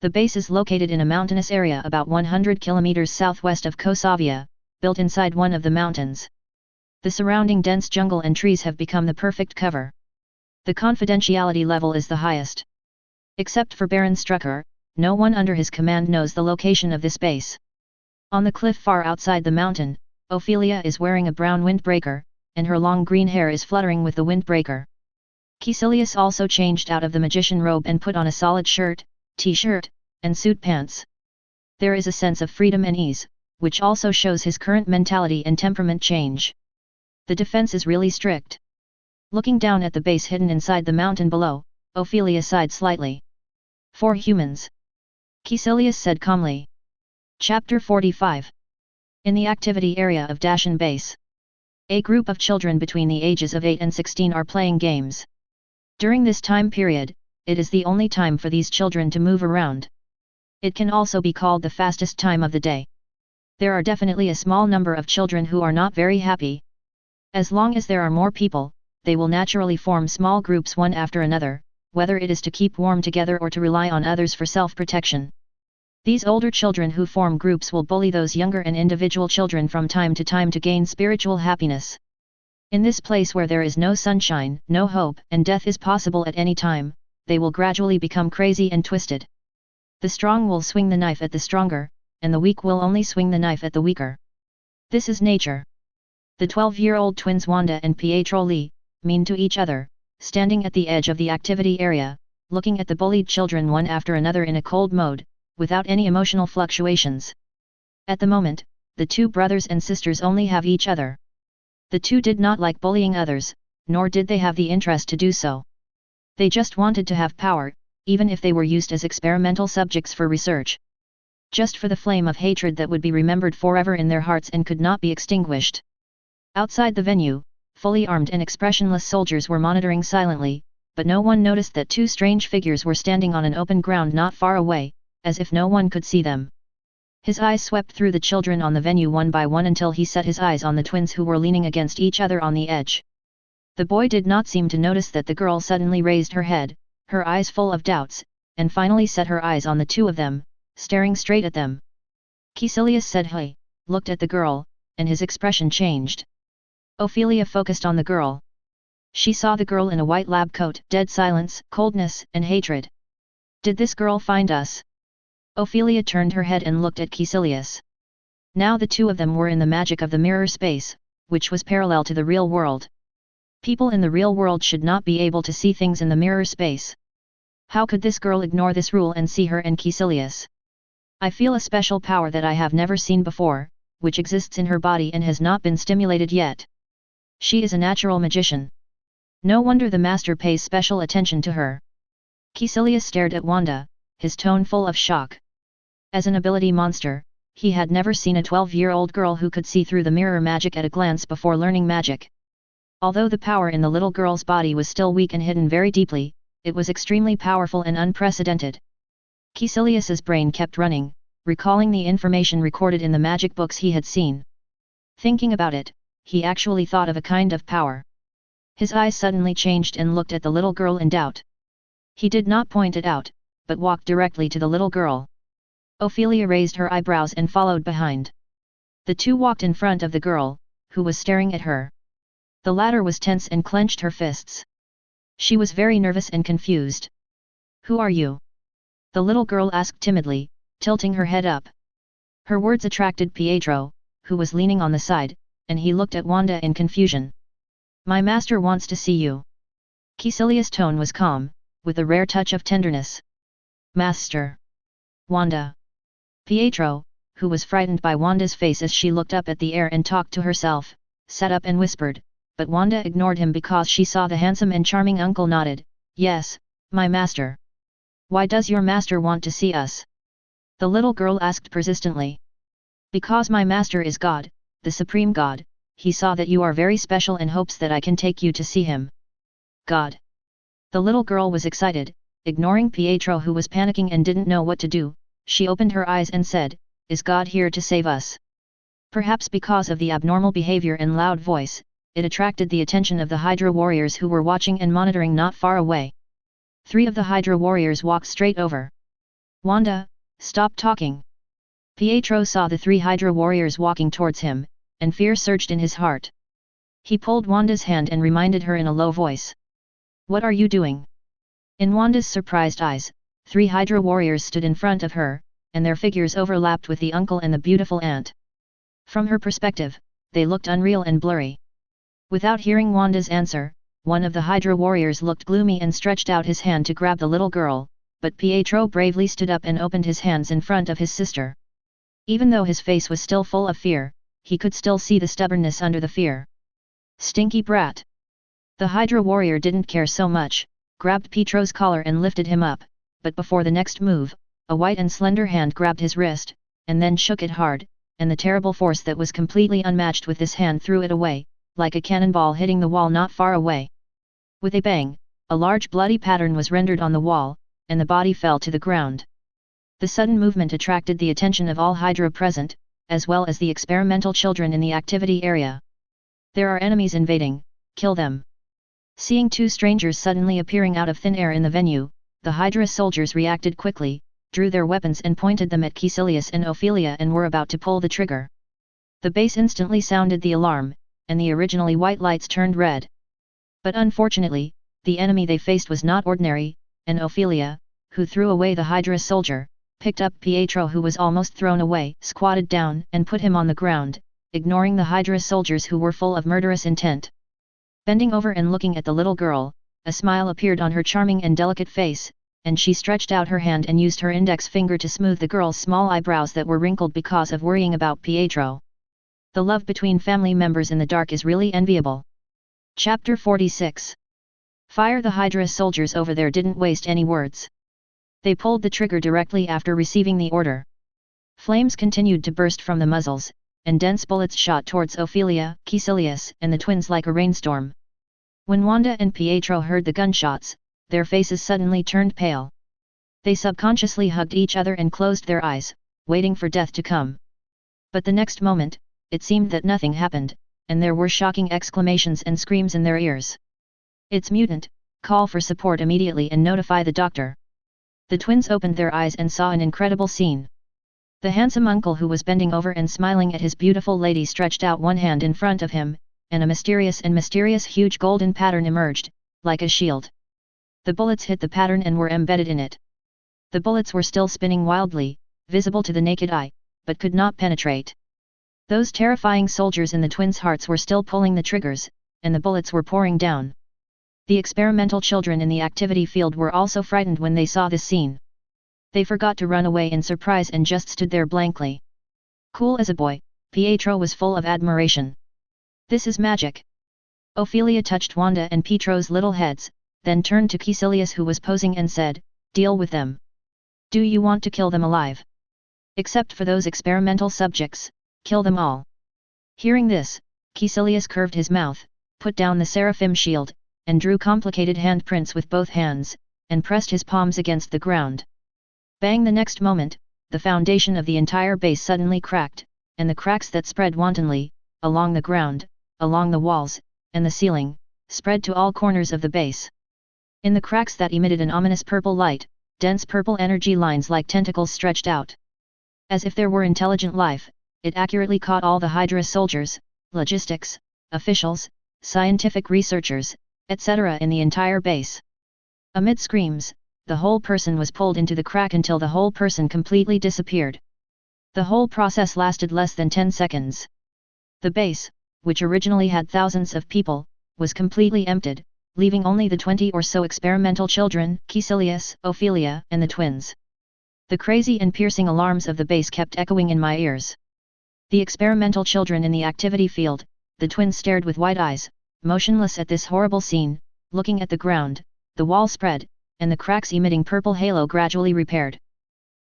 The base is located in a mountainous area about 100 kilometers southwest of Kosovia, built inside one of the mountains. The surrounding dense jungle and trees have become the perfect cover. The confidentiality level is the highest. Except for Baron Strucker, no one under his command knows the location of this base. On the cliff far outside the mountain, Ophelia is wearing a brown windbreaker, and her long green hair is fluttering with the windbreaker. Caecilius also changed out of the magician robe and put on a solid shirt, t-shirt, and suit pants. There is a sense of freedom and ease, which also shows his current mentality and temperament change. The defense is really strict. Looking down at the base hidden inside the mountain below, Ophelia sighed slightly. 4 humans. Caecilius said calmly. Chapter 45. In the activity area of Dashan Base. A group of children between the ages of 8 and 16 are playing games. During this time period, it is the only time for these children to move around. It can also be called the fastest time of the day. There are definitely a small number of children who are not very happy. As long as there are more people, they will naturally form small groups one after another, whether it is to keep warm together or to rely on others for self-protection. These older children who form groups will bully those younger and individual children from time to gain spiritual happiness. In this place where there is no sunshine, no hope, and death is possible at any time, they will gradually become crazy and twisted. The strong will swing the knife at the stronger, and the weak will only swing the knife at the weaker. This is nature. The 12-year-old twins Wanda and Pietro Lee, mean to each other, standing at the edge of the activity area, looking at the bullied children one after another in a cold mode, without any emotional fluctuations. At the moment, the 2 brothers and sisters only have each other. The 2 did not like bullying others, nor did they have the interest to do so. They just wanted to have power, even if they were used as experimental subjects for research. Just for the flame of hatred that would be remembered forever in their hearts and could not be extinguished. Outside the venue, fully armed and expressionless soldiers were monitoring silently, but no one noticed that 2 strange figures were standing on an open ground not far away, as if no one could see them. His eyes swept through the children on the venue one by one until he set his eyes on the twins who were leaning against each other on the edge. The boy did not seem to notice that the girl suddenly raised her head, her eyes full of doubts, and finally set her eyes on the 2 of them, staring straight at them. Caecilius said hey, looked at the girl, and his expression changed. Ophelia focused on the girl. She saw the girl in a white lab coat, dead silence, coldness, and hatred. Did this girl find us? Ophelia turned her head and looked at Caecilius. Now the 2 of them were in the magic of the mirror space, which was parallel to the real world. People in the real world should not be able to see things in the mirror space. How could this girl ignore this rule and see her and Caecilius? I feel a special power that I have never seen before, which exists in her body and has not been stimulated yet. She is a natural magician. No wonder the master pays special attention to her. Caecilius stared at Wanda, his tone full of shock. As an ability monster, he had never seen a 12-year-old girl who could see through the mirror magic at a glance before learning magic. Although the power in the little girl's body was still weak and hidden very deeply, it was extremely powerful and unprecedented. Caecilius's brain kept running, recalling the information recorded in the magic books he had seen. Thinking about it, he actually thought of a kind of power. His eyes suddenly changed and looked at the little girl in doubt. He did not point it out, but walked directly to the little girl. Ophelia raised her eyebrows and followed behind. The 2 walked in front of the girl, who was staring at her. The latter was tense and clenched her fists. She was very nervous and confused. Who are you? The little girl asked timidly, tilting her head up. Her words attracted Pietro, who was leaning on the side, and he looked at Wanda in confusion. My master wants to see you. Caecilius' tone was calm, with a rare touch of tenderness. Master. Wanda. Pietro, who was frightened by Wanda's face as she looked up at the air and talked to herself, sat up and whispered, but Wanda ignored him because she saw the handsome and charming uncle nodded. Yes, my master. Why does your master want to see us? The little girl asked persistently. Because my master is God, the Supreme God, he saw that you are very special and hopes that I can take you to see him. God. The little girl was excited, ignoring Pietro who was panicking and didn't know what to do. She opened her eyes and said, "Is God here to save us?" Perhaps because of the abnormal behavior and loud voice, it attracted the attention of the Hydra warriors who were watching and monitoring not far away. 3 of the Hydra warriors walked straight over. "Wanda, stop talking." Pietro saw the 3 Hydra warriors walking towards him, and fear surged in his heart. He pulled Wanda's hand and reminded her in a low voice. "What are you doing?" In Wanda's surprised eyes, 3 Hydra warriors stood in front of her, and their figures overlapped with the uncle and the beautiful aunt. From her perspective, they looked unreal and blurry. Without hearing Wanda's answer, one of the Hydra warriors looked gloomy and stretched out his hand to grab the little girl, but Pietro bravely stood up and opened his hands in front of his sister. Even though his face was still full of fear, he could still see the stubbornness under the fear. "Stinky brat!" The Hydra warrior didn't care so much, grabbed Pietro's collar and lifted him up, but before the next move, a white and slender hand grabbed his wrist, and then shook it hard, and the terrible force that was completely unmatched with this hand threw it away, like a cannonball hitting the wall not far away. With a bang, a large bloody pattern was rendered on the wall, and the body fell to the ground. The sudden movement attracted the attention of all Hydra present, as well as the experimental children in the activity area. "There are enemies invading, kill them." Seeing 2 strangers suddenly appearing out of thin air in the venue, the Hydra soldiers reacted quickly, drew their weapons and pointed them at Caecilius and Ophelia and were about to pull the trigger. The base instantly sounded the alarm, and the originally white lights turned red. But unfortunately, the enemy they faced was not ordinary, and Ophelia, who threw away the Hydra soldier, picked up Pietro who was almost thrown away, squatted down and put him on the ground, ignoring the Hydra soldiers who were full of murderous intent. Bending over and looking at the little girl, a smile appeared on her charming and delicate face, and she stretched out her hand and used her index finger to smooth the girl's small eyebrows that were wrinkled because of worrying about Pietro. The love between family members in the dark is really enviable. Chapter 46. Fire. The Hydra soldiers over there didn't waste any words. They pulled the trigger directly after receiving the order. Flames continued to burst from the muzzles, and dense bullets shot towards Ophelia, Caecilius, and the twins like a rainstorm. When Wanda and Pietro heard the gunshots, their faces suddenly turned pale. They subconsciously hugged each other and closed their eyes, waiting for death to come. But the next moment, it seemed that nothing happened, and there were shocking exclamations and screams in their ears. "It's mutant, call for support immediately and notify the doctor." The twins opened their eyes and saw an incredible scene. The handsome uncle who was bending over and smiling at his beautiful lady stretched out one hand in front of him, and a mysterious huge golden pattern emerged, like a shield. The bullets hit the pattern and were embedded in it. The bullets were still spinning wildly, visible to the naked eye, but could not penetrate. Those terrifying soldiers in the twins' hearts were still pulling the triggers, and the bullets were pouring down. The experimental children in the activity field were also frightened when they saw this scene. They forgot to run away in surprise and just stood there blankly. Cool as a boy, Pietro was full of admiration. "This is magic." Ophelia touched Wanda and Pietro's little heads, then turned to Caecilius who was posing and said, "Deal with them. Do you want to kill them alive? Except for those experimental subjects, kill them all." Hearing this, Caecilius curved his mouth, put down the seraphim shield, and drew complicated handprints with both hands, and pressed his palms against the ground. Bang! The next moment, the foundation of the entire base suddenly cracked, and the cracks that spread wantonly, along the ground, along the walls, and the ceiling, spread to all corners of the base. In the cracks that emitted an ominous purple light, dense purple energy lines like tentacles stretched out. As if there were intelligent life, it accurately caught all the Hydra soldiers, logistics, officials, scientific researchers, etc. in the entire base. Amid screams, the whole person was pulled into the crack until the whole person completely disappeared. The whole process lasted less than 10 seconds. The base, which originally had thousands of people, was completely emptied, leaving only the 20 or so experimental children, Caecilius, Ophelia, and the twins. The crazy and piercing alarms of the base kept echoing in my ears. The experimental children in the activity field, the twins stared with wide eyes, motionless at this horrible scene, looking at the ground, the wall spread, and the cracks emitting purple halo gradually repaired.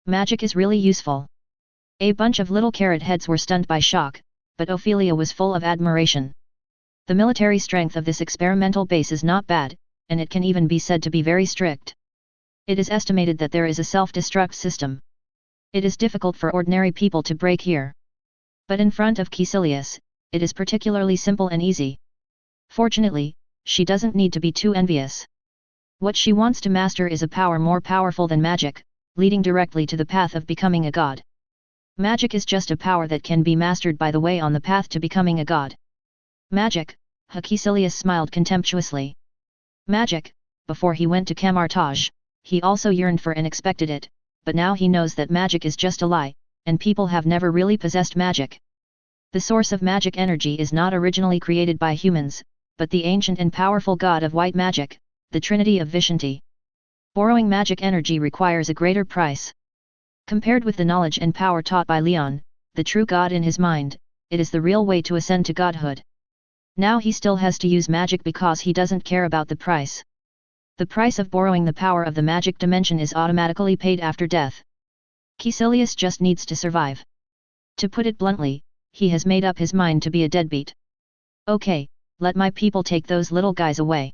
Magic is really useful. A bunch of little carrot heads were stunned by shock, but Ophelia was full of admiration. The military strength of this experimental base is not bad, and it can even be said to be very strict. It is estimated that there is a self-destruct system. It is difficult for ordinary people to break here. But in front of Caecilius, it is particularly simple and easy. Fortunately, she doesn't need to be too envious. What she wants to master is a power more powerful than magic, leading directly to the path of becoming a god. Magic is just a power that can be mastered by the way on the path to becoming a god. Magic, Caecilius smiled contemptuously. Magic, before he went to Camartage, he also yearned for and expected it, but now he knows that magic is just a lie, and people have never really possessed magic. The source of magic energy is not originally created by humans, but the ancient and powerful god of white magic, the Trinity of Vishanti. Borrowing magic energy requires a greater price. Compared with the knowledge and power taught by Leon, the true god in his mind, it is the real way to ascend to godhood. Now he still has to use magic because he doesn't care about the price. The price of borrowing the power of the magic dimension is automatically paid after death. Caecilius just needs to survive. To put it bluntly, he has made up his mind to be a deadbeat. Okay, let my people take those little guys away.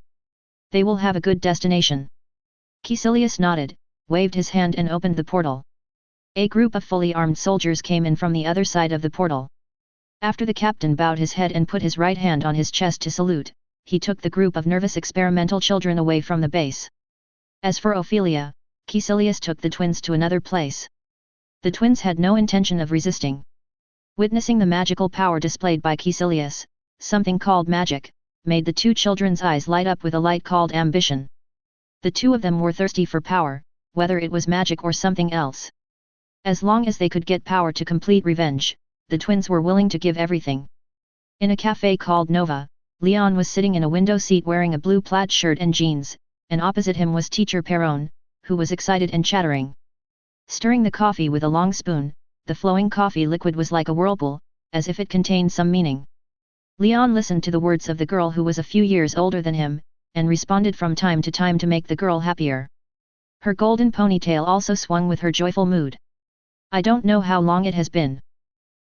They will have a good destination. Caecilius nodded, waved his hand and opened the portal. A group of fully armed soldiers came in from the other side of the portal. After the captain bowed his head and put his right hand on his chest to salute, he took the group of nervous experimental children away from the base. As for Ophelia, Caecilius took the twins to another place. The twins had no intention of resisting. Witnessing the magical power displayed by Caecilius, something called magic, made the two children's eyes light up with a light called ambition. The two of them were thirsty for power, whether it was magic or something else. As long as they could get power to complete revenge, the twins were willing to give everything. In a cafe called Nova, Leon was sitting in a window seat wearing a blue plaid shirt and jeans, and opposite him was teacher Perron, who was excited and chattering. Stirring the coffee with a long spoon, the flowing coffee liquid was like a whirlpool, as if it contained some meaning. Leon listened to the words of the girl who was a few years older than him, and responded from time to time to make the girl happier. Her golden ponytail also swung with her joyful mood. I don't know how long it has been.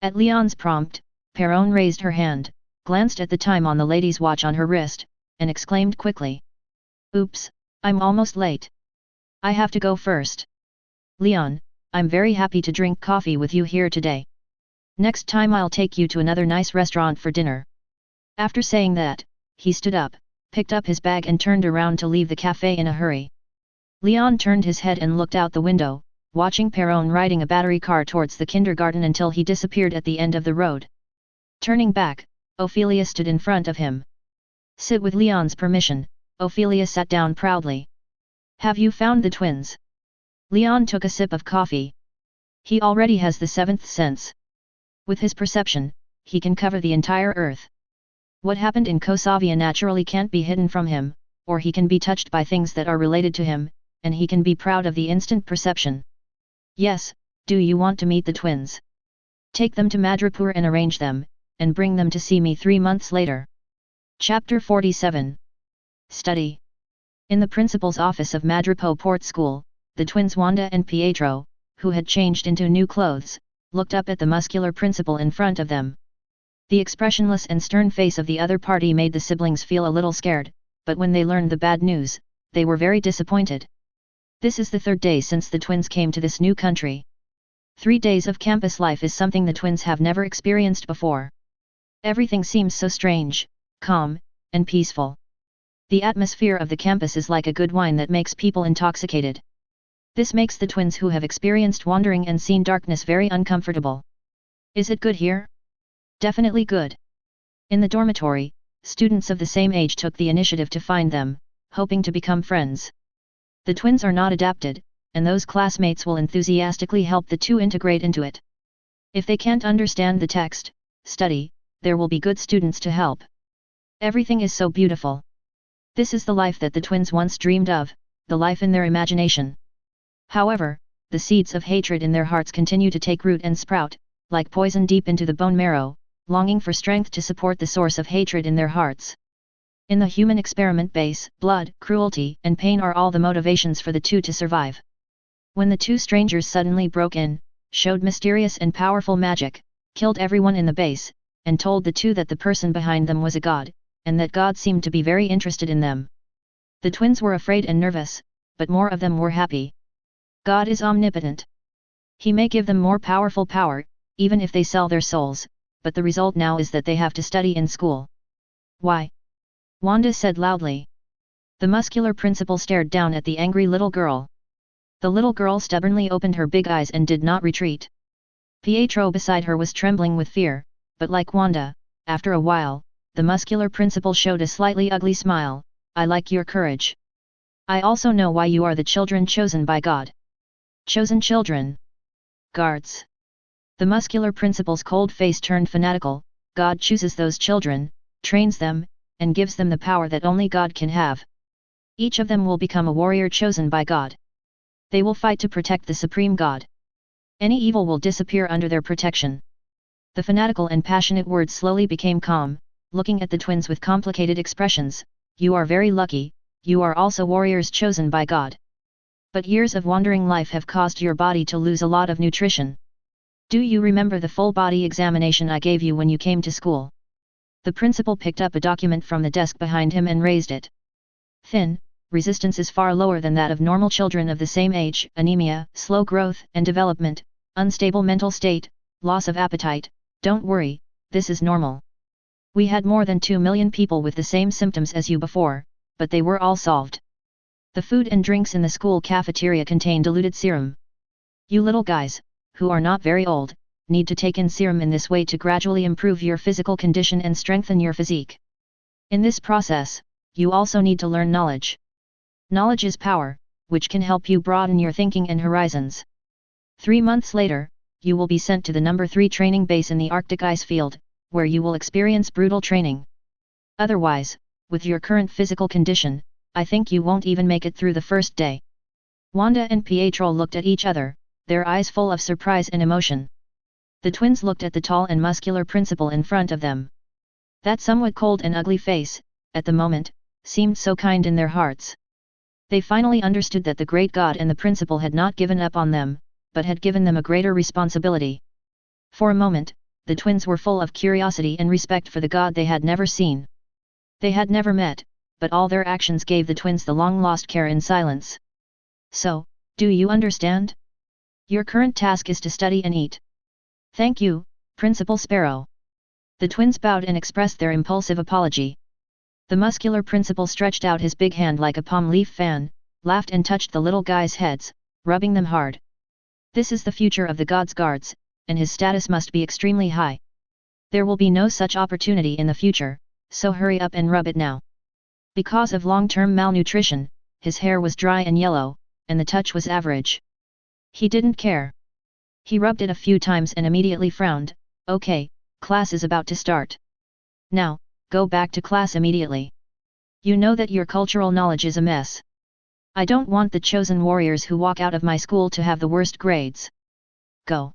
At Leon's prompt, Perron raised her hand, glanced at the time on the lady's watch on her wrist, and exclaimed quickly. Oops, I'm almost late. I have to go first. Leon, I'm very happy to drink coffee with you here today. Next time I'll take you to another nice restaurant for dinner. After saying that, he stood up, picked up his bag and turned around to leave the cafe in a hurry. Leon turned his head and looked out the window, watching Perron riding a battery car towards the kindergarten until he disappeared at the end of the road. Turning back, Ophelia stood in front of him. Sit with Leon's permission, Ophelia sat down proudly. Have you found the twins? Leon took a sip of coffee. He already has the seventh sense. With his perception, he can cover the entire earth. What happened in Kosovia naturally can't be hidden from him, or he can be touched by things that are related to him, and he can be proud of the instant perception. Yes, do you want to meet the twins? Take them to Madripur and arrange them, and bring them to see me 3 months later. Chapter 47. Study. In the principal's office of Madripo Port School, the twins Wanda and Pietro, who had changed into new clothes, looked up at the muscular principal in front of them. The expressionless and stern face of the other party made the siblings feel a little scared, but when they learned the bad news, they were very disappointed. This is the 3rd day since the twins came to this new country. 3 days of campus life is something the twins have never experienced before. Everything seems so strange, calm, and peaceful. The atmosphere of the campus is like a good wine that makes people intoxicated. This makes the twins who have experienced wandering and seen darkness very uncomfortable. Is it good here? Definitely good. In the dormitory, students of the same age took the initiative to find them, hoping to become friends. The twins are not adapted, and those classmates will enthusiastically help the two integrate into it. If they can't understand the text, study, there will be good students to help. Everything is so beautiful. This is the life that the twins once dreamed of, the life in their imagination. However, the seeds of hatred in their hearts continue to take root and sprout, like poison deep into the bone marrow, longing for strength to support the source of hatred in their hearts. In the human experiment base, blood, cruelty, and pain are all the motivations for the two to survive. When the two strangers suddenly broke in, showed mysterious and powerful magic, killed everyone in the base, and told the two that the person behind them was a god, and that God seemed to be very interested in them. The twins were afraid and nervous, but more of them were happy. God is omnipotent. He may give them more powerful power, even if they sell their souls, but the result now is that they have to study in school. Why? Wanda said loudly. The muscular principal stared down at the angry little girl. The little girl stubbornly opened her big eyes and did not retreat. Pietro beside her was trembling with fear, but like Wanda, after a while, the muscular principal showed a slightly ugly smile. I like your courage. I also know why you are the children chosen by God. Chosen children. Guards. The muscular principal's cold face turned fanatical. God chooses those children, trains them, and gives them the power that only God can have. Each of them will become a warrior chosen by God. They will fight to protect the supreme God. Any evil will disappear under their protection. The fanatical and passionate words slowly became calm, looking at the twins with complicated expressions. You are very lucky, you are also warriors chosen by God. But years of wandering life have caused your body to lose a lot of nutrition. Do you remember the full body examination I gave you when you came to school? The principal picked up a document from the desk behind him and raised it. Thin, resistance is far lower than that of normal children of the same age, anemia, slow growth and development, unstable mental state, loss of appetite. Don't worry, this is normal. We had more than 2 million people with the same symptoms as you before, but they were all solved. The food and drinks in the school cafeteria contain diluted serum. You little guys, who are not very old, need to take in serum in this way to gradually improve your physical condition and strengthen your physique. In this process, you also need to learn knowledge. Knowledge is power, which can help you broaden your thinking and horizons. 3 months later, you will be sent to the number 3 training base in the Arctic ice field, where you will experience brutal training. Otherwise, with your current physical condition, I think you won't even make it through the first day. Wanda and Pietro looked at each other, their eyes full of surprise and emotion. The twins looked at the tall and muscular principal in front of them. That somewhat cold and ugly face, at the moment, seemed so kind in their hearts. They finally understood that the great God and the principal had not given up on them, but had given them a greater responsibility. For a moment, the twins were full of curiosity and respect for the God they had never seen. They had never met, but all their actions gave the twins the long-lost care in silence. So, do you understand? Your current task is to study and eat. Thank you, Principal Sparrow. The twins bowed and expressed their impulsive apology. The muscular principal stretched out his big hand like a palm leaf fan, laughed and touched the little guys' heads, rubbing them hard. This is the future of the God's guards, and his status must be extremely high. There will be no such opportunity in the future, so hurry up and rub it now. Because of long-term malnutrition, his hair was dry and yellow, and the touch was average. He didn't care. He rubbed it a few times and immediately frowned. Okay, class is about to start. Now, go back to class immediately. You know that your cultural knowledge is a mess. I don't want the chosen warriors who walk out of my school to have the worst grades. Go.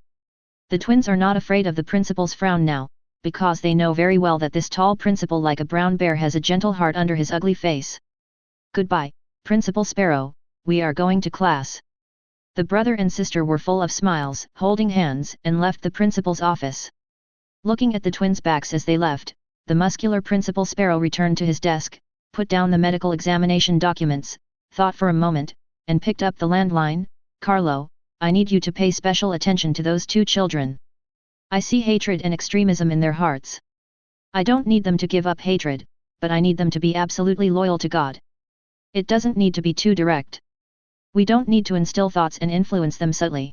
The twins are not afraid of the principal's frown now, because they know very well that this tall principal like a brown bear has a gentle heart under his ugly face. Goodbye, Principal Sparrow, we are going to class. The brother and sister were full of smiles, holding hands, and left the principal's office. Looking at the twins' backs as they left, the muscular Principal Sparrow returned to his desk, put down the medical examination documents, thought for a moment, and picked up the landline. Carlo, I need you to pay special attention to those 2 children. I see hatred and extremism in their hearts. I don't need them to give up hatred, but I need them to be absolutely loyal to God. It doesn't need to be too direct. We don't need to instill thoughts and influence them subtly.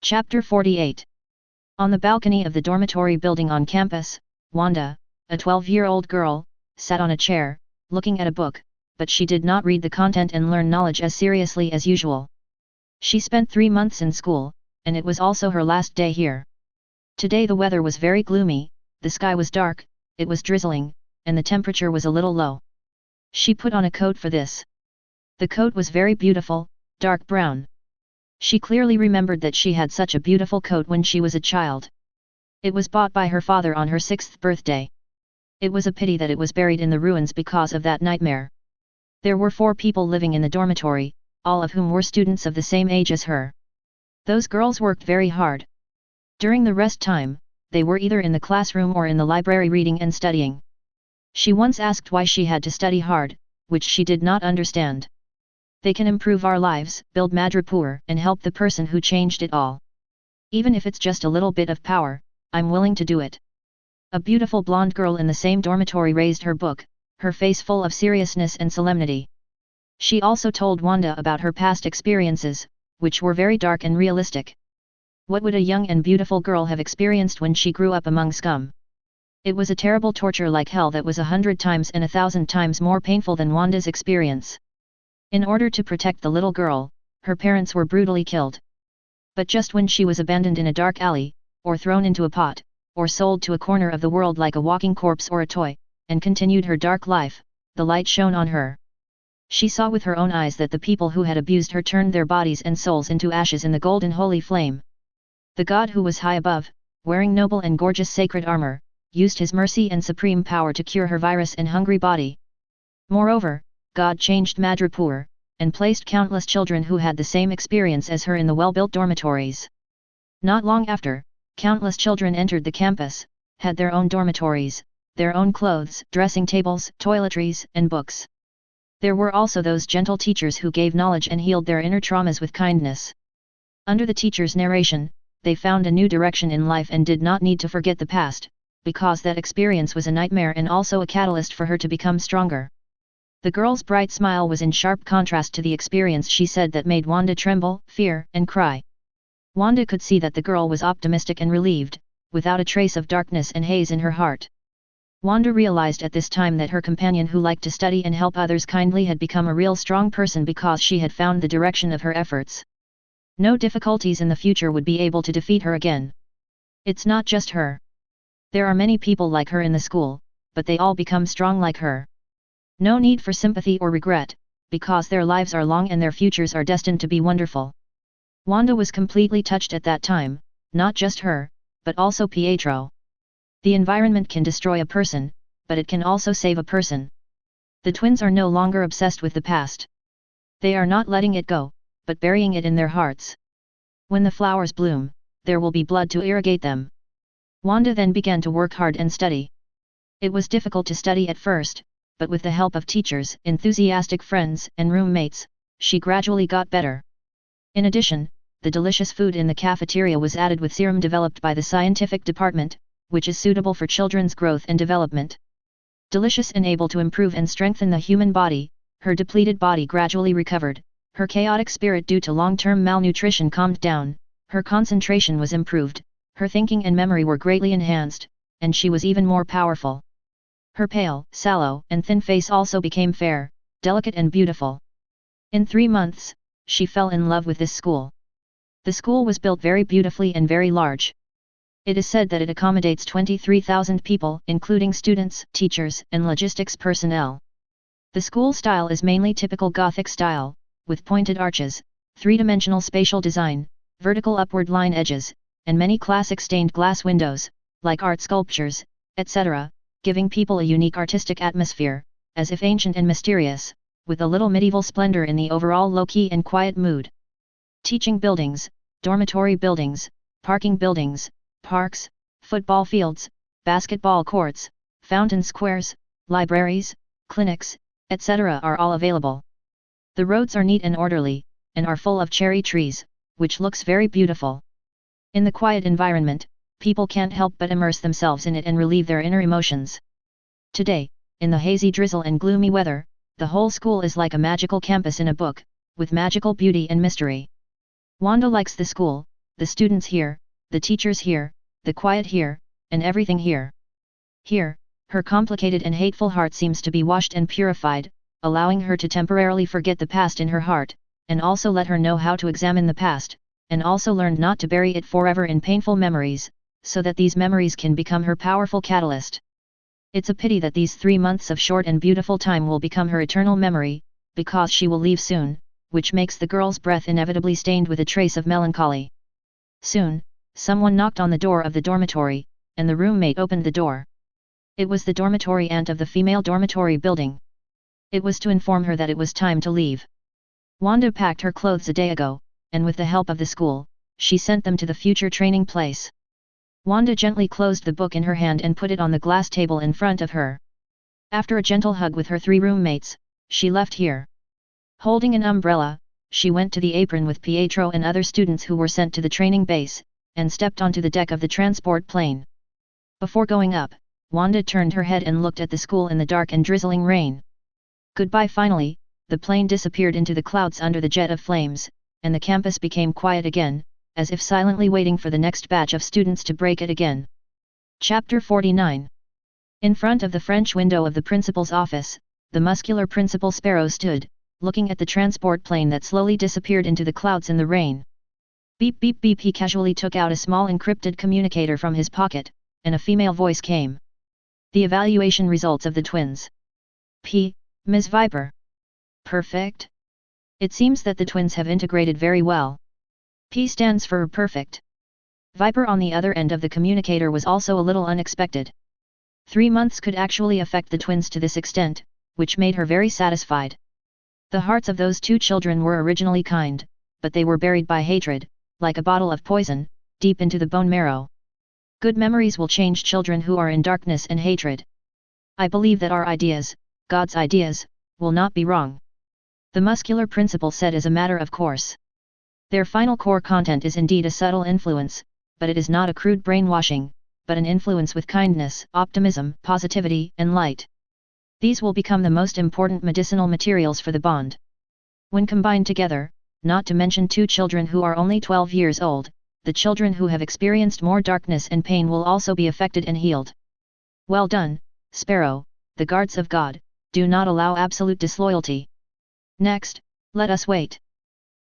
Chapter 48. On the balcony of the dormitory building on campus, Wanda, a 12-year-old girl, sat on a chair, looking at a book, but she did not read the content and learn knowledge as seriously as usual. She spent 3 months in school, and it was also her last day here. Today the weather was very gloomy, the sky was dark, it was drizzling, and the temperature was a little low. She put on a coat for this. The coat was very beautiful, dark brown. She clearly remembered that she had such a beautiful coat when she was a child. It was bought by her father on her 6th birthday. It was a pity that it was buried in the ruins because of that nightmare. There were 4 people living in the dormitory, all of whom were students of the same age as her. Those girls worked very hard. During the rest time, they were either in the classroom or in the library reading and studying. She once asked why she had to study hard, which she did not understand. They can improve our lives, build Madripoor, and help the person who changed it all. Even if it's just a little bit of power, I'm willing to do it. A beautiful blonde girl in the same dormitory raised her book, her face full of seriousness and solemnity. She also told Wanda about her past experiences, which were very dark and realistic. What would a young and beautiful girl have experienced when she grew up among scum? It was a terrible torture like hell that was 100 times and 1,000 times more painful than Wanda's experience. In order to protect the little girl, her parents were brutally killed. But just when she was abandoned in a dark alley, or thrown into a pot, or sold to a corner of the world like a walking corpse or a toy, and continued her dark life, the light shone on her. She saw with her own eyes that the people who had abused her turned their bodies and souls into ashes in the golden holy flame. The God who was high above, wearing noble and gorgeous sacred armor, used his mercy and supreme power to cure her virus and hungry body. Moreover, God changed Madripoor, and placed countless children who had the same experience as her in the well-built dormitories. Not long after, countless children entered the campus, had their own dormitories, their own clothes, dressing tables, toiletries, and books. There were also those gentle teachers who gave knowledge and healed their inner traumas with kindness. Under the teacher's narration, they found a new direction in life and did not need to forget the past, because that experience was a nightmare and also a catalyst for her to become stronger. The girl's bright smile was in sharp contrast to the experience she said that made Wanda tremble, fear, and cry. Wanda could see that the girl was optimistic and relieved, without a trace of darkness and haze in her heart. Wanda realized at this time that her companion who liked to study and help others kindly had become a real strong person because she had found the direction of her efforts. No difficulties in the future would be able to defeat her again. It's not just her. There are many people like her in the school, but they all become strong like her. No need for sympathy or regret, because their lives are long and their futures are destined to be wonderful. Wanda was completely touched at that time, not just her, but also Pietro. The environment can destroy a person, but it can also save a person. The twins are no longer obsessed with the past. They are not letting it go, but burying it in their hearts. When the flowers bloom, there will be blood to irrigate them. Wanda then began to work hard and study. It was difficult to study at first, but with the help of teachers, enthusiastic friends, and roommates, she gradually got better. In addition, the delicious food in the cafeteria was added with serum developed by the scientific department, which is suitable for children's growth and development. Delicious and able to improve and strengthen the human body, her depleted body gradually recovered, her chaotic spirit due to long-term malnutrition calmed down, her concentration was improved, her thinking and memory were greatly enhanced, and she was even more powerful. Her pale, sallow, and thin face also became fair, delicate and beautiful. In 3 months, she fell in love with this school. The school was built very beautifully and very large. It is said that it accommodates 23,000 people, including students, teachers, and logistics personnel. The school style is mainly typical Gothic style, with pointed arches, three-dimensional spatial design, vertical upward line edges, and many classic stained glass windows, like art sculptures, etc., giving people a unique artistic atmosphere, as if ancient and mysterious, with a little medieval splendor in the overall low-key and quiet mood. Teaching buildings, dormitory buildings, parking buildings, parks, football fields, basketball courts, fountain squares, libraries, clinics, etc. are all available. The roads are neat and orderly, and are full of cherry trees, which looks very beautiful. In the quiet environment, people can't help but immerse themselves in it and relieve their inner emotions. Today, in the hazy drizzle and gloomy weather, the whole school is like a magical campus in a book, with magical beauty and mystery. Wanda likes the school, the students here, the teachers here, the quiet here, and everything here. Here, her complicated and hateful heart seems to be washed and purified, allowing her to temporarily forget the past in her heart, and also let her know how to examine the past, and also learn not to bury it forever in painful memories, so that these memories can become her powerful catalyst. It's a pity that these 3 months of short and beautiful time will become her eternal memory, because she will leave soon, which makes the girl's breath inevitably stained with a trace of melancholy. Soon, someone knocked on the door of the dormitory, and the roommate opened the door. It was the dormitory aunt of the female dormitory building. It was to inform her that it was time to leave. Wanda packed her clothes a day ago, and with the help of the school, she sent them to the future training place. Wanda gently closed the book in her hand and put it on the glass table in front of her. After a gentle hug with her 3 roommates, she left here. Holding an umbrella, she went to the apron with Pietro and other students who were sent to the training base, and stepped onto the deck of the transport plane. Before going up, Wanda turned her head and looked at the school in the dark and drizzling rain. Goodbye. Finally, the plane disappeared into the clouds under the jet of flames, and the campus became quiet again, as if silently waiting for the next batch of students to break it again. Chapter 49. In front of the French window of the principal's office, the muscular Principal Sparrow stood, looking at the transport plane that slowly disappeared into the clouds in the rain. Beep beep beep. He casually took out a small encrypted communicator from his pocket, and a female voice came. The evaluation results of the twins. P. Ms. Viper. Perfect. It seems that the twins have integrated very well. P stands for perfect. Viper on the other end of the communicator was also a little unexpected. 3 months could actually affect the twins to this extent, which made her very satisfied. The hearts of those 2 children were originally kind, but they were buried by hatred, like a bottle of poison, deep into the bone marrow. Good memories will change children who are in darkness and hatred. I believe that our ideas, God's ideas, will not be wrong. The muscular principal said as a matter of course. Their final core content is indeed a subtle influence, but it is not a crude brainwashing, but an influence with kindness, optimism, positivity, and light. These will become the most important medicinal materials for the bond. When combined together, not to mention 2 children who are only 12 years old, the children who have experienced more darkness and pain will also be affected and healed. Well done, Sparrow, the guards of God, do not allow absolute disloyalty. Next, let us wait.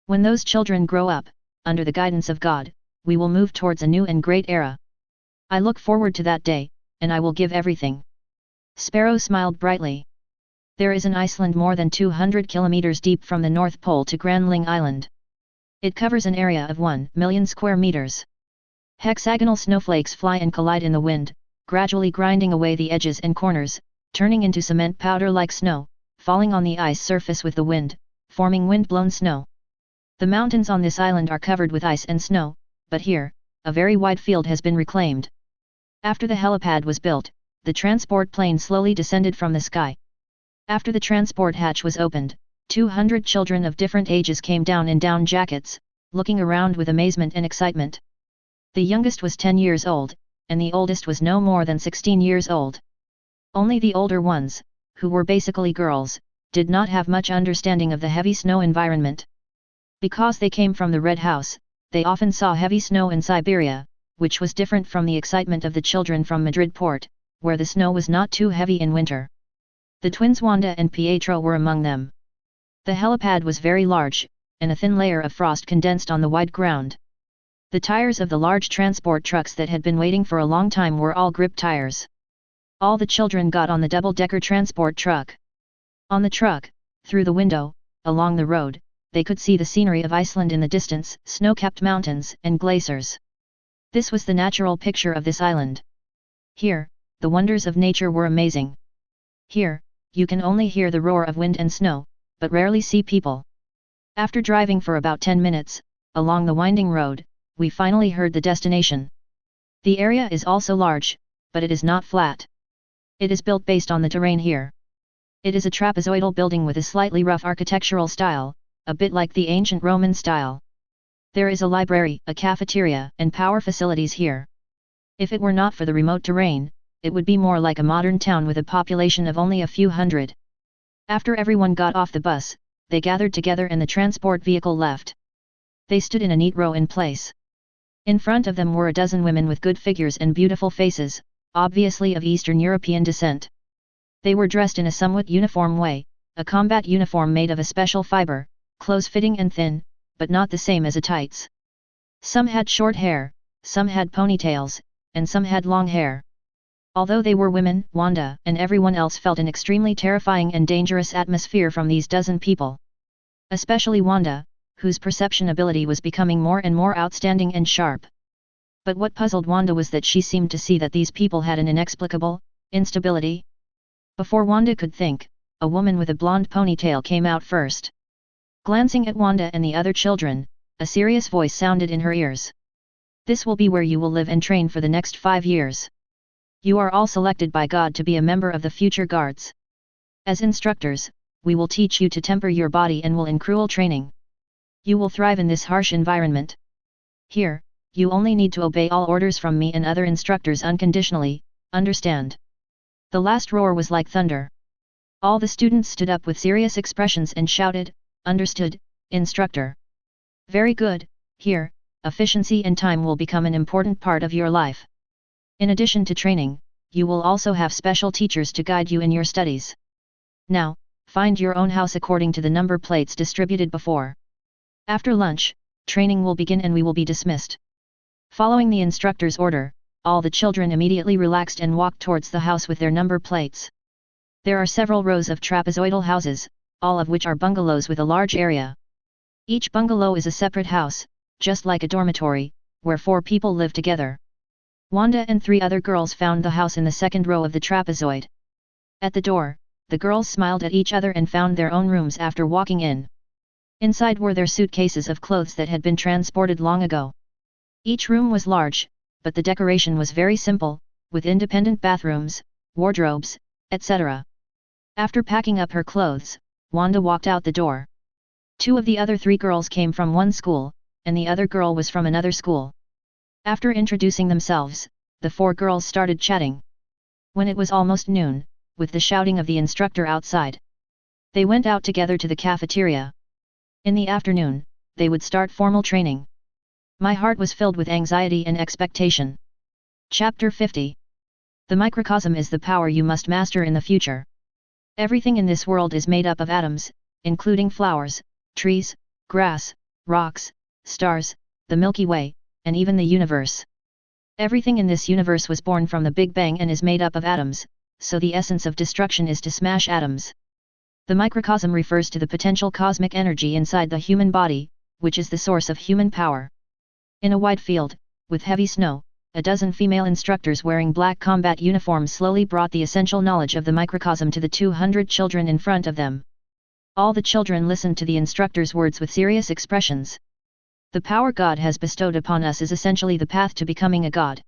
When those children grow up, under the guidance of God, we will move towards a new and great era. I look forward to that day, and I will give everything. Sparrow smiled brightly. There is an Iceland more than 200 kilometers deep from the North Pole to Granling Island. It covers an area of 1 million square meters. Hexagonal snowflakes fly and collide in the wind, gradually grinding away the edges and corners, turning into cement powder like snow, falling on the ice surface with the wind, forming wind-blown snow. The mountains on this island are covered with ice and snow, but here, a very wide field has been reclaimed. After the helipad was built, the transport plane slowly descended from the sky. After the transport hatch was opened, 200 children of different ages came down in down jackets, looking around with amazement and excitement. The youngest was 10 years old, and the oldest was no more than 16 years old. Only the older ones, who were basically girls, did not have much understanding of the heavy snow environment. Because they came from the Red House, they often saw heavy snow in Siberia, which was different from the excitement of the children from Madrid port, where the snow was not too heavy in winter. The twins Wanda and Pietro were among them. The helipad was very large, and a thin layer of frost condensed on the wide ground. The tires of the large transport trucks that had been waiting for a long time were all grip tires. All the children got on the double-decker transport truck. On the truck, through the window, along the road, they could see the scenery of Iceland in the distance, snow-capped mountains and glaciers. This was the natural picture of this island. Here, the wonders of nature were amazing. Here, you can only hear the roar of wind and snow, but rarely see people. After driving for about 10 minutes, along the winding road, we finally heard the destination. The area is also large, but it is not flat. It is built based on the terrain here. It is a trapezoidal building with a slightly rough architectural style, a bit like the ancient Roman style. There is a library, a cafeteria, and power facilities here. If it were not for the remote terrain, it would be more like a modern town with a population of only a few hundred. After everyone got off the bus, they gathered together and the transport vehicle left. They stood in a neat row in place. In front of them were a dozen women with good figures and beautiful faces, obviously of Eastern European descent. They were dressed in a somewhat uniform way, a combat uniform made of a special fiber, close-fitting and thin, but not the same as a tights. Some had short hair, some had ponytails, and some had long hair. Although they were women, Wanda and everyone else felt an extremely terrifying and dangerous atmosphere from these dozen people. Especially Wanda, whose perception ability was becoming more and more outstanding and sharp. But what puzzled Wanda was that she seemed to see that these people had an inexplicable instability. Before Wanda could think, a woman with a blonde ponytail came out first. Glancing at Wanda and the other children, a serious voice sounded in her ears. This will be where you will live and train for the next 5 years. You are all selected by God to be a member of the future guards. As instructors, we will teach you to temper your body and will in cruel training. You will thrive in this harsh environment. Here, you only need to obey all orders from me and other instructors unconditionally, understand? The last roar was like thunder. All the students stood up with serious expressions and shouted, "Understood, instructor." Very good, here, efficiency and time will become an important part of your life. In addition to training, you will also have special teachers to guide you in your studies. Now, find your own house according to the number plates distributed before. After lunch, training will begin and we will be dismissed. Following the instructor's order, all the children immediately relaxed and walked towards the house with their number plates. There are several rows of trapezoidal houses, all of which are bungalows with a large area. Each bungalow is a separate house, just like a dormitory, where 4 people live together. Wanda and 3 other girls found the house in the second row of the trapezoid. At the door, the girls smiled at each other and found their own rooms after walking in. Inside were their suitcases of clothes that had been transported long ago. Each room was large, but the decoration was very simple, with independent bathrooms, wardrobes, etc. After packing up her clothes, Wanda walked out the door. 2 of the other 3 girls came from one school, and the other girl was from another school. After introducing themselves, the 4 girls started chatting. When it was almost noon, with the shouting of the instructor outside, they went out together to the cafeteria. In the afternoon, they would start formal training. My heart was filled with anxiety and expectation. Chapter 50. The microcosm is the power you must master in the future. Everything in this world is made up of atoms, including flowers, trees, grass, rocks, stars, the Milky Way, and even the universe. Everything in this universe was born from the Big Bang and is made up of atoms, so the essence of destruction is to smash atoms. The microcosm refers to the potential cosmic energy inside the human body, which is the source of human power. In a wide field, with heavy snow, a dozen female instructors wearing black combat uniforms slowly brought the essential knowledge of the microcosm to the 200 children in front of them. All the children listened to the instructor's words with serious expressions. The power God has bestowed upon us is essentially the path to becoming a god.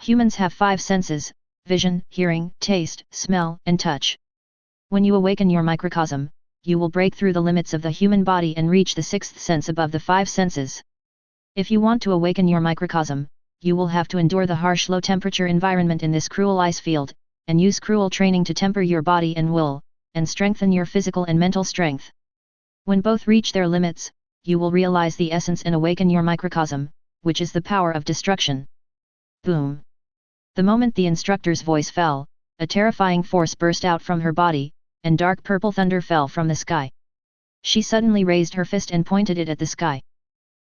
Humans have 5 senses: vision, hearing, taste, smell, and touch. When you awaken your microcosm, you will break through the limits of the human body and reach the 6th sense above the 5 senses. If you want to awaken your microcosm, you will have to endure the harsh low-temperature environment in this cruel ice field, and use cruel training to temper your body and will, and strengthen your physical and mental strength. When both reach their limits, you will realize the essence and awaken your microcosm, which is the power of destruction. Boom! The moment the instructor's voice fell, a terrifying force burst out from her body, and dark purple thunder fell from the sky. She suddenly raised her fist and pointed it at the sky.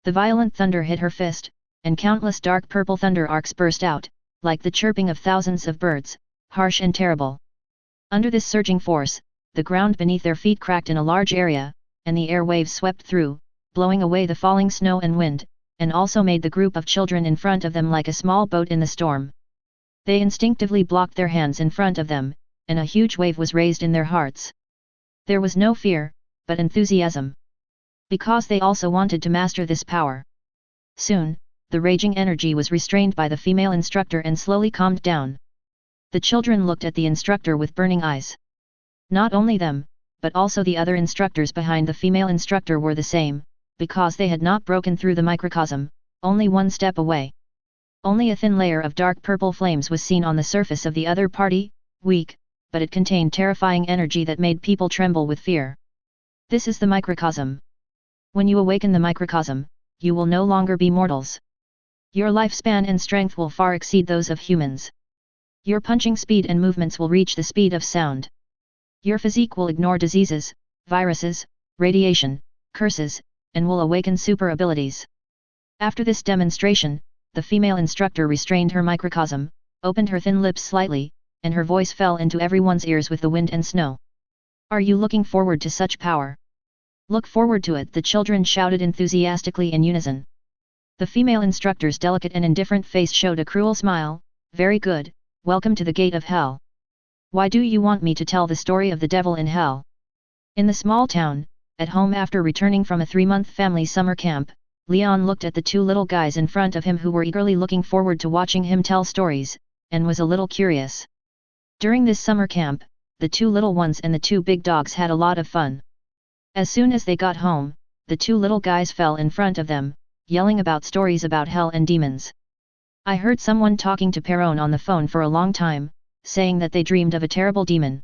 The violent thunder hit her fist, and countless dark purple thunder arcs burst out, like the chirping of thousands of birds, harsh and terrible. Under this surging force, the ground beneath their feet cracked in a large area, and the air waves swept through, blowing away the falling snow and wind, and also made the group of children in front of them like a small boat in the storm. They instinctively blocked their hands in front of them, and a huge wave was raised in their hearts. There was no fear, but enthusiasm. Because they also wanted to master this power. Soon, the raging energy was restrained by the female instructor and slowly calmed down. The children looked at the instructor with burning eyes. Not only them, but also the other instructors behind the female instructor were the same, because they had not broken through the microcosm, only one step away. Only a thin layer of dark purple flames was seen on the surface of the other party, weak, but it contained terrifying energy that made people tremble with fear. This is the microcosm. When you awaken the microcosm, you will no longer be mortals. Your lifespan and strength will far exceed those of humans. Your punching speed and movements will reach the speed of sound. Your physique will ignore diseases, viruses, radiation, curses, and will awaken super abilities. After this demonstration, the female instructor restrained her microcosm, opened her thin lips slightly, and her voice fell into everyone's ears with the wind and snow. Are you looking forward to such power? Look forward to it, the children shouted enthusiastically in unison. The female instructor's delicate and indifferent face showed a cruel smile. Very good, welcome to the gate of hell. Why do you want me to tell the story of the devil in hell? In the small town, at home after returning from a 3-month family summer camp, Leon looked at the two little guys in front of him who were eagerly looking forward to watching him tell stories, and was a little curious. During this summer camp, the two little ones and the two big dogs had a lot of fun. As soon as they got home, the two little guys fell in front of them, yelling about stories about hell and demons. I heard someone talking to Perron on the phone for a long time, saying that they dreamed of a terrible demon.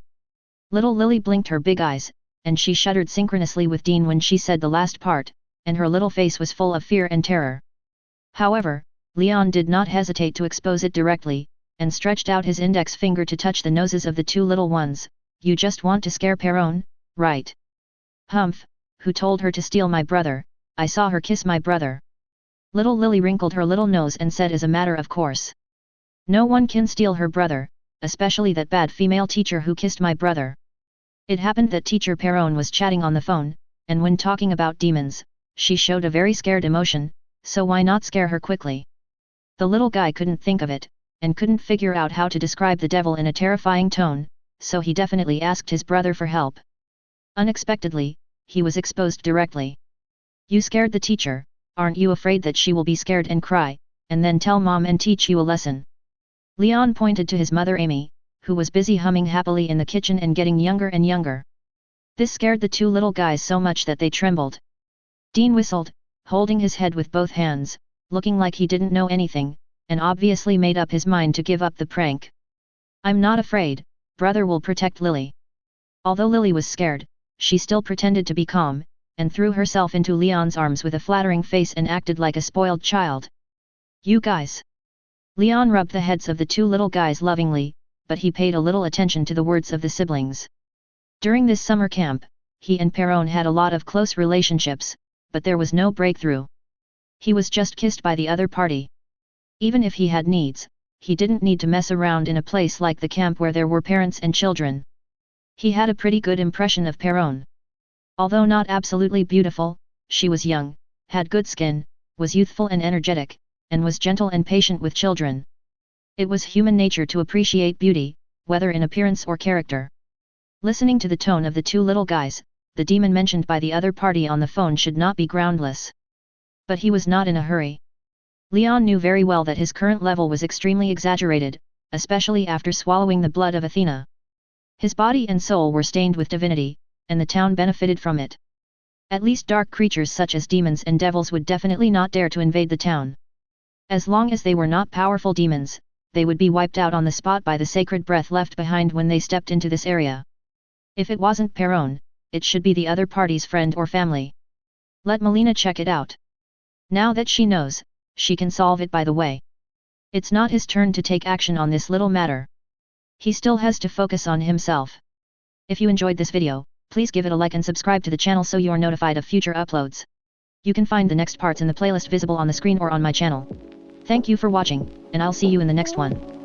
Little Lily blinked her big eyes, and she shuddered synchronously with Dean when she said the last part, and her little face was full of fear and terror. However, Leon did not hesitate to expose it directly, and stretched out his index finger to touch the noses of the two little ones. You just want to scare Perron, right? Humph, who told her to steal my brother? I saw her kiss my brother. Little Lily wrinkled her little nose and said as a matter of course. No one can steal her brother, especially that bad female teacher who kissed my brother. It happened that teacher Perron was chatting on the phone, and when talking about demons, she showed a very scared emotion, so why not scare her quickly? The little guy couldn't think of it, and couldn't figure out how to describe the devil in a terrifying tone, so he definitely asked his brother for help. Unexpectedly, he was exposed directly. You scared the teacher, aren't you afraid that she will be scared and cry, and then tell mom and teach you a lesson? Leon pointed to his mother Amy, who was busy humming happily in the kitchen and getting younger and younger. This scared the two little guys so much that they trembled. Dean whistled, holding his head with both hands, looking like he didn't know anything, and obviously made up his mind to give up the prank. I'm not afraid, brother will protect Lily. Although Lily was scared, she still pretended to be calm, and threw herself into Leon's arms with a flattering face and acted like a spoiled child. You guys! Leon rubbed the heads of the two little guys lovingly, but he paid a little attention to the words of the siblings. During this summer camp, he and Perron had a lot of close relationships, but there was no breakthrough. He was just kissed by the other party. Even if he had needs, he didn't need to mess around in a place like the camp where there were parents and children. He had a pretty good impression of Perron. Although not absolutely beautiful, she was young, had good skin, was youthful and energetic, and was gentle and patient with children. It was human nature to appreciate beauty, whether in appearance or character. Listening to the tone of the two little guys, the demon mentioned by the other party on the phone should not be groundless. But he was not in a hurry. Leon knew very well that his current level was extremely exaggerated, especially after swallowing the blood of Athena. His body and soul were stained with divinity, and the town benefited from it. At least dark creatures such as demons and devils would definitely not dare to invade the town. As long as they were not powerful demons, they would be wiped out on the spot by the sacred breath left behind when they stepped into this area. If it wasn't Perron, it should be the other party's friend or family. Let Melina check it out. Now that she knows, she can solve it by the way. It's not his turn to take action on this little matter. He still has to focus on himself. If you enjoyed this video, please give it a like and subscribe to the channel so you're notified of future uploads. You can find the next parts in the playlist visible on the screen or on my channel. Thank you for watching, and I'll see you in the next one.